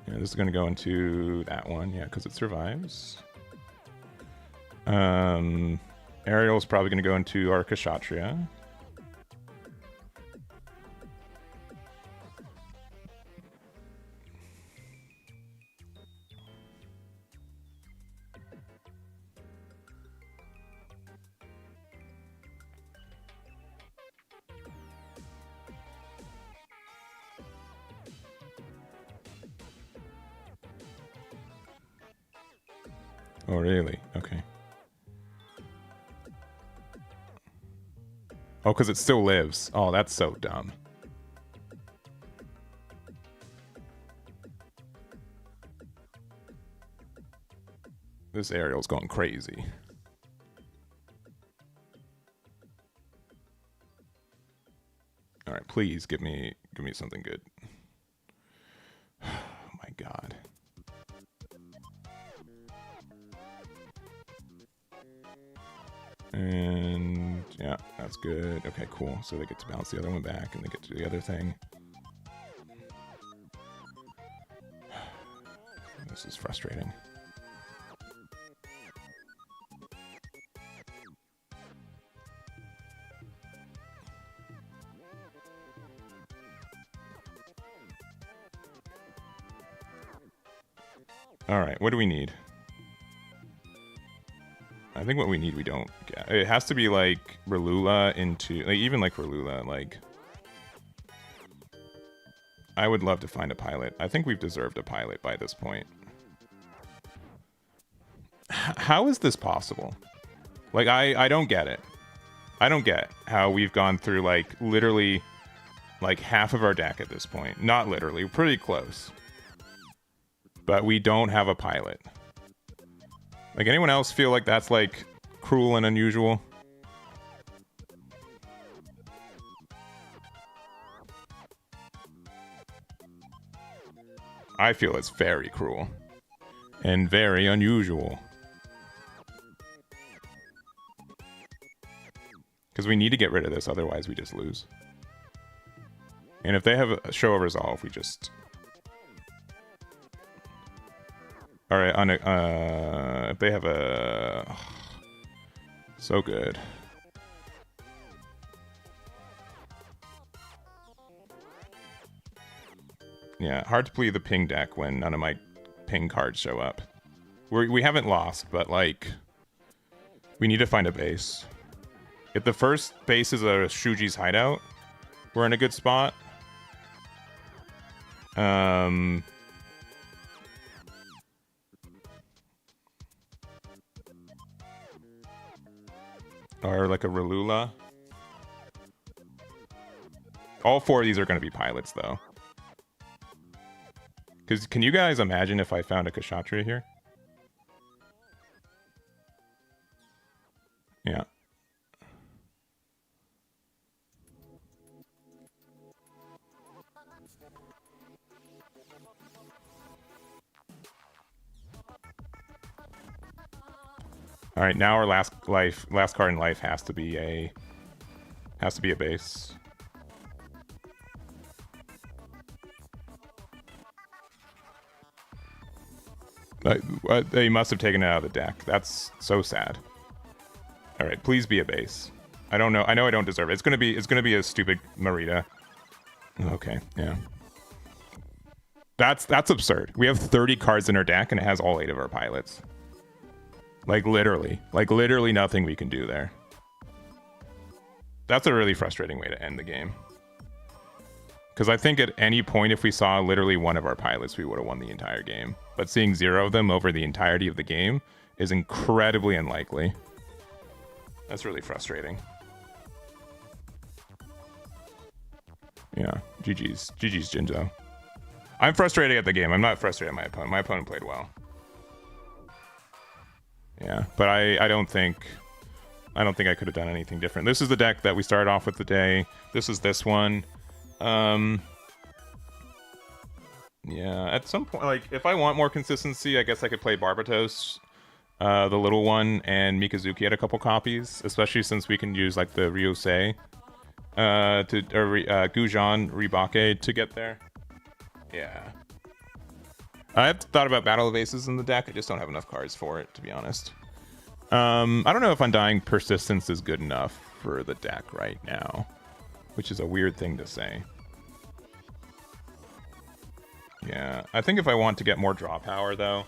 Yeah, this is going to go into that one, yeah, because it survives. Ariel's probably going to go into Arcashatria. Oh, really? Okay. Oh, because it still lives. Oh, that's so dumb. This Ariel's going crazy. All right, please give me something good. Oh my God. And yeah, that's good. Okay, cool. So they get to bounce the other one back and they get to do the other thing. This is frustrating. All right, what do we need? I think what we need we don't get. It has to be like Relula into, like even like Relula, like I would love to find a pilot. I think we've deserved a pilot by this point. How is this possible? Like I don't get it. I don't get how we've gone through like literally like half of our deck at this point. Not literally, pretty close. But we don't have a pilot. Like, anyone else feel like that's, like, cruel and unusual? I feel it's very cruel. And very unusual. Because we need to get rid of this, otherwise we just lose. And if they have a show of resolve, we just... All right, if they have a... so good. Yeah, hard to play the ping deck when none of my ping cards show up. We haven't lost, but like, we need to find a base. If the first base is a Shuji's hideout, we're in a good spot. Or like a Relula. All 4 of these are going to be pilots, though. Because can you guys imagine if I found a Kshatriya here? Yeah. All right, now our last card in life has to be a base. They must have taken it out of the deck. That's so sad. All right, please be a base. I don't know. I know I don't deserve it. It's gonna be a stupid Marita. Okay, yeah. That's absurd. We have 30 cards in our deck and it has all 8 of our pilots. Like literally nothing we can do there. That's a really frustrating way to end the game. Because I think at any point, if we saw literally one of our pilots, we would have won the entire game. But seeing 0 of them over the entirety of the game is incredibly unlikely. That's really frustrating. Yeah, GG's Jinzo. I'm frustrated at the game. I'm not frustrated at my opponent. My opponent played well. Yeah, but I don't think I could have done anything different. This is the deck that we started off with today. This is this one. Yeah, at some point, like, if I want more consistency, I guess I could play Barbatos, the little one, and Mikazuki at a couple copies, especially since we can use, like, the Ryusei, Gujan Ribake to get there. Yeah. I've thought about Battle of Aces in the deck, I just don't have enough cards for it, to be honest. I don't know if Undying Persistence is good enough for the deck right now, which is a weird thing to say. Yeah, I think if I want to get more draw power, though,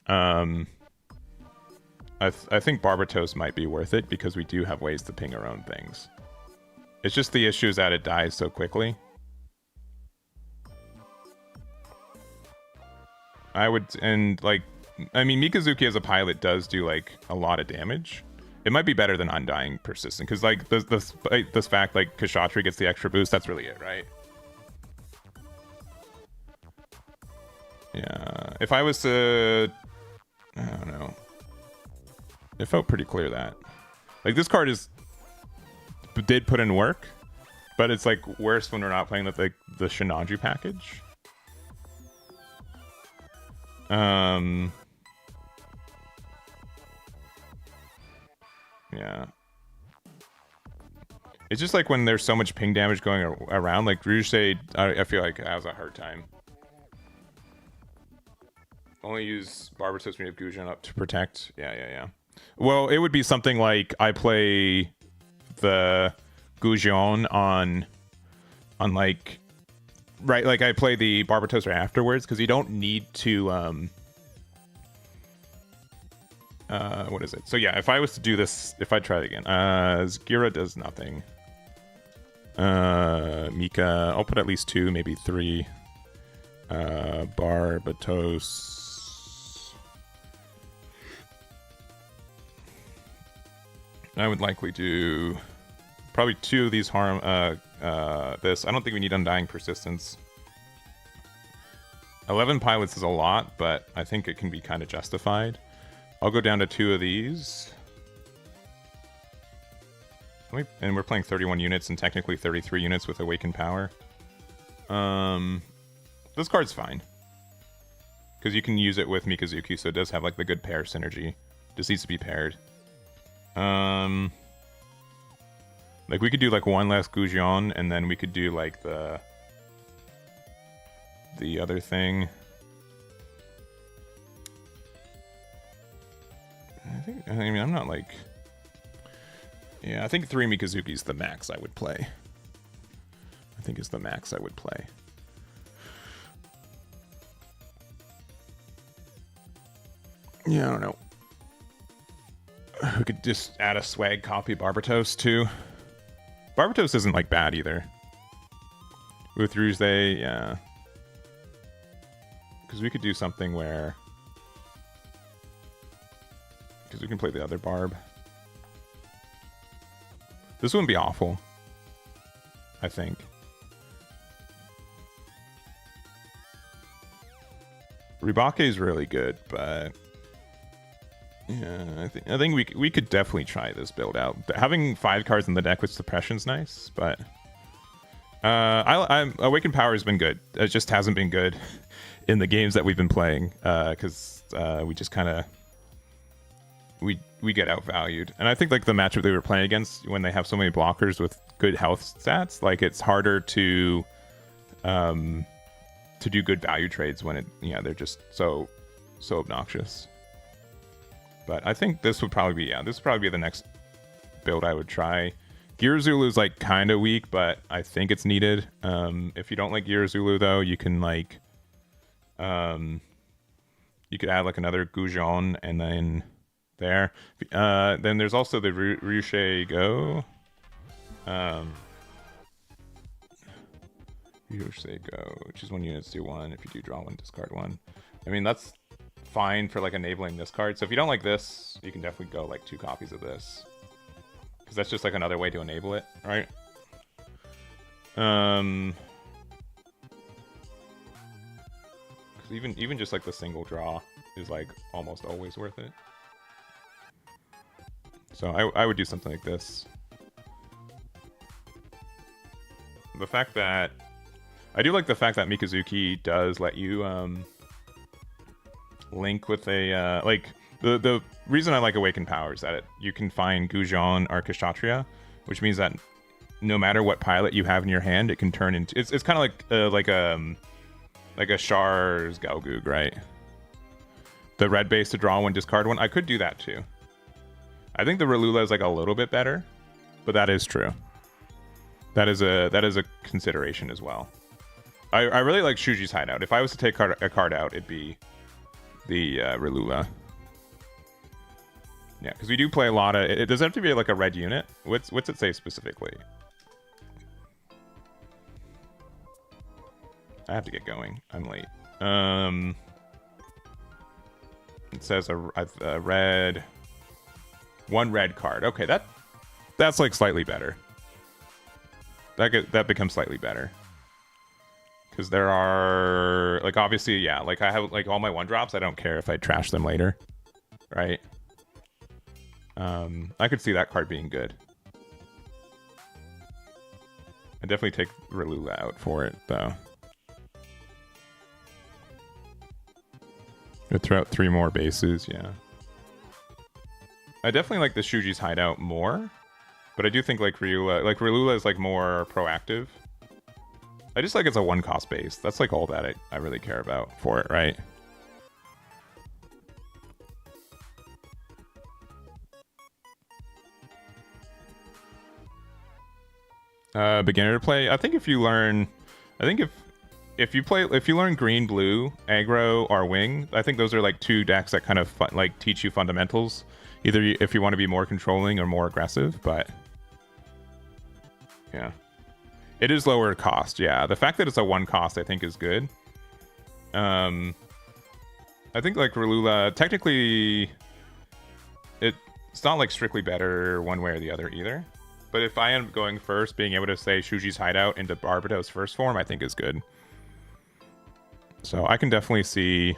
I think Barbatos might be worth it because we do have ways to ping our own things. It's just the issue is that it dies so quickly. I would, and like, I mean, Mikazuki as a pilot does do like a lot of damage. It might be better than Undying Persistent because like this fact like Kshatriya gets the extra boost. That's really it, right? Yeah. If I was to, I don't know. It felt pretty clear that like this card did put in work, but it's like worse when we're not playing the Shinaju package. Yeah. It's just like when there's so much ping damage going around, like Ryusei, I feel like has a hard time. Only use Barbatos when you have Gujan up to protect. Yeah. Well, it would be something like I play the Gujan on like, right, like I play the Barbatos right afterwards because you don't need to what is it? So yeah, if I was to do this, if I try it again, Zgira does nothing. Mika, I'll put at least 2, maybe 3. Barbatos. I would likely do probably 2 of these harm. This. I don't think we need Undying Persistence. 11 pilots is a lot, but I think it can be kind of justified. I'll go down to 2 of these. And we're playing 31 units and technically 33 units with Awakened Power. This card's fine. Because you can use it with Mikazuki, so it does have like the good pair synergy. Just needs to be paired. Like we could do like 1 less Gujan, and then we could do like the other thing. I mean, I'm not like... Yeah, I think 3 Mikazuki's the max I would play. I think it's the max I would play. Yeah, I don't know. We could just add a swag copy Barbatos too. Barbatos isn't like bad either. With Rouge, yeah. Because we could do something where... Because we can play the other Barb. This wouldn't be awful, I think. Ribake is really good, but... Yeah, I think we could definitely try this build out. Having 5 cards in the deck with suppression's nice, but Awakened Power has been good. It just hasn't been good in the games that we've been playing because we just kind of we get outvalued. And I think like the matchup they were playing against, when they have so many blockers with good health stats, like it's harder to do good value trades when they're just so obnoxious. But I think this would probably be the next build I would try. Girazulu is like kind of weak, but I think it's needed. If you don't like Girazulu though, you can like you could add like another Goujon and then there. Then there's also the Ruche Go. Ruche Go, which is 1 unit, do 1. If you do draw 1, discard 1. I mean that's fine for like enabling this card. So if you don't like this, you can definitely go like 2 copies of this, because that's just like another way to enable it, right? Because even just like the single draw is like almost always worth it. So I would do something like this. The fact that I do like the fact that Mikazuki does let you link with a like the reason I like Awakened Power is that you can find Goujon or Kshatriya, which means that no matter what pilot you have in your hand, it can turn into it's kind of like a Char's Galgug, right? The red base to draw 1, discard 1. I could do that too. I think the Relula is like a little bit better, but that is true. That is a consideration as well. I really like Shuji's Hideout. If I was to take a card out, it'd be the Relula. Yeah, because we do play a lot of... It does have to be like a red unit. What's it say specifically? I have to get going. I'm late. It says a red... 1 red card. Okay, that's like slightly better. That becomes slightly better. Because there are... Like, obviously, yeah. Like, I have, like, all my 1-drops. I don't care if I trash them later. Right? I could see that card being good. I definitely take Relula out for it, though. I'd throw out 3 more bases, yeah. I definitely like the Shuji's Hideout more. But I do think, like, Relula is, like, more proactive. I just like it's a 1-cost base. That's like all that I really care about for it, right? Beginner to play. I think if you learn, if you learn green, blue, aggro, or wing, I think those are like 2 decks that kind of like teach you fundamentals. Either if you want to be more controlling or more aggressive, but yeah. It is lower cost, yeah. The fact that it's a 1-cost, I think, is good. I think, like, Relula, technically, it's not, like, strictly better one way or the other either. But if I am going first, being able to say Shuji's Hideout into Barbatos first form, I think is good. So I can definitely see...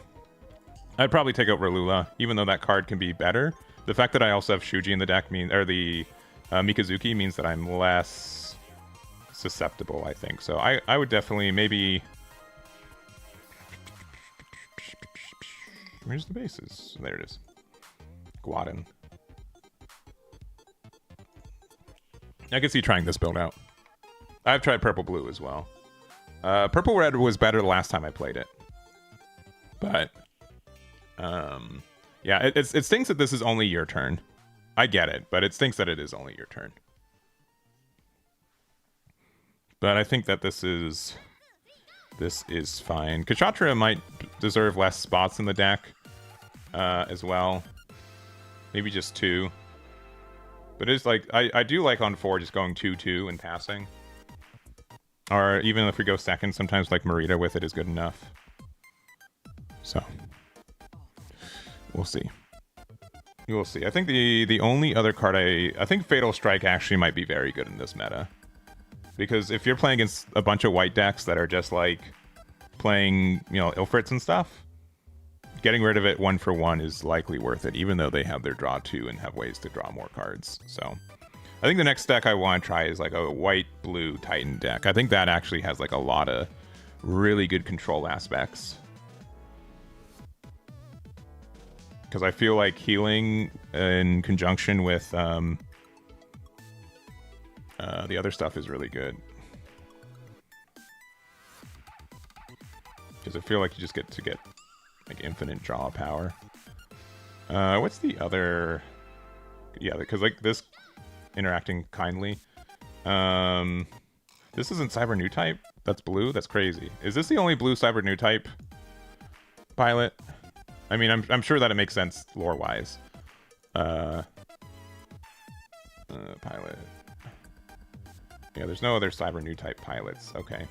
I'd probably take out Relula, even though that card can be better. The fact that I also have Shuji in the deck or the Mikazuki means that I'm less... susceptible, I think. So I would definitely maybe... Where's the bases? There it is. Guadin. I could see trying this build out. I've tried purple blue as well. Purple red was better the last time I played it. But yeah, it stinks that this is only your turn. I get it, but it stinks that it is only your turn. But I think that this is fine. Kshatriya might deserve less spots in the deck. as well. Maybe just 2. But it's like, I do like on 4 just going 2-2 and passing. Or even if we go second, sometimes like Marita with it is good enough. So, we'll see. We'll see. I think the only other card I think Fatal Strike actually might be very good in this meta. Because if you're playing against a bunch of white decks that are just like playing, you know, Ilfrits and stuff, getting rid of it 1 for 1 is likely worth it, even though they have their draw 2 and have ways to draw more cards. So I think the next deck I want to try is like a white-blue Titan deck. I think that actually has like a lot of really good control aspects. Because I feel like healing in conjunction with the other stuff is really good. Because I feel like you just get like infinite draw power. What's the other? Yeah, because like this interacting kindly. This isn't Cyber-Newtype. That's blue. That's crazy. Is this the only blue Cyber-Newtype pilot? I mean, I'm sure that it makes sense lore wise. Pilot. Yeah, there's no other Cyber-Newtype pilots. Okay,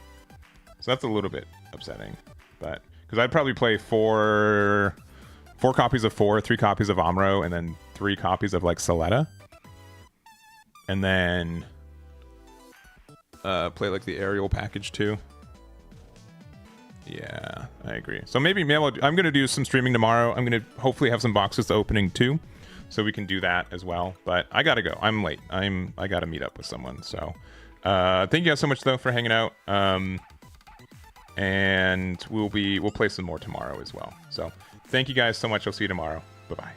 so that's a little bit upsetting, but because I'd probably play four copies of 4, 3 copies of Amro, and then 3 copies of like Soletta, and then play like the aerial package too. Yeah, I agree. So maybe I'm gonna do some streaming tomorrow. I'm gonna hopefully have some boxes opening too, so we can do that as well. But I gotta go. I'm late. I gotta meet up with someone. So thank you guys so much though for hanging out. And we'll play some more tomorrow as well. So thank you guys so much. I'll see you tomorrow. Bye bye.